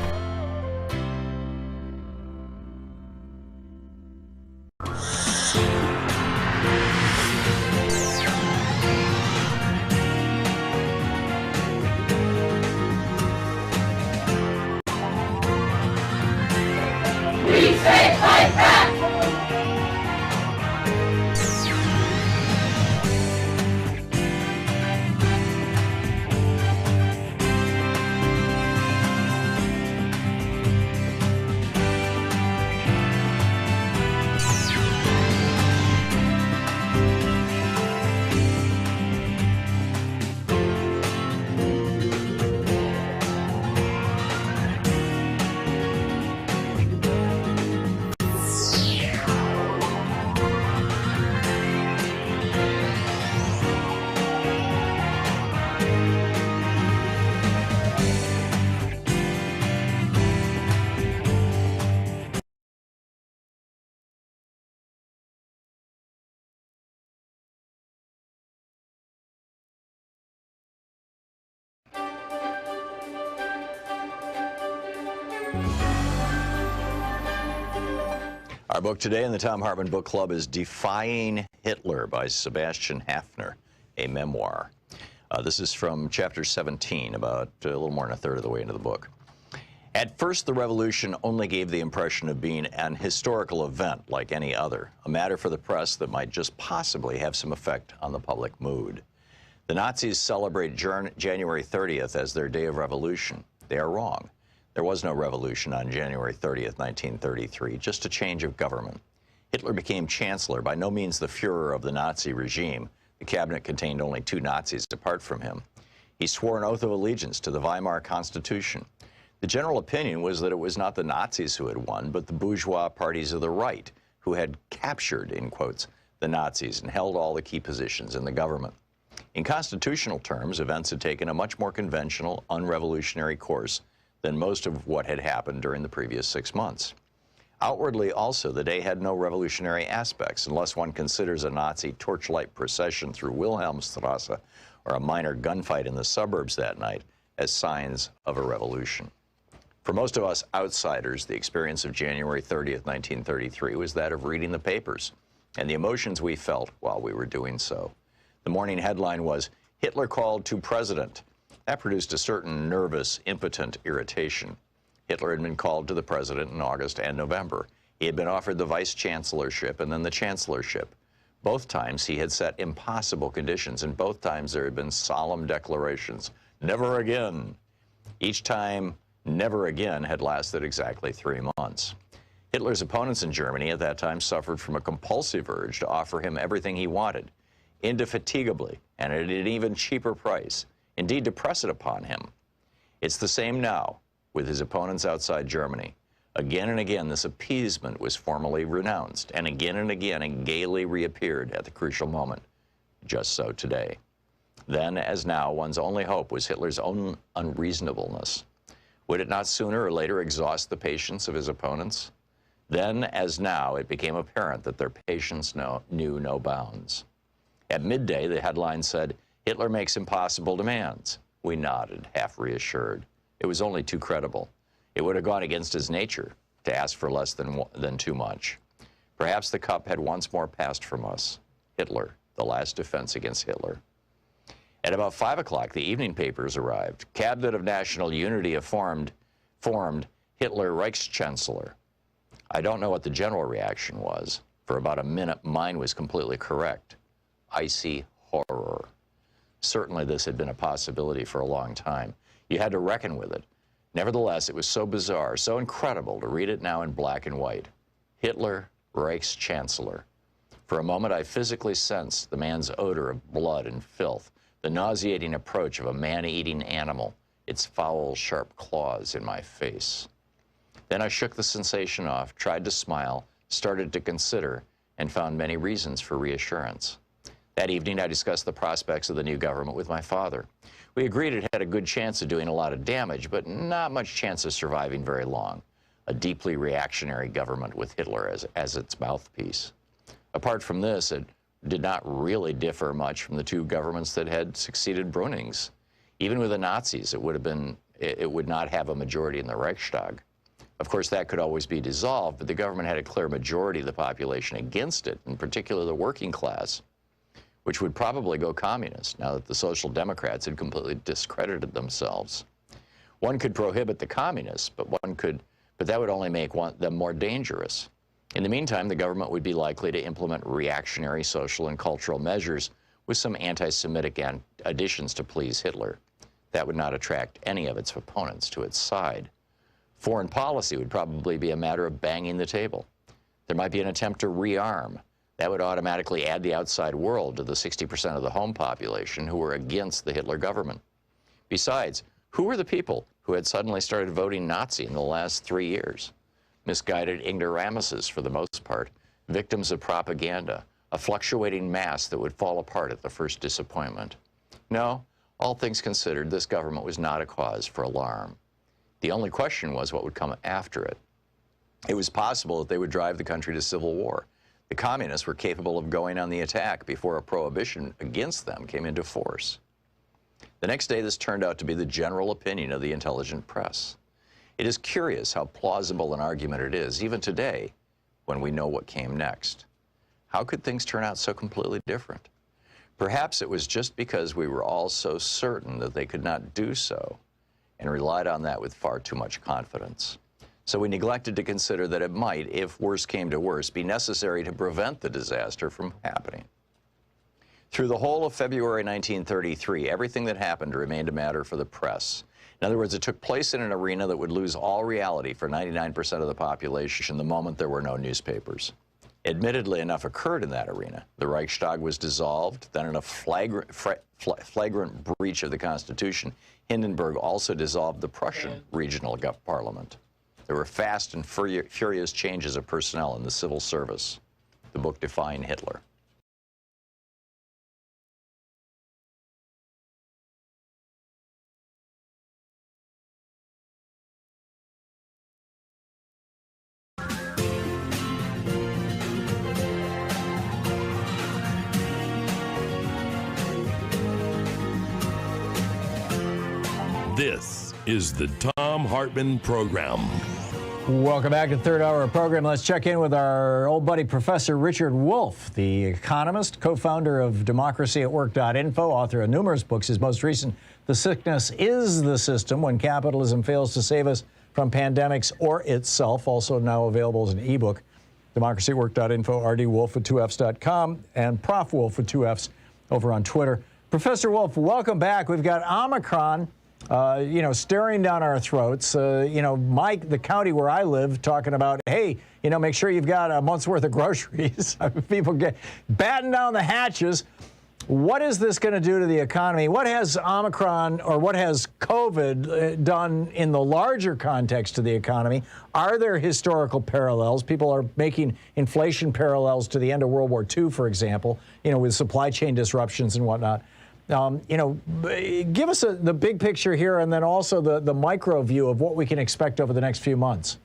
Our book today in the Thom Hartmann Book Club is Defying Hitler by Sebastian Haffner, a memoir. This is from chapter 17, about a little more than a third of the way into the book. At first, the revolution only gave the impression of being an historical event like any other, a matter for the press that might just possibly have some effect on the public mood. The Nazis celebrate January 30th as their day of revolution. They are wrong. There was no revolution on January 30th, 1933, just a change of government. Hitler became chancellor, by no means the Führer of the Nazi regime. The cabinet contained only 2 Nazis apart from him. He swore an oath of allegiance to the Weimar Constitution. The general opinion was that it was not the Nazis who had won, but the bourgeois parties of the right, who had captured, in quotes, the Nazis and held all the key positions in the government. In constitutional terms, events had taken a much more conventional, unrevolutionary course than most of what had happened during the previous 6 months. Outwardly also, the day had no revolutionary aspects, unless one considers a Nazi torchlight procession through Wilhelmstrasse or a minor gunfight in the suburbs that night as signs of a revolution. For most of us outsiders, the experience of January 30th, 1933 was that of reading the papers and the emotions we felt while we were doing so. The morning headline was, "Hitler called to president." That produced a certain nervous, impotent irritation. Hitler had been called to the president in August and November. He had been offered the vice-chancellorship and then the chancellorship. Both times he had set impossible conditions, and both times there had been solemn declarations, "Never again." Each time, "never again" had lasted exactly 3 months. Hitler's opponents in Germany at that time suffered from a compulsive urge to offer him everything he wanted, indefatigably, and at an even cheaper price, indeed to press it upon him. It's the same now with his opponents outside Germany. Again and again, this appeasement was formally renounced, and again it gaily reappeared at the crucial moment. Just so today. Then, as now, one's only hope was Hitler's own unreasonableness. Would it not sooner or later exhaust the patience of his opponents? Then, as now, it became apparent that their patience knew no bounds. At midday, the headline said, "Hitler makes impossible demands." We nodded, half reassured. It was only too credible. It would have gone against his nature to ask for less than too much. Perhaps the cup had once more passed from us. Hitler, the last defense against Hitler. At about 5 o'clock, the evening papers arrived. Cabinet of National Unity formed Hitler Reichschancellor. I don't know what the general reaction was. For about a minute, mine was completely correct. Icy horror. Certainly this had been a possibility for a long time. You had to reckon with it. Nevertheless, it was so bizarre, so incredible to read it now in black and white. Hitler Reichschancellor. For a moment, I physically sensed the man's odor of blood and filth, the nauseating approach of a man-eating animal, its foul, sharp claws in my face. Then I shook the sensation off, tried to smile, started to consider, and found many reasons for reassurance. That evening, I discussed the prospects of the new government with my father. We agreed it had a good chance of doing a lot of damage, but not much chance of surviving very long. A deeply reactionary government with Hitler as its mouthpiece. Apart from this, it did not really differ much from the two governments that had succeeded Brüning's. Even with the Nazis, it would not have a majority in the Reichstag. Of course, that could always be dissolved, but the government had a clear majority of the population against it, in particular the working class, which would probably go communist now that the Social Democrats had completely discredited themselves. One could prohibit the communists, but that would only make them more dangerous. In the meantime, the government would be likely to implement reactionary social and cultural measures with some anti-Semitic additions to please Hitler. That would not attract any of its opponents to its side. Foreign policy would probably be a matter of banging the table. There might be an attempt to rearm. That would automatically add the outside world to the 60% of the home population who were against the Hitler government. Besides, who were the people who had suddenly started voting Nazi in the last 3 years? Misguided ignoramuses for the most part, victims of propaganda, a fluctuating mass that would fall apart at the first disappointment. No, all things considered, this government was not a cause for alarm. The only question was what would come after it. It was possible that they would drive the country to civil war. The communists were capable of going on the attack before a prohibition against them came into force. The next day, this turned out to be the general opinion of the intelligent press. It is curious how plausible an argument it is, even today, when we know what came next. How could things turn out so completely different? Perhaps it was just because we were all so certain that they could not do so, and relied on that with far too much confidence. So we neglected to consider that it might, if worse came to worse, be necessary to prevent the disaster from happening. Through the whole of February 1933, everything that happened remained a matter for the press. In other words, it took place in an arena that would lose all reality for 99% of the population the moment there were no newspapers. Admittedly, enough occurred in that arena. The Reichstag was dissolved, then in a flagrant breach of the Constitution, Hindenburg also dissolved the Prussian regional parliament. There were fast and furious changes of personnel in the civil service. The book defined Hitler. This is the Thom Hartmann Program. Welcome back to the third hour of the program. Let's check in with our old buddy, Professor Richard Wolff, the economist, co-founder of democracyatwork.info, author of numerous books. His most recent, The Sickness is the System, When Capitalism Fails to Save Us from Pandemics or Itself, also now available as an ebook. Democracyatwork.info, rdwolff with 2fs.com, and Prof Wolff with 2fs over on Twitter. Professor Wolff, welcome back. We've got Omicron, staring down our throats. Mike, the county where I live, talking about, hey, make sure you've got a month's worth of groceries. People batten down the hatches. What is this going to do to the economy? What has Omicron or what has COVID done in the larger context to the economy? Are there historical parallels? People are making inflation parallels to the end of World War II, for example, with supply chain disruptions and whatnot. Give us the big picture here and then also the micro view of what we can expect over the next few months.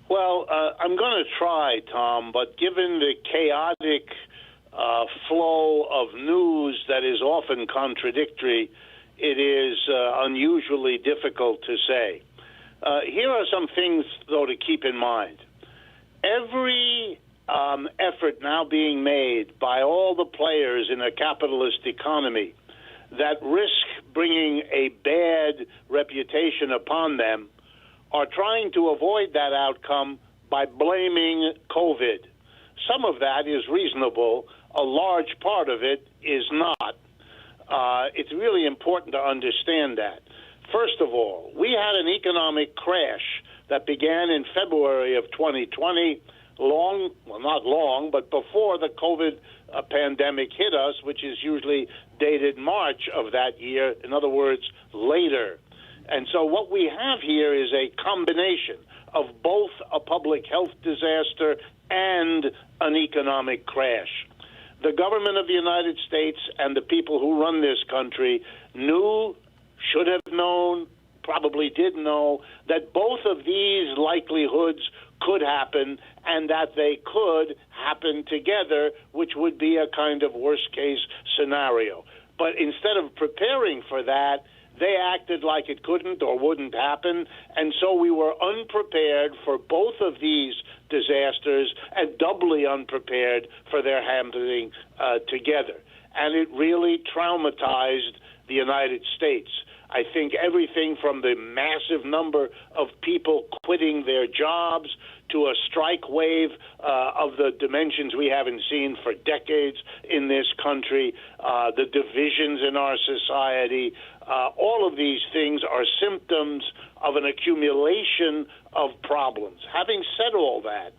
Well, I'm going to try, Tom, but given the chaotic flow of news that is often contradictory, it is unusually difficult to say. Here are some things, though, to keep in mind. Every effort now being made by all the players in a capitalist economy that risk bringing a bad reputation upon them are trying to avoid that outcome by blaming COVID. Some of that is reasonable. A large part of it is not. It's really important to understand that. First of all, we had an economic crash that began in February of 2020, not long, but before the COVID pandemic hit us, which is usually dated March of that year, in other words, later. And so what we have here is a combination of both a public health disaster and an economic crash. The government of the United States and the people who run this country knew, should have known, probably did know, that both of these likelihoods could happen and that they could happen together, which would be a kind of worst-case scenario. But instead of preparing for that, they acted like it couldn't or wouldn't happen, and so we were unprepared for both of these disasters and doubly unprepared for their happening together. And it really traumatized the United States. I think everything from the massive number of people quitting their jobs to a strike wave of the dimensions we haven't seen for decades in this country, the divisions in our society, all of these things are symptoms of an accumulation of problems. Having said all that,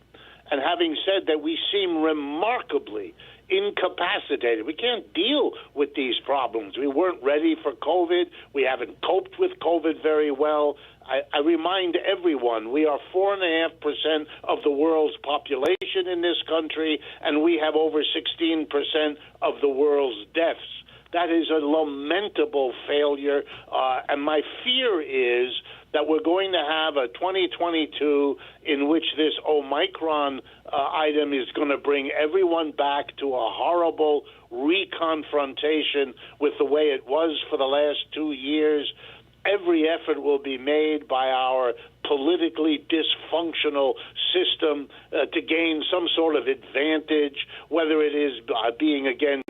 and having said that we seem remarkably incapacitated. We can't deal with these problems. We weren't ready for COVID. We haven't coped with COVID very well. I remind everyone, we are 4.5% of the world's population in this country, and we have over 16% of the world's deaths. That is a lamentable failure, and my fear is that we're going to have a 2022 in which this Omicron item is going to bring everyone back to a horrible reconfrontation with the way it was for the last 2 years. Every effort will be made by our politically dysfunctional system to gain some sort of advantage, whether it is being against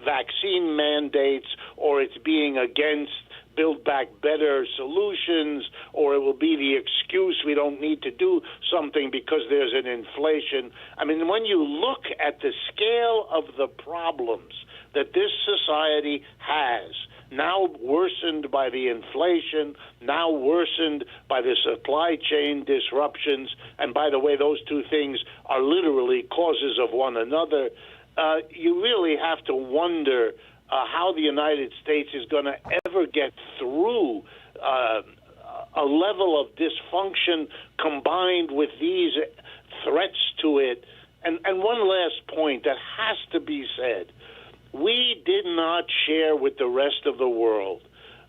vaccine mandates or it's being against Build Back Better solutions, or it will be the excuse we don't need to do something because there's an inflation. I mean, when you look at the scale of the problems that this society has, now worsened by the inflation, now worsened by the supply chain disruptions, and by the way, those two things are literally causes of one another, you really have to wonder how the United States is going to ever get through a level of dysfunction combined with these threats to it. And one last point that has to be said. We did not share with the rest of the world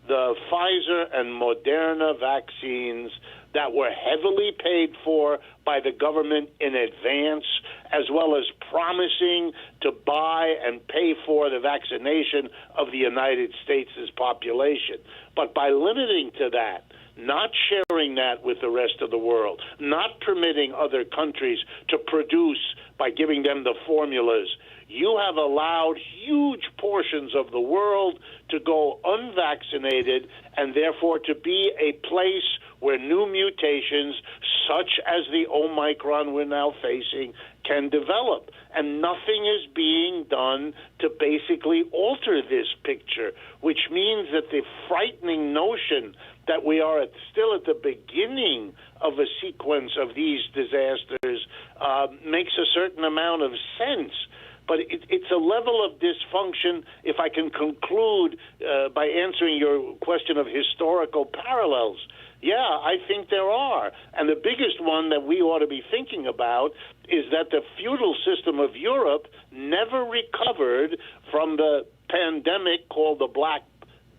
the Pfizer and Moderna vaccines that were heavily paid for by the government in advance as well as promising to buy and pay for the vaccination of the United States' population. But by limiting to that, not sharing that with the rest of the world, not permitting other countries to produce by giving them the formulas, you have allowed huge portions of the world to go unvaccinated and therefore to be a place where new mutations, such as the Omicron we're now facing, can develop. And nothing is being done to basically alter this picture, which means that the frightening notion that we are still at the beginning of a sequence of these disasters makes a certain amount of sense. But it's a level of dysfunction, if I can conclude by answering your question of historical parallels. Yeah, I think there are. And the biggest one that we ought to be thinking about is that the feudal system of Europe never recovered from the pandemic called the Black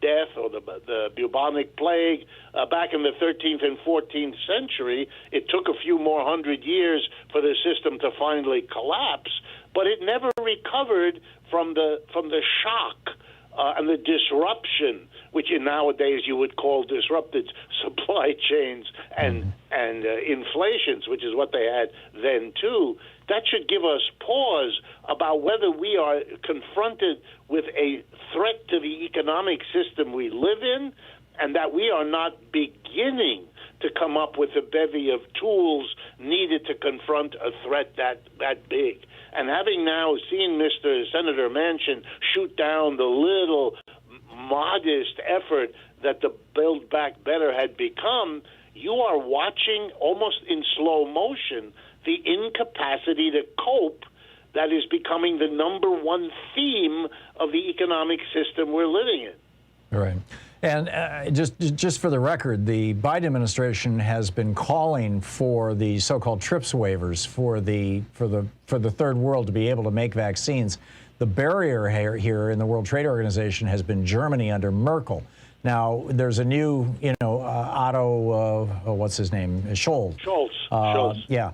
Death or the bubonic plague back in the 13th and 14th century. It took a few more hundred years for the system to finally collapse, but it never recovered from the shock and the disruption, which in nowadays you would call disrupted supply chains and inflations, which is what they had then too. That should give us pause about whether we are confronted with a threat to the economic system we live in, and that we are not beginning to come up with a bevy of tools needed to confront a threat that big. And having now seen Senator Manchin shoot down the little modest effort that the Build Back Better had become, you are watching almost in slow motion the incapacity to cope that is becoming the number one theme of the economic system we're living in. All right. And just for the record, the Biden administration has been calling for the so-called TRIPS waivers for the third world to be able to make vaccines. The barrier here in the World Trade Organization has been Germany under Merkel. Now, there's a new, what's his name? Scholz. Scholz. Yeah.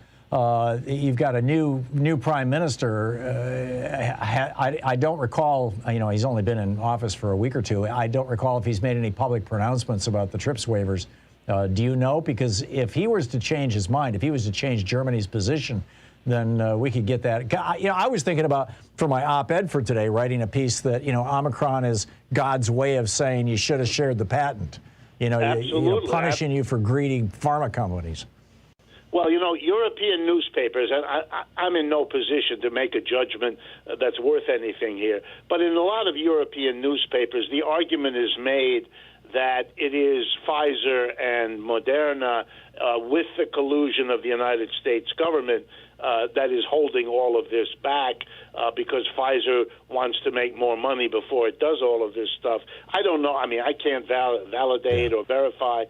You've got a new prime minister. I don't recall, he's only been in office for a week or two. I don't recall if he's made any public pronouncements about the TRIPS waivers. Do you know? Because if he was to change his mind, if he was to change Germany's position, then we could get that. I was thinking about, for my op-ed for today, writing a piece that, Omicron is God's way of saying you should have shared the patent. Absolutely. Punishing you for greedy pharma companies. Well, European newspapers, and I'm in no position to make a judgment that's worth anything here, but in a lot of European newspapers, the argument is made that it is Pfizer and Moderna, with the collusion of the United States government, that is holding all of this back because Pfizer wants to make more money before it does all of this stuff. I don't know. I mean, I can't validate or verify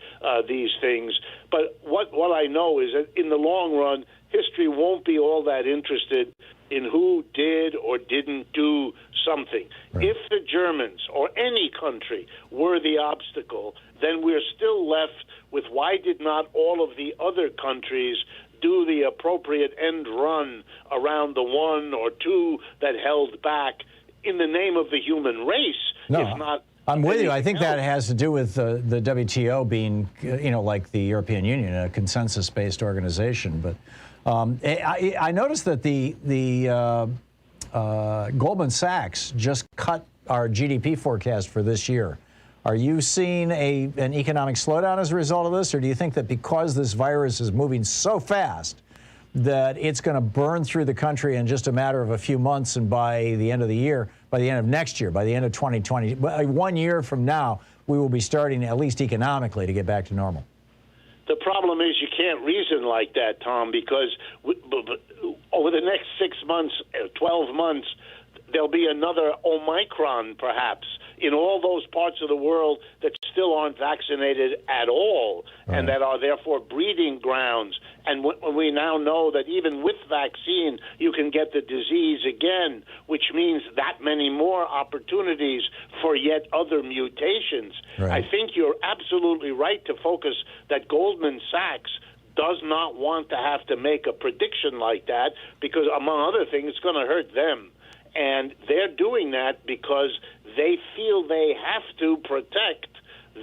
these things. But what I know is that in the long run, history won't be all that interested in who did or didn't do something. Right. If the Germans or any country were the obstacle, then we're still left with why did not all of the other countries do the appropriate end run around the one or two that held back in the name of the human race, if not. I'm with you. I think that has to do with the WTO being, like the European Union, a consensus-based organization. But I noticed that the Goldman Sachs just cut our GDP forecast for this year. Are you seeing an economic slowdown as a result of this, or do you think that because this virus is moving so fast that it's going to burn through the country in just a matter of a few months, and by the end of the year, by the end of next year, by the end of 2020, 1 year from now, we will be starting, at least economically, to get back to normal? The problem is you can't reason like that, Tom, because over the next 6 months, 12 months, there'll be another Omicron, perhaps, in all those parts of the world that still aren't vaccinated at all, and that are therefore breeding grounds. And we now know that even with vaccine, you can get the disease again, which means that many more opportunities for yet other mutations. Right. I think you're absolutely right to focus that Goldman Sachs does not want to have to make a prediction like that because, among other things, it's going to hurt them. And they're doing that because they feel they have to protect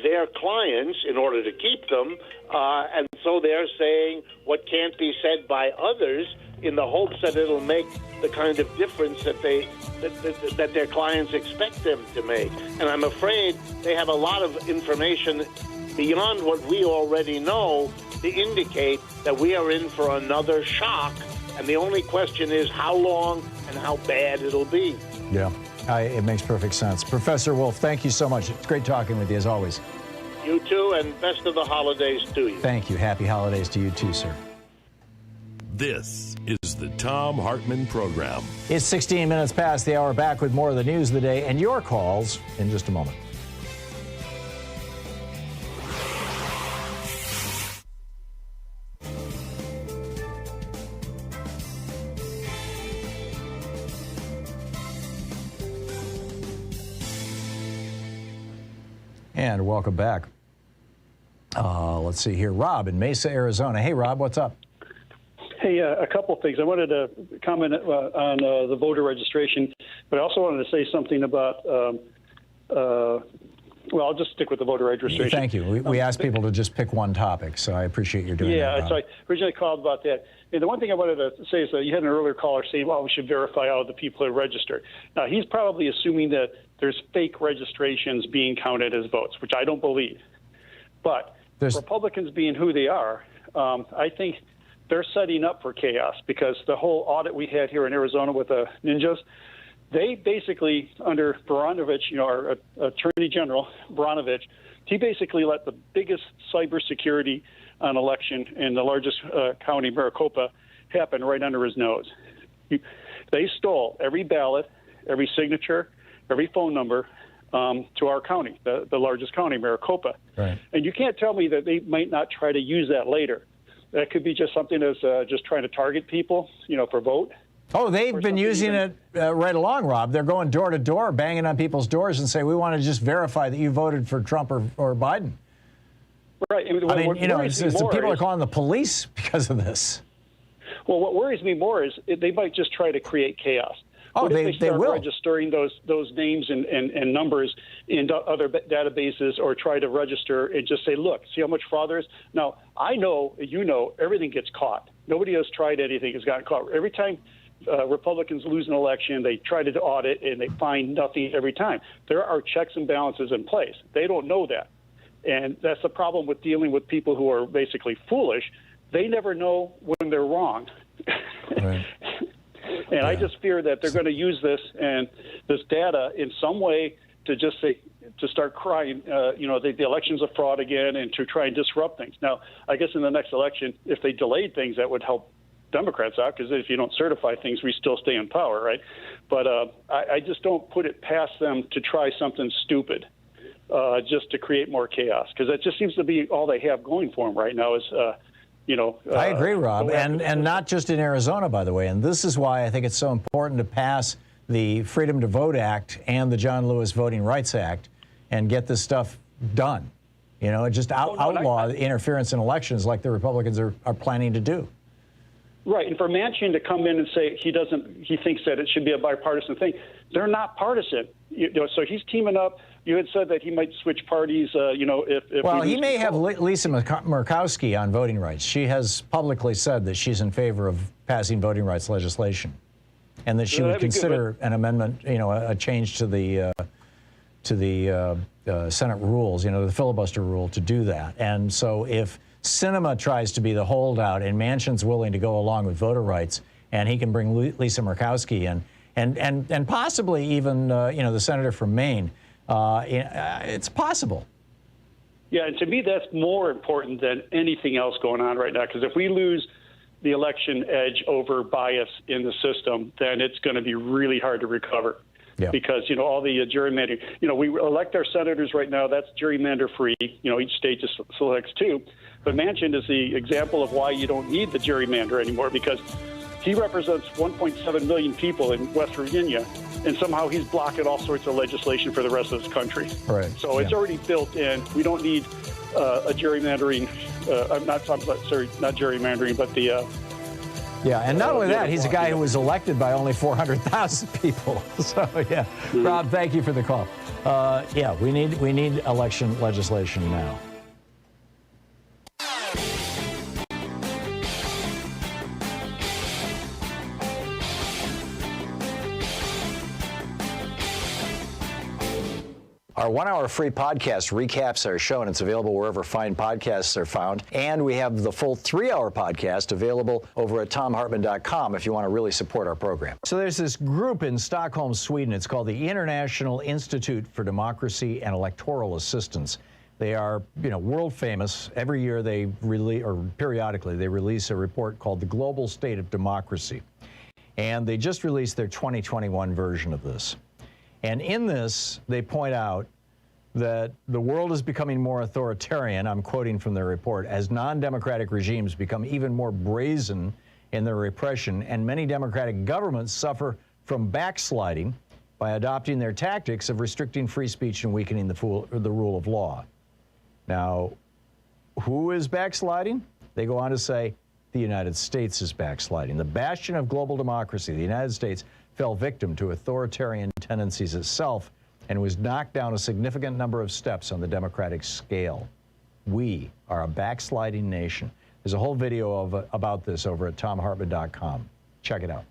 their clients in order to keep them. And so they're saying what can't be said by others in the hopes that it'll make the kind of difference that that their clients expect them to make. And I'm afraid they have a lot of information beyond what we already know to indicate that we are in for another shock. And the only question is how long and how bad it'll be. Yeah, it makes perfect sense. Professor Wolff, thank you so much. It's great talking with you, as always. You too, and best of the holidays to you. Thank you. Happy holidays to you too, sir. This is the Thom Hartmann Program. It's 16 minutes past the hour. Back with more of the news of the day and your calls in just a moment. And welcome back. Let's see here. Rob in Mesa, Arizona. Hey, Rob, what's up? Hey, a couple of things. I wanted to comment on the voter registration, but I also wanted to say something about, well, I'll just stick with the voter registration. Thank you. We asked people to just pick one topic, so I appreciate you doing that. Yeah, so I originally called about that. And the one thing I wanted to say is that you had an earlier caller saying, well, we should verify all the people who are registered. Now, he's probably assuming that there's fake registrations being counted as votes, which I don't believe. But Republicans being who they are, I think they're setting up for chaos because the whole audit we had here in Arizona with the ninjas, they basically, under Baranovich, our Attorney General, Baranovich, he basically let the biggest cybersecurity on election in the largest county, Maricopa, happen right under his nose. They stole every ballot, every signature, every phone number to our county, the largest county, Maricopa. Right. And you can't tell me that they might not try to use that later. That could be just something as just trying to target people, for vote. Oh, they've been using it right along, Rob. They're going door to door, banging on people's doors and say, we want to just verify that you voted for Trump or Biden. Right. People are calling the police because of this. Well, what worries me more is they might just try to create chaos. Oh, what if they start will. registering those names and numbers in other databases, or try to register and just say, look, see how much fraud there is? Now, I know, everything gets caught. Nobody has tried anything has gotten caught. Every time Republicans lose an election, they try to audit and they find nothing every time. There are checks and balances in place. They don't know that. And that's the problem with dealing with people who are basically foolish. They never know when they're wrong. Right. And I just fear that they're going to use this data in some way to just say, to start crying, the election's a fraud again, and to try and disrupt things. Now, I guess in the next election, if they delayed things, that would help Democrats out, because if you don't certify things, we still stay in power, right? But I just don't put it past them to try something stupid just to create more chaos, because that just seems to be all they have going for them right now is I agree, Rob, and not just in Arizona, by the way. And this is why I think it's so important to pass the Freedom to Vote Act and the John Lewis Voting Rights Act and get this stuff done. Just outlaw interference in elections like the Republicans are planning to do. Right, and for Manchin to come in and say he thinks that it should be a bipartisan thing, they're not partisan. So he's teaming up. You had said that he might switch parties, if well, he may have Lisa Murkowski on voting rights. She has publicly said that she's in favor of passing voting rights legislation, and that she would consider an amendment, a change to the Senate rules, the filibuster rule, to do that. And so if Sinema tries to be the holdout and Manchin's willing to go along with voter rights, and he can bring Lisa Murkowski in, and possibly even the senator from Maine. It's possible. Yeah, and to me, that's more important than anything else going on right now, because if we lose the election edge over bias in the system, then it's going to be really hard to recover. Yeah. Because, all the gerrymandering, we elect our senators right now, that's gerrymander free. Each state just selects two. But Manchin is the example of why you don't need the gerrymander anymore, because he represents 1.7 million people in West Virginia, and somehow he's blocking all sorts of legislation for the rest of this country. Right. So it's already built in. We don't need a gerrymandering not gerrymandering, but the. Yeah, and not only that, he's a guy who was elected by only 400,000 people. So, yeah. Rob, thank you for the call. Yeah, we need election legislation now. Our 1 hour free podcast recaps our show, and it's available wherever fine podcasts are found. And we have the full 3 hour podcast available over at thomhartmann.com if you want to really support our program. So there's this group in Stockholm, Sweden. It's called the International Institute for Democracy and Electoral Assistance. They are, world famous. Every year they release, or periodically, they release a report called The Global State of Democracy. And they just released their 2021 version of this. And in this, they point out that the world is becoming more authoritarian, I'm quoting from their report, as non-democratic regimes become even more brazen in their repression, and many democratic governments suffer from backsliding by adopting their tactics of restricting free speech and weakening the rule of law. Now, who is backsliding? They go on to say the United States is backsliding. The bastion of global democracy, the United States, fell victim to authoritarian tendencies itself and was knocked down a significant number of steps on the democratic scale. We are a backsliding nation. There's a whole video about this over at thomhartmann.com. Check it out.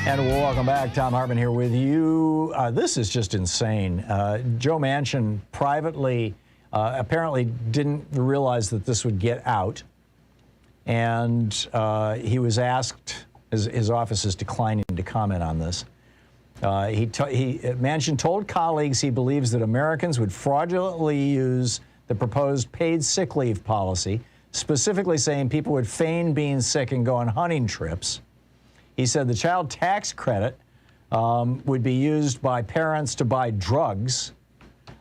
And welcome back. Thom Hartmann here with you. This is just insane. Joe Manchin privately apparently didn't realize that this would get out. And he was asked, his office is declining to comment on this. Manchin told colleagues he believes that Americans would fraudulently use the proposed paid sick leave policy, specifically saying people would feign being sick and go on hunting trips. He said the child tax credit would be used by parents to buy drugs.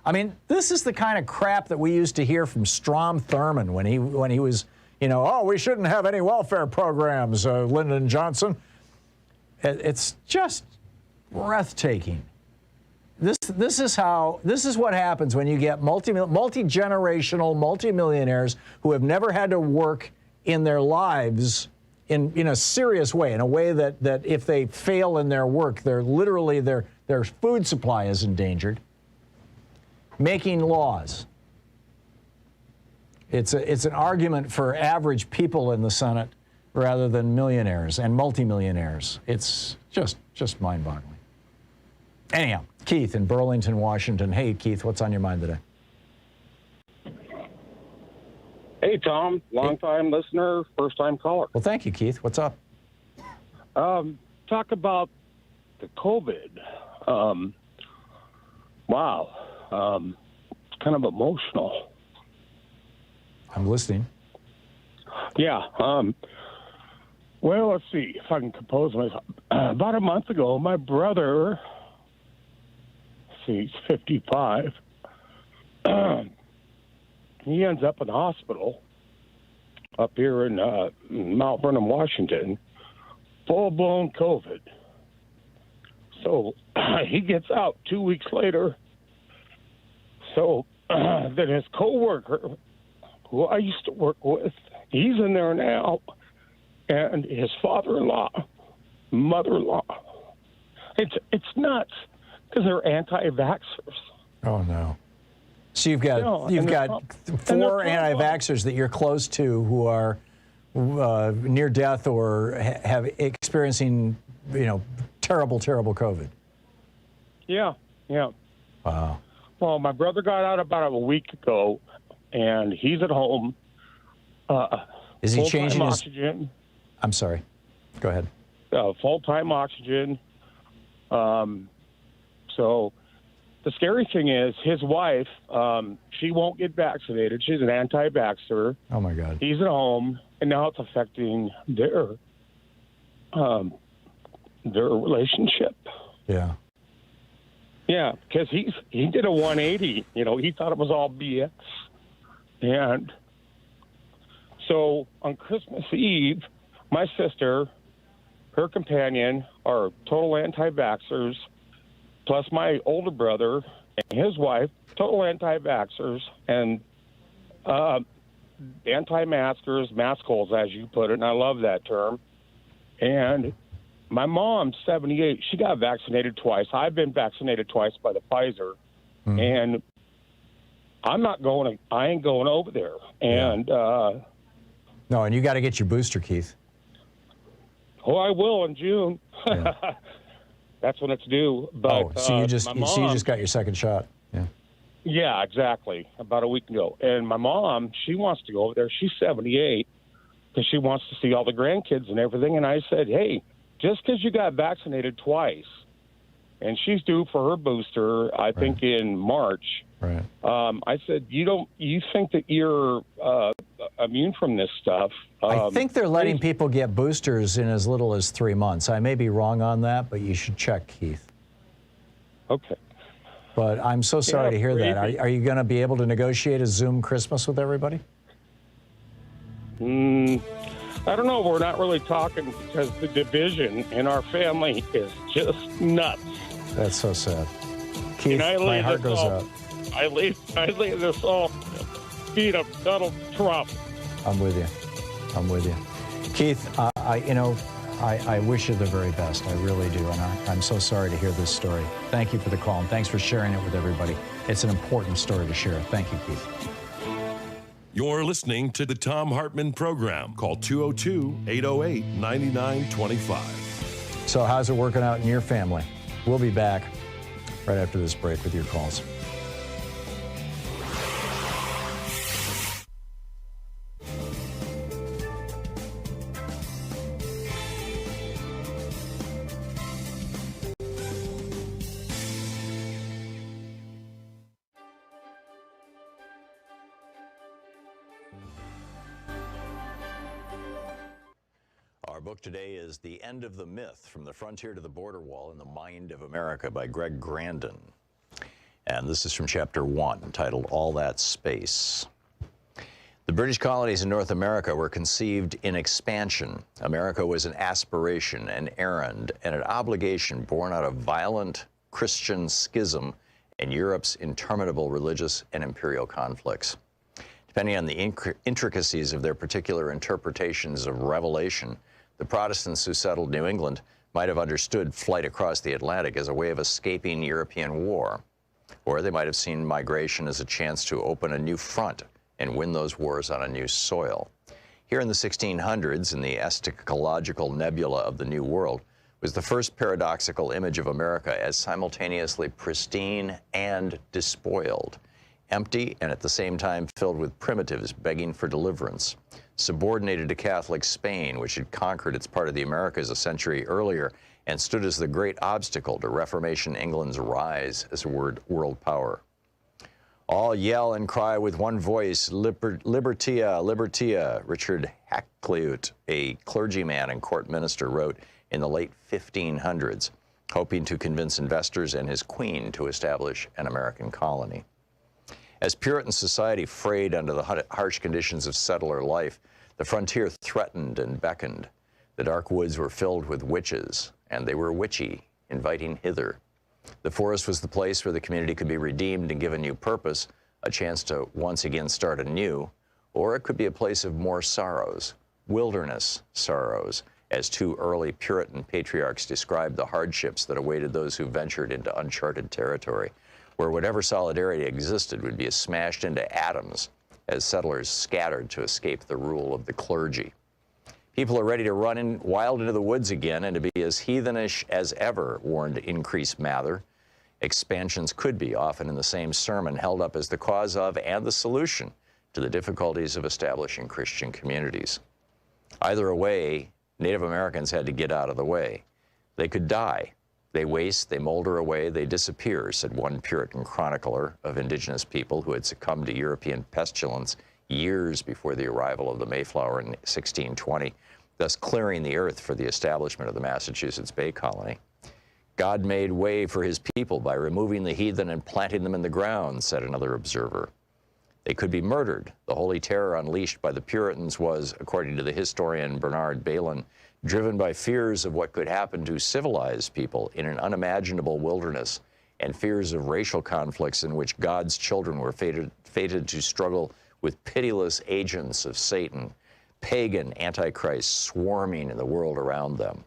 I mean, this is the kind of crap that we used to hear from Strom Thurmond when he was, oh, we shouldn't have any welfare programs, Lyndon Johnson. It's just breathtaking. This is what happens when you get multi-generational multimillionaires who have never had to work in their lives in a serious way, in a way that if they fail in their work, their food supply is endangered. Making laws. It's an argument for average people in the Senate rather than millionaires and multimillionaires. It's just mind-boggling. Anyhow, Keith in Burlington, Washington. Hey, Keith, what's on your mind today? Hey, Tom, long-time listener, first-time caller. Well, thank you, Keith. What's up? Talk about the COVID. Wow. Kind of emotional. I'm listening. Yeah. Well, let's see if I can compose myself. About a month ago, my brother, he's 55, he ends up in the hospital up here in Mount Vernon, Washington, full-blown COVID. So he gets out 2 weeks later. So then his coworker, who I used to work with, he's in there now, and his father-in-law, mother-in-law. It's nuts because they're anti-vaxxers. Oh no! So you've got four anti-vaxxers that you're close to who are near death or have experiencing terrible COVID. Yeah. Wow. Well, my brother got out about a week ago, and he's at home. Is he changing his oxygen? I'm sorry. Go ahead. Full-time oxygen. So the scary thing is his wife, she won't get vaccinated. She's an anti-vaxxer. Oh, my God. He's at home, and now it's affecting their relationship. Yeah. Yeah, because he did a 180. He thought it was all BS. And so on Christmas Eve, my sister, her companion are total anti-vaxxers. plus my older brother and his wife, total anti-vaxxers and anti-maskers, maskholes, as you put it, and I love that term. And my mom's 78. She got vaccinated twice. I've been vaccinated twice by the Pfizer, and I ain't going over there. And no, and you got to get your booster, Keith. Oh, I will in June. Yeah. That's when it's due. But, so you just my got your second shot. Yeah. Yeah, exactly. About a week ago. And my mom, she wants to go over there. She's 78 because she wants to see all the grandkids and everything. And I said, hey, just because you got vaccinated twice, and she's due for her booster, I think in March. Right. I said, you think that you're immune from this stuff? I think they're letting people get boosters in as little as 3 months. I may be wrong on that, but you should check, Keith. Okay. But I'm so sorry to hear that. Are you going to be able to negotiate a Zoom Christmas with everybody? I don't know. We're not really talking because the division in our family is just nuts. That's so sad. Keith, my heart goes out. I lay this all feet of Donald Trump. I'm with you. I'm with you. Keith, I wish you the very best. I really do. And I'm so sorry to hear this story. Thank you for the call, and thanks for sharing it with everybody. It's an important story to share. Thank you, Keith. You're listening to the Thom Hartmann Program. Call 202-808-9925. So how's it working out in your family? We'll be back right after this break with your calls. Our book today is The End of the Myth, From the Frontier to the Border Wall in the Mind of America by Greg Grandin. And this is from Chapter 1, entitled All That Space. The British colonies in North America were conceived in expansion. America was an aspiration, an errand, and an obligation born out of violent Christian schism and Europe's interminable religious and imperial conflicts. Depending on the intricacies of their particular interpretations of Revelation, the Protestants who settled New England might have understood flight across the Atlantic as a way of escaping European war, or they might have seen migration as a chance to open a new front and win those wars on a new soil. Here in the 1600s, in the eschatological nebula of the New World, was the first paradoxical image of America as simultaneously pristine and despoiled, empty and at the same time filled with primitives begging for deliverance, subordinated to Catholic Spain, which had conquered its part of the Americas a century earlier and stood as the great obstacle to Reformation England's rise as a world power. All yell and cry with one voice, Libertia, Libertia, Richard Hakluyt, a clergyman and court minister, wrote in the late 1500s, hoping to convince investors and his queen to establish an American colony. As Puritan society frayed under the harsh conditions of settler life, the frontier threatened and beckoned. The dark woods were filled with witches, and they were witchy, inviting hither. The forest was the place where the community could be redeemed and given new purpose, a chance to once again start anew, or it could be a place of more sorrows, wilderness sorrows, as two early Puritan patriarchs described the hardships that awaited those who ventured into uncharted territory, where whatever solidarity existed would be smashed into atoms as settlers scattered to escape the rule of the clergy. People are ready to run wild into the woods again and to be as heathenish as ever, warned Increase Mather. Expansions could be often in the same sermon held up as the cause of and the solution to the difficulties of establishing Christian communities. Either way, Native Americans had to get out of the way. They could die. They waste, they molder away, they disappear, said one Puritan chronicler of indigenous people who had succumbed to European pestilence years before the arrival of the Mayflower in 1620, thus clearing the earth for the establishment of the Massachusetts Bay Colony. God made way for his people by removing the heathen and planting them in the ground, said another observer. They could be murdered. The holy terror unleashed by the Puritans was, according to the historian Bernard Bailyn, driven by fears of what could happen to civilized people in an unimaginable wilderness and fears of racial conflicts in which God's children were fated to struggle with pitiless agents of Satan, pagan antichrist swarming in the world around them.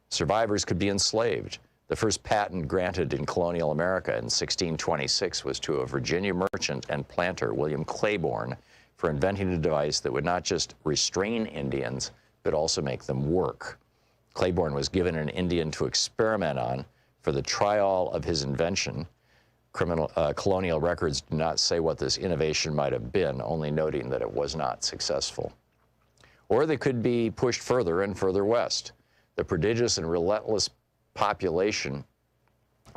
Survivors could be enslaved. The first patent granted in colonial America in 1626 was to a Virginia merchant and planter, William Claiborne, for inventing a device that would not just restrain Indians, but also make them work. Claiborne was given an Indian to experiment on for the trial of his invention. Colonial records do not say what this innovation might have been, only noting that it was not successful. Or they could be pushed further and further west. The prodigious and relentless population,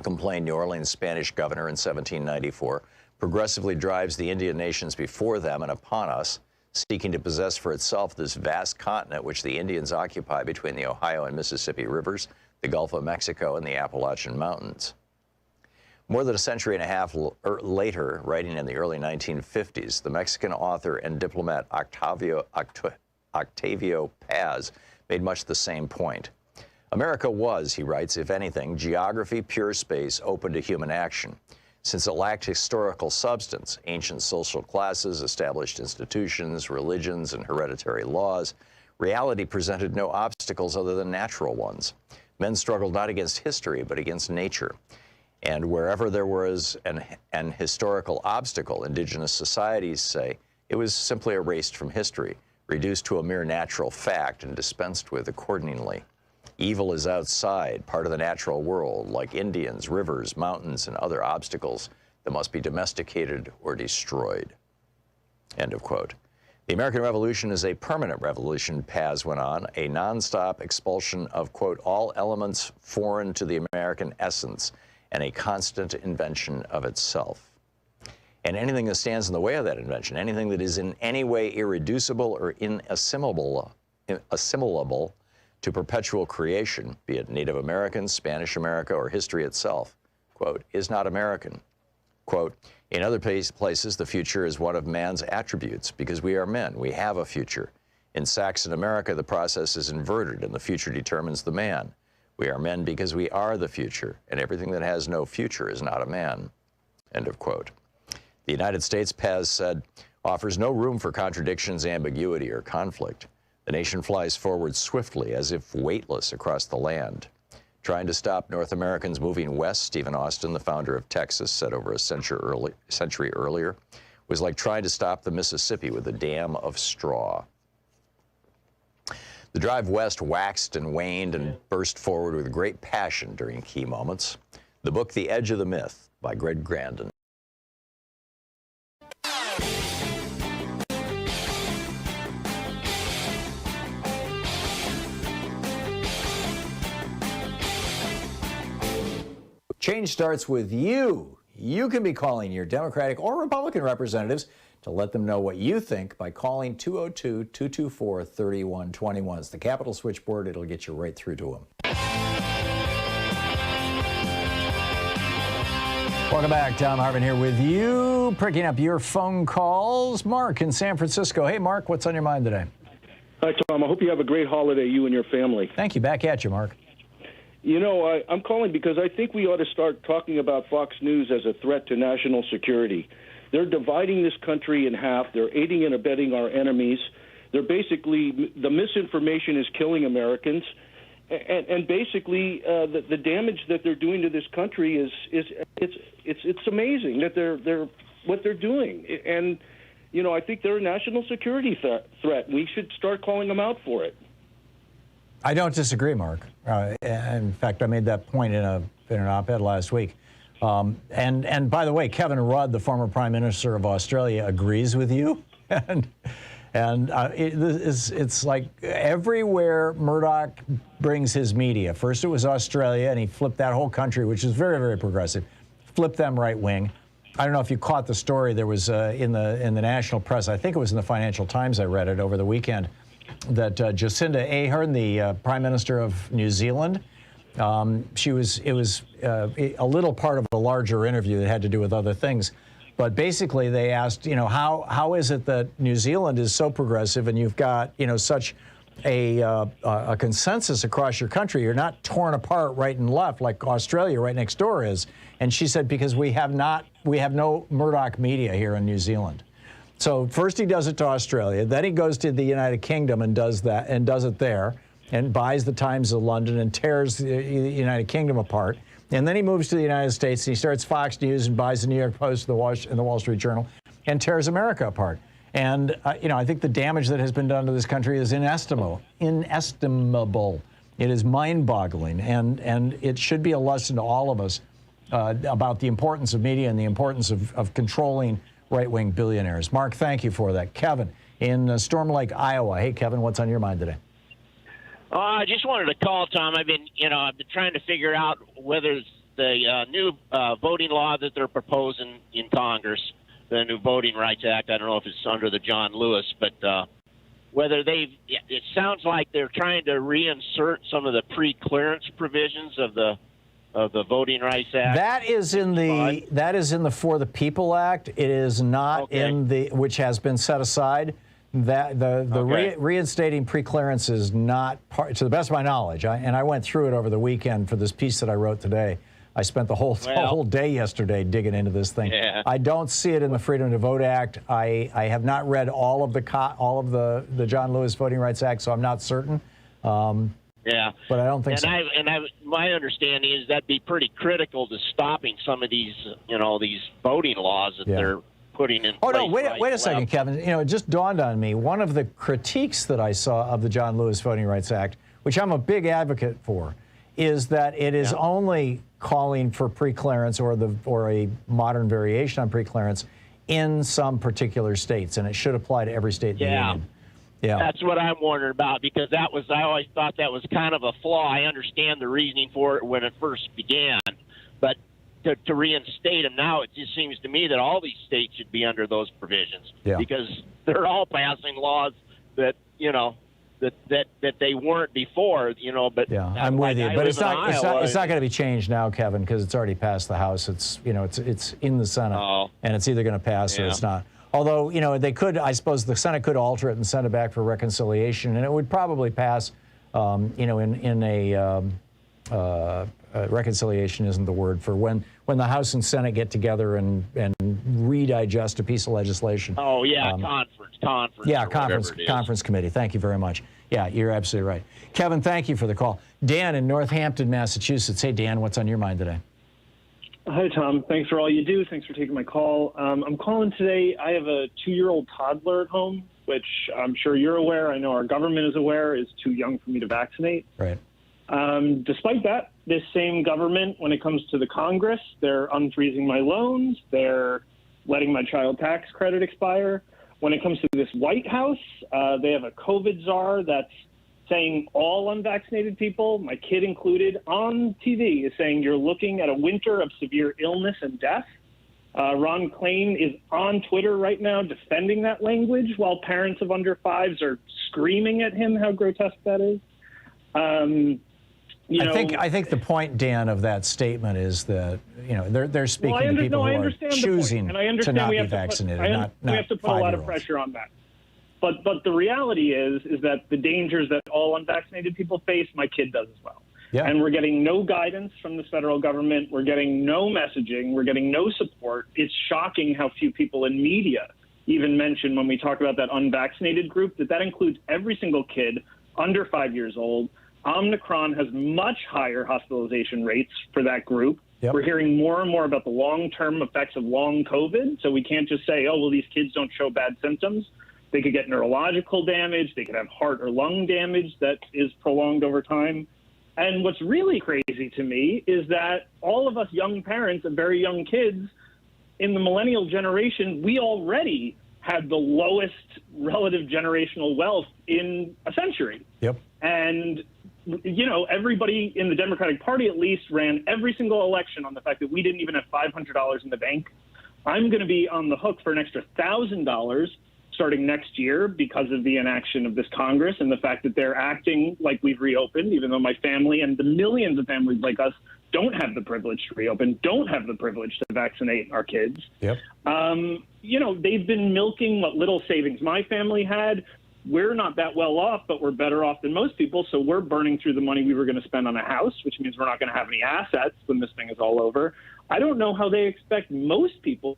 complained New Orleans Spanish governor in 1794, progressively drives the Indian nations before them and upon us, seeking to possess for itself this vast continent which the Indians occupy between the Ohio and Mississippi rivers, the Gulf of Mexico, and the Appalachian Mountains. More than a century and a half later, writing in the early 1950s, the Mexican author and diplomat Octavio Paz made much the same point. America was, he writes, if anything, geography, pure space, open to human action. Since it lacked historical substance, ancient social classes, established institutions, religions, and hereditary laws, reality presented no obstacles other than natural ones. Men struggled not against history, but against nature. And wherever there was an historical obstacle, indigenous societies say, it was simply erased from history, reduced to a mere natural fact and dispensed with accordingly. Evil is outside, part of the natural world, like Indians, rivers, mountains, and other obstacles that must be domesticated or destroyed. End of quote. The American Revolution is a permanent revolution, Paz went on, a nonstop expulsion of, quote, all elements foreign to the American essence, and a constant invention of itself. And anything that stands in the way of that invention, anything that is in any way irreducible or inassimilable to perpetual creation, be it Native American, Spanish America, or history itself, quote, is not American. Quote, in other places, the future is one of man's attributes because we are men. We have a future. In Saxon America, the process is inverted and the future determines the man. We are men because we are the future, and everything that has no future is not a man. End of quote. The United States, Paz said, offers no room for contradictions, ambiguity, or conflict. The nation flies forward swiftly, as if weightless across the land. Trying to stop North Americans moving west, Stephen Austin, the founder of Texas, said over a century earlier, was like trying to stop the Mississippi with a dam of straw. The drive west waxed and waned and burst forward with great passion during key moments. The book, The Edge of the Myth, by Greg Grandin. Change starts with you. You can be calling your Democratic or Republican representatives to let them know what you think by calling 202-224-3121. It's the Capitol switchboard. It'll get you right through to them. Welcome back. Thom Hartmann here with you, picking up your phone calls. Mark in San Francisco. Hey, Mark, what's on your mind today? Hi, Tom. I hope you have a great holiday, you and your family. Thank you. Back at you, Mark. You know, I'm calling because I think we ought to start talking about Fox News as a threat to national security. They're dividing this country in half. They're aiding and abetting our enemies. They're basically, the misinformation is killing Americans. And basically, the damage that they're doing to this country it's amazing that they're what they're doing. And, you know, I think they're a national security threat. We should start calling them out for it. I don't disagree, Mark. In fact, I made that point in an op-ed last week. And by the way, Kevin Rudd, the former Prime Minister of Australia, agrees with you. And it's like everywhere Murdoch brings his media. First it was Australia, and he flipped that whole country, which is very, very progressive, flipped them right wing. I don't know if you caught the story. There was in the national press, I think it was in the Financial Times, I read it over the weekend, that Jacinda Ardern, the Prime Minister of New Zealand, it was a little part of a larger interview that had to do with other things. But basically they asked, you know, how is it that New Zealand is so progressive and you've got, you know, such a consensus across your country. You're not torn apart right and left like Australia right next door is. And she said, because we have no Murdoch media here in New Zealand. So first he does it to Australia, then he goes to the United Kingdom and does it there, and buys the Times of London and tears the United Kingdom apart. And then he moves to the United States and he starts Fox News and buys the New York Post and the Wall Street Journal and tears America apart. And, I think the damage that has been done to this country is inestimable. It is mind-boggling. And it should be a lesson to all of us about the importance of media and the importance of controlling right-wing billionaires. Mark, thank you for that. Kevin in Storm Lake, Iowa. Hey, Kevin, what's on your mind today? I just wanted to call, Tom. I've been trying to figure out whether the new voting law that they're proposing in Congress, the new Voting Rights Act, I don't know if it's under the John Lewis, but whether it sounds like they're trying to reinsert some of the pre-clearance provisions of the Voting Rights Act. That is in the For the People Act. It is not in the, which has been set aside. That reinstating pre-clearance is not part, to the best of my knowledge. And I went through it over the weekend for this piece that I wrote today. I spent the whole day yesterday digging into this thing. Yeah. I don't see it in the Freedom to Vote Act. I have not read all of the John Lewis Voting Rights Act, so I'm not certain. Yeah, but I don't think so. My understanding is that'd be pretty critical to stopping some of these, these voting laws that they're putting in place. Oh, no, wait a second, Kevin. It just dawned on me. One of the critiques that I saw of the John Lewis Voting Rights Act, which I'm a big advocate for, is that it is only calling for pre-clearance or a modern variation on pre-clearance in some particular states, and it should apply to every state in the union. Yeah. That's what I'm wondering about, because I always thought that was kind of a flaw. I understand the reasoning for it when it first began, but to reinstate them now, it just seems to me that all these states should be under those provisions, because they're all passing laws that that they weren't before. But I'm with you. But it's not going to be changed now, Kevin, because it's already passed the House. It's it's in the Senate, and it's either going to pass or it's not. Although, they could, I suppose the Senate could alter it and send it back for reconciliation, and it would probably pass, reconciliation isn't the word for when the House and Senate get together and redigest a piece of legislation. Oh, yeah, conference. Yeah, conference committee. Thank you very much. Yeah, you're absolutely right. Kevin, thank you for the call. Dan in Northampton, Massachusetts. Hey, Dan, what's on your mind today? Hi, Tom. Thanks for all you do. Thanks for taking my call. I'm calling today. I have a 2-year-old toddler at home, which I'm sure you're aware. I know our government is aware is too young for me to vaccinate. Right. Despite that, this same government, when it comes to the Congress, they're unfreezing my loans. They're letting my child tax credit expire. When it comes to this White House, they have a COVID czar that's saying all unvaccinated people, my kid included, on TV is saying you're looking at a winter of severe illness and death. Ron Klain is on Twitter right now defending that language while parents of under 5s are screaming at him how grotesque that is. I think the point, Dan, of that statement is that they're speaking to people who are choosing to not be vaccinated. We have to put a lot of pressure on that. But the reality is that the dangers that all unvaccinated people face, my kid does as well. Yeah. And we're getting no guidance from the federal government. We're getting no messaging. We're getting no support. It's shocking how few people in media even mention when we talk about that unvaccinated group that includes every single kid under 5 years old. Omicron has much higher hospitalization rates for that group. Yep. We're hearing more and more about the long-term effects of long COVID. So we can't just say, oh, well, these kids don't show bad symptoms. They could get neurological damage. They could have heart or lung damage that is prolonged over time. And what's really crazy to me is that all of us young parents and very young kids in the millennial generation, we already had the lowest relative generational wealth in a century. Yep. And, everybody in the Democratic Party at least ran every single election on the fact that we didn't even have $500 in the bank. I'm going to be on the hook for an extra $1,000 starting next year because of the inaction of this Congress and the fact that they're acting like we've reopened, even though my family and the millions of families like us don't have the privilege to reopen, don't have the privilege to vaccinate our kids. Yep. They've been milking what little savings my family had. we're not that well off, but we're better off than most people. So we're burning through the money we were going to spend on a house, which means we're not going to have any assets when this thing is all over. I don't know how they expect most people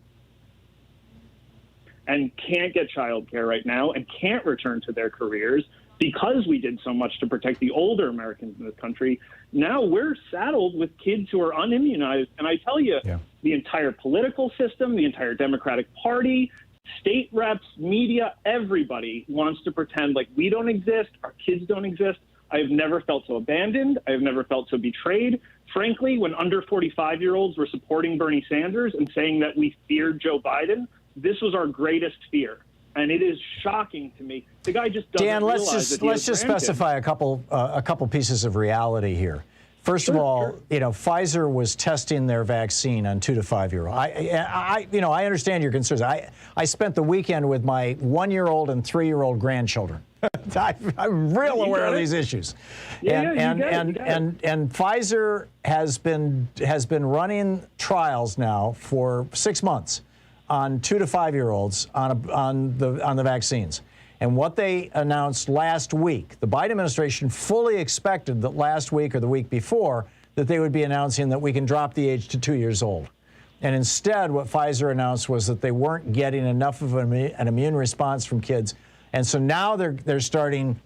and can't get childcare right now and can't return to their careers because we did so much to protect the older Americans in this country. Now we're saddled with kids who are unimmunized. And I tell you, the entire political system, the entire Democratic Party, state reps, media, everybody wants to pretend like we don't exist, our kids don't exist. I have never felt so abandoned. I have never felt so betrayed. Frankly, when under 45-year-olds were supporting Bernie Sanders and saying that we feared Joe Biden, this was our greatest fear. And it is shocking to me. The guy just doesn't Dan, realize that let's just specify a couple pieces of reality here. First of all, Pfizer was testing their vaccine on 2- to 5-year-olds. I understand your concerns. I spent the weekend with my 1-year-old and 3-year-old grandchildren. I'm real aware of these issues. And Pfizer has been running trials now for 6 months on 2- to 5-year-olds on the vaccines. And what they announced last week, the Biden administration fully expected that last week or the week before that they would be announcing that we can drop the age to 2 years old. And instead, what Pfizer announced was that they weren't getting enough of an immune response from kids. And so now they're starting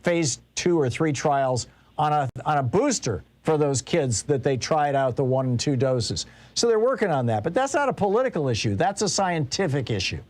phase 2 or 3 trials on a booster for those kids that they tried out the 1 and 2 doses. So they're working on that. But that's not a political issue. That's a scientific issue.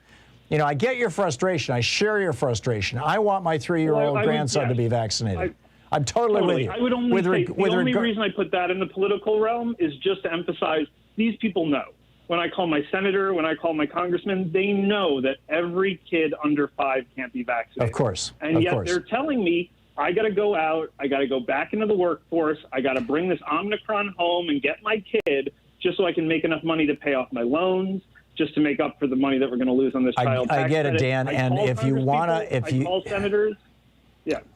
You know, I get your frustration. I share your frustration. I want my 3-year-old grandson to be vaccinated. I'm totally with you. I would only say the only reason I put that in the political realm is just to emphasize these people know. When I call my senator, when I call my congressman, they know that every kid under 5 can't be vaccinated. Of course. And yet they're telling me, I got to go out, I got to go back into the workforce, I got to bring this Omicron home and get my kid just so I can make enough money to pay off my loans, just to make up for the money that we're going to lose on this child tax I get it, Dan. And if you want to, I call senators.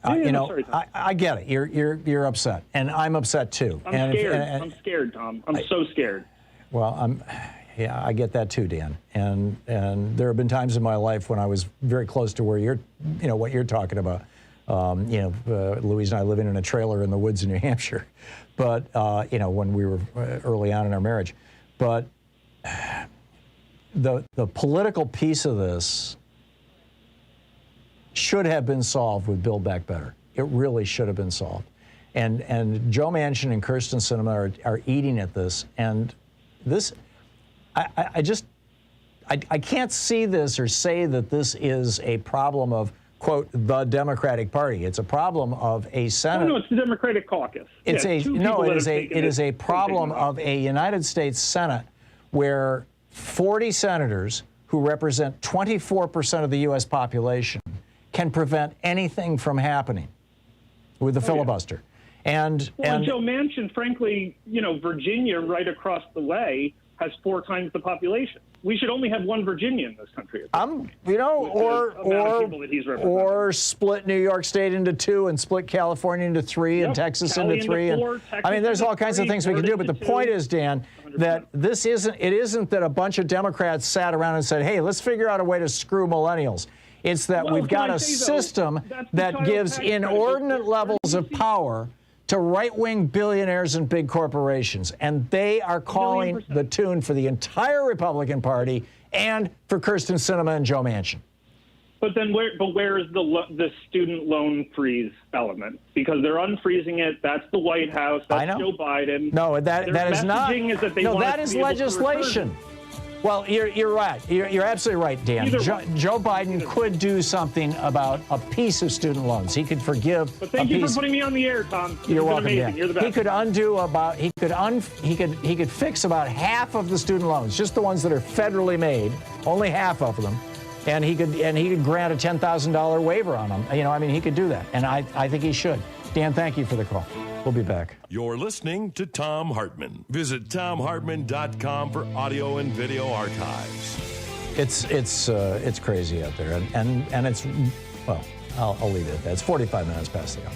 I get it. You're upset, and I'm upset too. I'm scared. I'm scared, Tom. I'm so scared. Well, I get that too, Dan. And there have been times in my life when I was very close to where what you're talking about. Louise and I living in a trailer in the woods in New Hampshire, but when we were early on in our marriage, but. The political piece of this should have been solved with Build Back Better. It really should have been solved. And Joe Manchin and Kyrsten Sinema are eating at this. And this, I can't see this or say that this is a problem of, quote, the Democratic Party. It's a problem of a Senate. No, it's the Democratic caucus. It is a problem of a United States Senate where 40 senators who represent 24% of the U.S. population can prevent anything from happening with the filibuster. And Joe Manchin, frankly, Virginia right across the way has 4 times the population. We should only have 1 Virginia in this country. Or split New York State into 2 and split California into 3 and Texas into 3. There's all kinds of things we can do. But the point is, Dan, that it isn't that a bunch of Democrats sat around and said, hey, let's figure out a way to screw millennials. It's that we've got a system that gives inordinate levels of power to right-wing billionaires and big corporations. And they are calling the tune for the entire Republican Party and for Kyrsten Sinema and Joe Manchin. But then where is the student loan freeze element? Because they're unfreezing it. That's the White House. That's Joe Biden. No, that is not. That is legislation. Well, you're right. You're absolutely right, Dan. Joe Biden could do something about a piece of student loans. He could forgive. But thank you for putting me on the air, Tom. You're welcome, Dan. You're the best. He could he could fix about half of the student loans, just the ones that are federally made, only half of them, and he could grant a $10,000 waiver on them. He could do that, and I think he should. Dan, thank you for the call. We'll be back. You're listening to Thom Hartmann. Visit ThomHartmann.com for audio and video archives. It's crazy out there, and it's, well, I'll leave it at that. It's 45 minutes past the hour.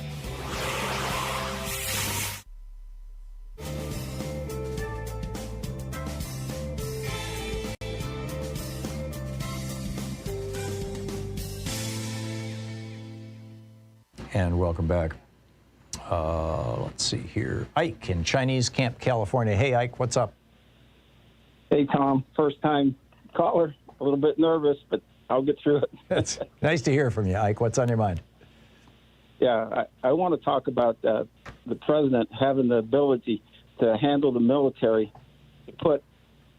and welcome back. Let's see here. Ike in Chinese Camp, California. Hey, Ike, what's up? Hey, Tom. First time caller. A little bit nervous, but I'll get through it. It's nice to hear from you, Ike. What's on your mind? Yeah, I want to talk about the president having the ability to handle the military, to put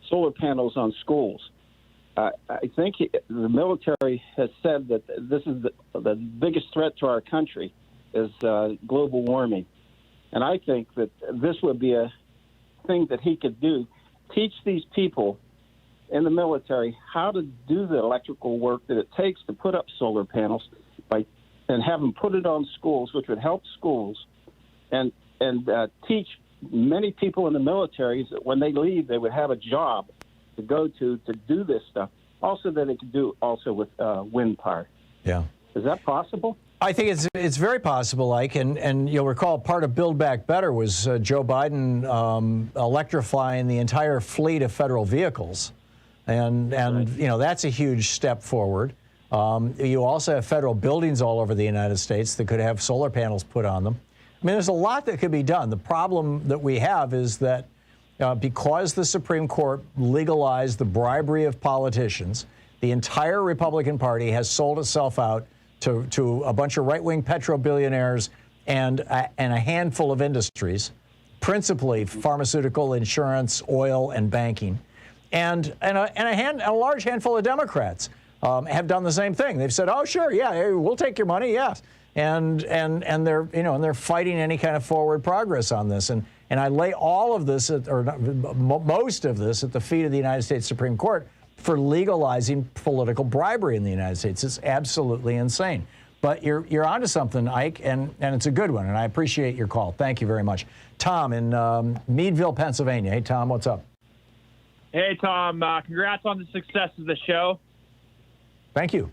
solar panels on schools. I think the military has said that this is the biggest threat to our country is global warming. And I think that this would be a thing that he could do, teach these people in the military how to do the electrical work that it takes to put up solar panels and have them put it on schools, which would help schools, and teach many people in the military that when they leave, they would have a job to go to do this stuff. Also, that it could do also with wind power. Yeah. Is that possible? I think it's very possible, Ike, and you'll recall part of Build Back Better was Joe Biden electrifying the entire fleet of federal vehicles, and right. You know, that's a huge step forward. You also have federal buildings all over the United States that could have solar panels put on them. I mean, there's a lot that could be done. The problem that we have is that because the Supreme Court legalized the bribery of politicians, the entire Republican Party has sold itself out to a bunch of right-wing petro-billionaires and a handful of industries, principally pharmaceutical, insurance, oil, and banking, and a large handful of Democrats have done the same thing. They've said, "Oh, sure, yeah, we'll take your money, yes," and they're fighting any kind of forward progress on this. And I lay all of this, most of this, at the feet of the United States Supreme Court for legalizing political bribery in the United States. It's absolutely insane. But you're onto something, Ike, and it's a good one, and I appreciate your call. Thank you very much. Tom in Meadville, Pennsylvania. Hey, Tom, what's up? Hey, Tom. Congrats on the success of the show. Thank you.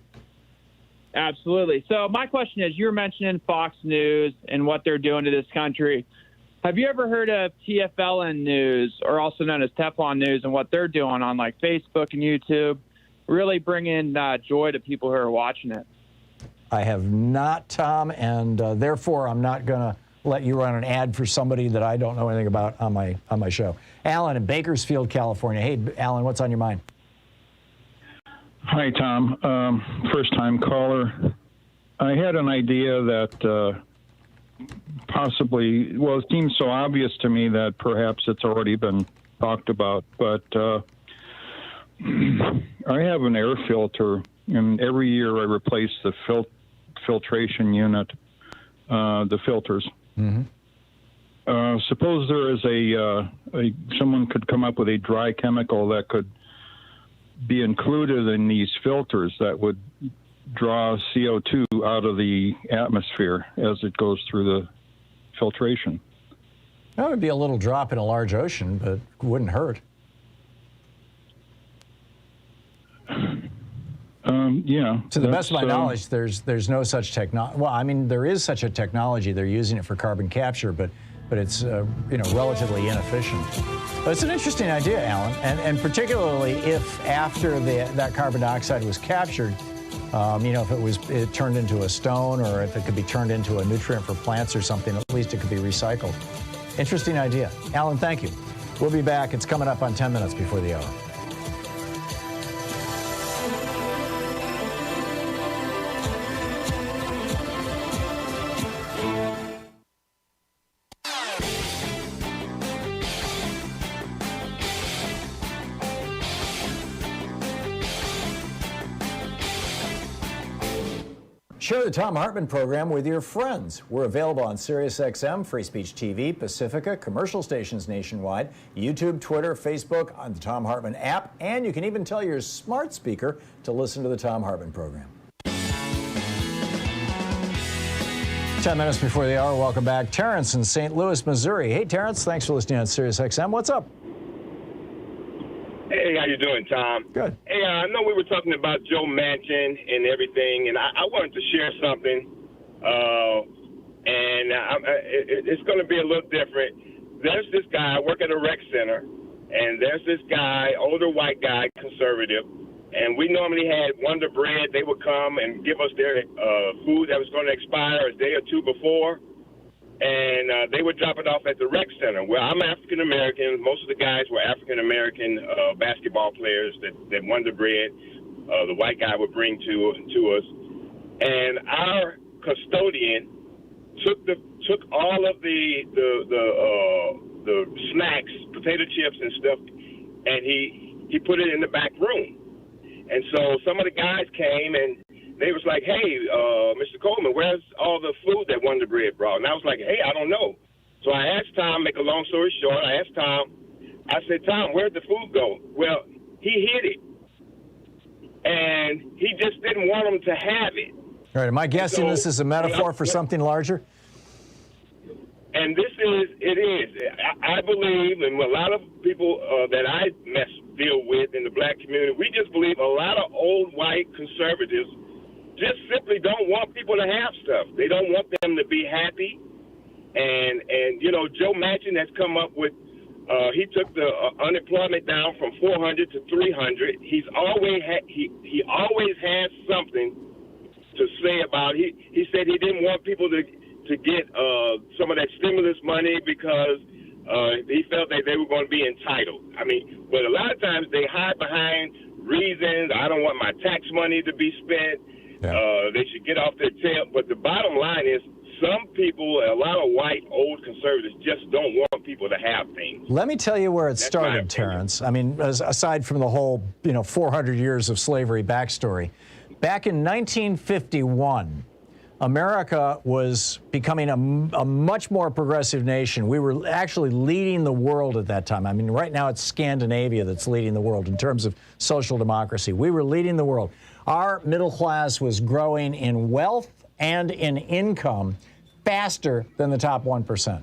Absolutely. So my question is, you were mentioning Fox News and what they're doing to this country. Have you ever heard of TFLN News, or also known as Teflon News, and what they're doing on like Facebook and YouTube, really bringing joy to people who are watching it? I have not, Tom, and therefore I'm not going to let you run an ad for somebody that I don't know anything about on my show. Alan in Bakersfield, California. Hey, Alan, what's on your mind? Hi, Tom. First-time caller. I had an idea that possibly, well, it seems so obvious to me that perhaps it's already been talked about, but I have an air filter, and every year I replace the filtration unit, the filters. Mm-hmm. Suppose there is someone could come up with a dry chemical that could be included in these filters that would draw CO2 out of the atmosphere as it goes through the filtration. That would be a little drop in a large ocean, but it wouldn't hurt. Yeah. To the best of my knowledge, there's no such technology. Well, I mean, there is such a technology. They're using it for carbon capture, but it's relatively inefficient. But it's an interesting idea, Alan, and particularly if after that carbon dioxide was captured, if it turned into a stone, or if it could be turned into a nutrient for plants or something, at least it could be recycled. Interesting idea. Alan, thank you. We'll be back. It's coming up on 10 minutes before the hour. Share the Thom Hartmann program with your friends. We're available on SiriusXM, Free Speech TV, Pacifica, commercial stations nationwide, YouTube, Twitter, Facebook, on the Thom Hartmann app, and you can even tell your smart speaker to listen to the Thom Hartmann program. 10 minutes before the hour, welcome back. Terrence in St. Louis, Missouri. Hey, Terrence, thanks for listening on SiriusXM. What's up? Hey, how you doing, Tom? Good. Hey, I know we were talking about Joe Manchin and everything, and I wanted to share something, it's going to be a little different. There's this guy, I work at a rec center, and there's this guy, older white guy, conservative, and we normally had Wonder Bread. They would come and give us their food that was going to expire a day or two before, and they would drop it off at the rec center. Well, I'm African American. Most of the guys were African American basketball players that Wonder Bread, the white guy, would bring to us, and our custodian took all of the snacks, potato chips and stuff, and he put it in the back room. And so some of the guys came and they was like, "Hey, Mr. Coleman, where's all the food that Wonder Bread brought?" And I was like, "Hey, I don't know." So I asked Tom, make a long story short, I said, "Tom, where'd the food go?" Well, he hid it. And he just didn't want them to have it. All right, am I guessing this is a metaphor for something larger? And it is. I believe, and a lot of people that I deal with in the black community, we just believe a lot of old white conservatives just simply don't want people to have stuff. They don't want them to be happy. And Joe Manchin has come up with, he took the unemployment down from 400 to 300. He always has something to say about it. He said he didn't want people to get some of that stimulus money because he felt that they were going to be entitled. I mean, but a lot of times they hide behind reasons. I don't want my tax money to be spent. Yeah. They should get off their tail. But the bottom line is some people, a lot of white old conservatives, just don't want people to have things. Let me tell you where it started, Terrence. I mean, aside from the whole 400 years of slavery backstory, back in 1951, America was becoming a much more progressive nation. We were actually leading the world at that time. I mean, right now it's Scandinavia that's leading the world in terms of social democracy. We were leading the world. Our middle class was growing in wealth and in income faster than the top 1%,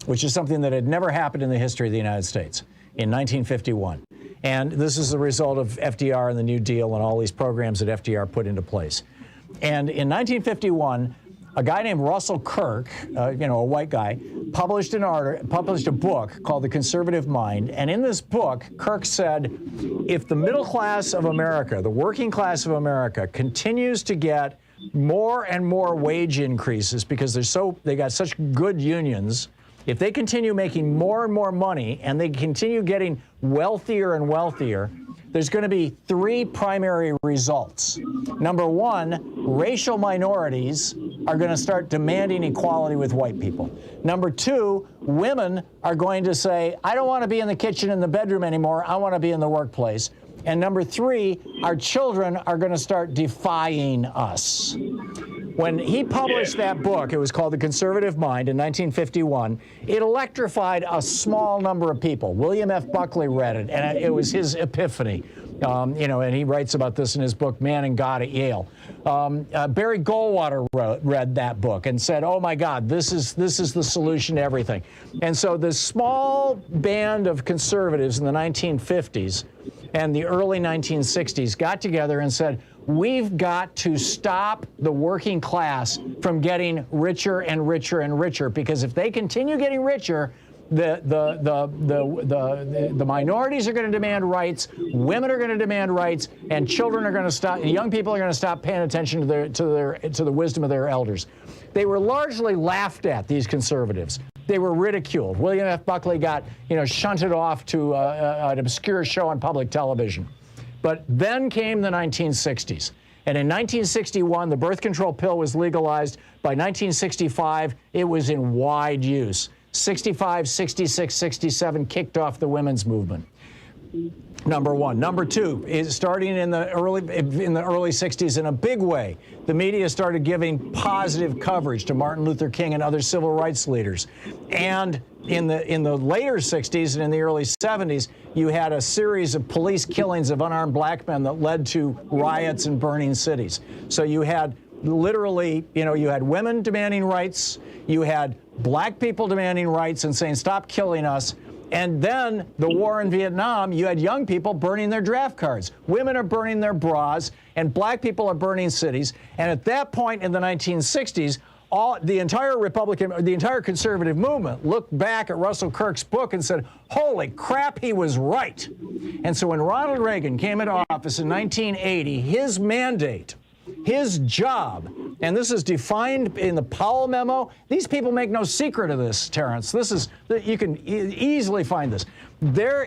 which is something that had never happened in the history of the United States in 1951. And this is the result of FDR and the New Deal and all these programs that FDR put into place. And in 1951, a guy named Russell Kirk, a white guy, published a book called The Conservative Mind. And in this book, Kirk said, if the middle class of America, the working class of America, continues to get more and more wage increases because they got such good unions, if they continue making more and more money and they continue getting wealthier and wealthier, there's going to be three primary results. Number one, racial minorities are going to start demanding equality with white people. Number two, women are going to say, I don't want to be in the kitchen and the bedroom anymore. I want to be in the workplace. And number three, our children are going to start defying us. When he published that book, it was called The Conservative Mind in 1951, it electrified a small number of people. William F. Buckley read it, and it was his epiphany. And he writes about this in his book, Man and God at Yale. Barry Goldwater read that book and said, oh my God, this is the solution to everything. And so this small band of conservatives in the 1950s and the early 1960s got together and said, we've got to stop the working class from getting richer and richer and richer, because if they continue getting richer, the minorities are going to demand rights, women are going to demand rights, and children are going to stop. Young people are going to stop paying attention to the wisdom of their elders. They were largely laughed at, these conservatives. They were ridiculed. William F. Buckley got shunted off to an obscure show on public television. But then came the 1960s. And in 1961, the birth control pill was legalized. By 1965, it was in wide use. 65, 66, 67 kicked off the women's movement. Number one. Number two is starting in the early 60s in a big way. The media started giving positive coverage to Martin Luther King and other civil rights leaders. And in the later 60s and in the early 70s, you had a series of police killings of unarmed black men that led to riots and burning cities. So you had literally, you had women demanding rights, you had black people demanding rights and saying, stop killing us. And then the war in Vietnam, you had young people burning their draft cards. Women are burning their bras, and black people are burning cities. And at that point in the 1960s, the entire conservative movement looked back at Russell Kirk's book and said, holy crap, he was right. And so when Ronald Reagan came into office in 1980, his mandate, his job, and this is defined in the Powell memo. These people make no secret of this, Terrence. You can easily find this.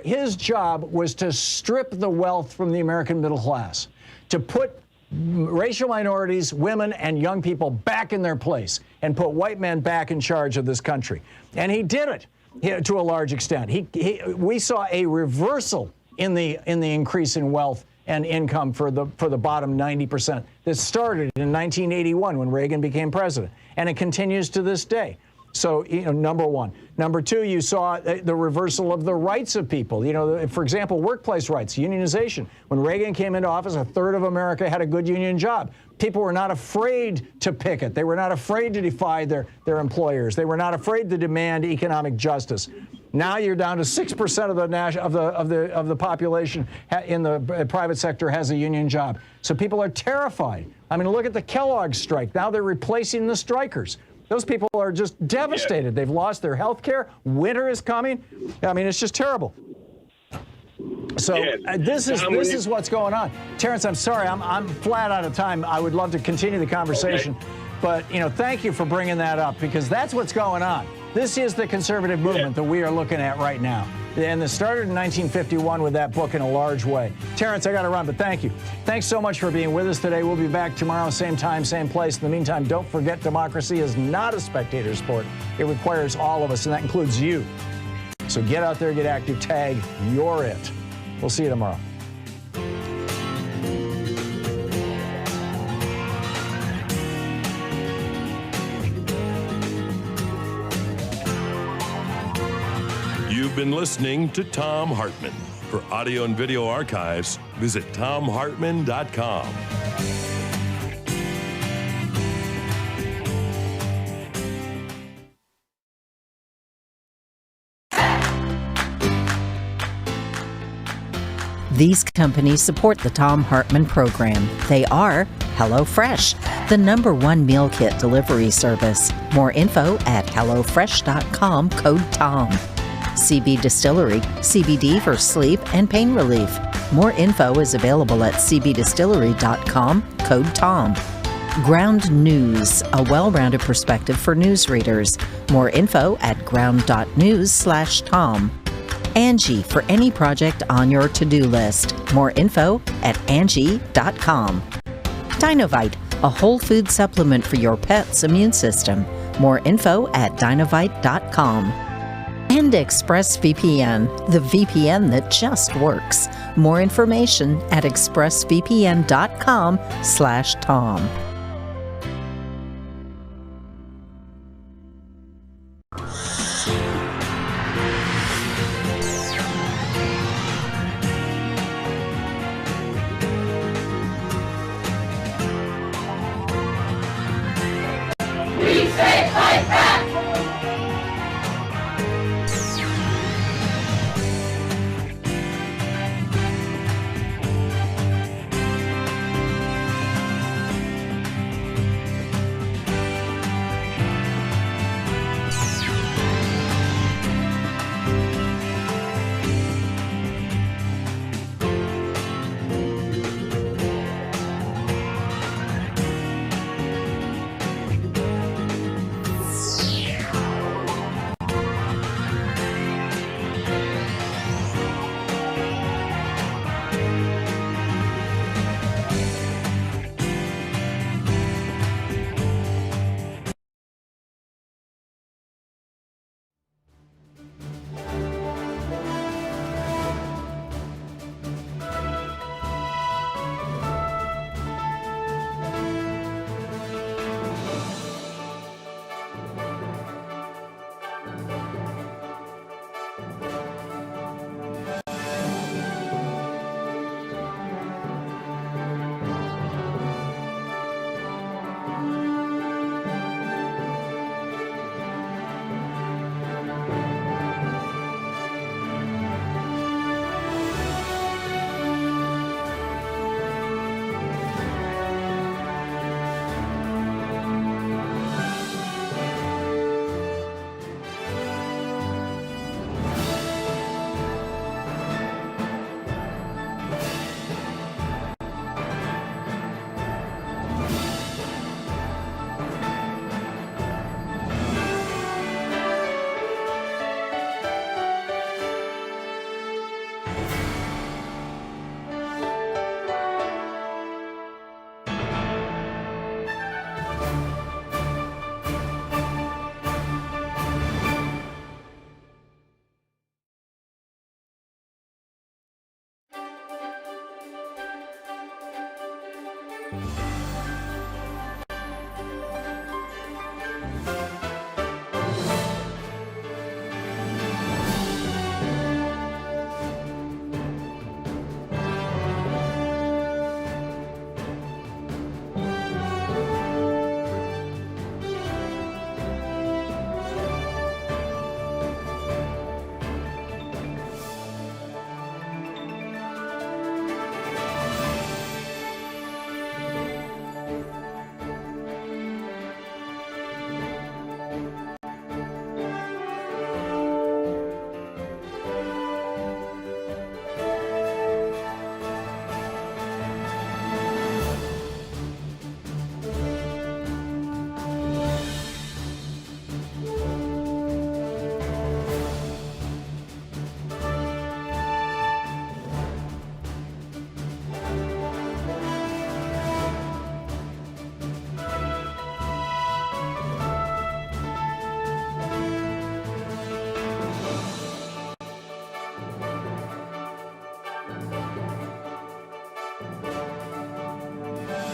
His job was to strip the wealth from the American middle class, to put racial minorities, women, and young people back in their place and put white men back in charge of this country. And he did it to a large extent. We saw a reversal in the increase in wealth and income for the bottom 90% that started in 1981 when Reagan became president, and it continues to this day. So, number one. Number two, you saw the reversal of the rights of people. For example, workplace rights, unionization. When Reagan came into office, a third of America had a good union job. People were not afraid to picket. They were not afraid to defy their employers. They were not afraid to demand economic justice. Now you're down to 6% of the population in the private sector has a union job. So people are terrified. I mean, look at the Kellogg strike. Now they're replacing the strikers. Those people are just devastated. Yeah. They've lost their health care. Winter is coming. I mean, it's just terrible. So this is what's going on. Terrence, I'm sorry. I'm flat out of time. I would love to continue the conversation. Okay. But, thank you for bringing that up, because that's what's going on. This is the conservative movement that we are looking at right now. And it started in 1951 with that book in a large way. Terrence, I got to run, but thank you. Thanks so much for being with us today. We'll be back tomorrow, same time, same place. In the meantime, don't forget, democracy is not a spectator sport. It requires all of us, and that includes you. So get out there, get active, tag, you're it. We'll see you tomorrow. You've been listening to Thom Hartmann. For audio and video archives, visit thomhartmann.com. These companies support the Thom Hartmann program. They are HelloFresh, the #1 meal kit delivery service. More info at hellofresh.com, code TOM. CB Distillery, CBD for sleep and pain relief. More info is available at cbdistillery.com, code TOM. Ground News, a well-rounded perspective for news readers. More info at ground.news/Tom. Angie, for any project on your to-do list. More info at Angie.com. Dinovite, a whole food supplement for your pet's immune system. More info at Dinovite.com. And ExpressVPN, the VPN that just works. More information at expressvpn.com/Tom.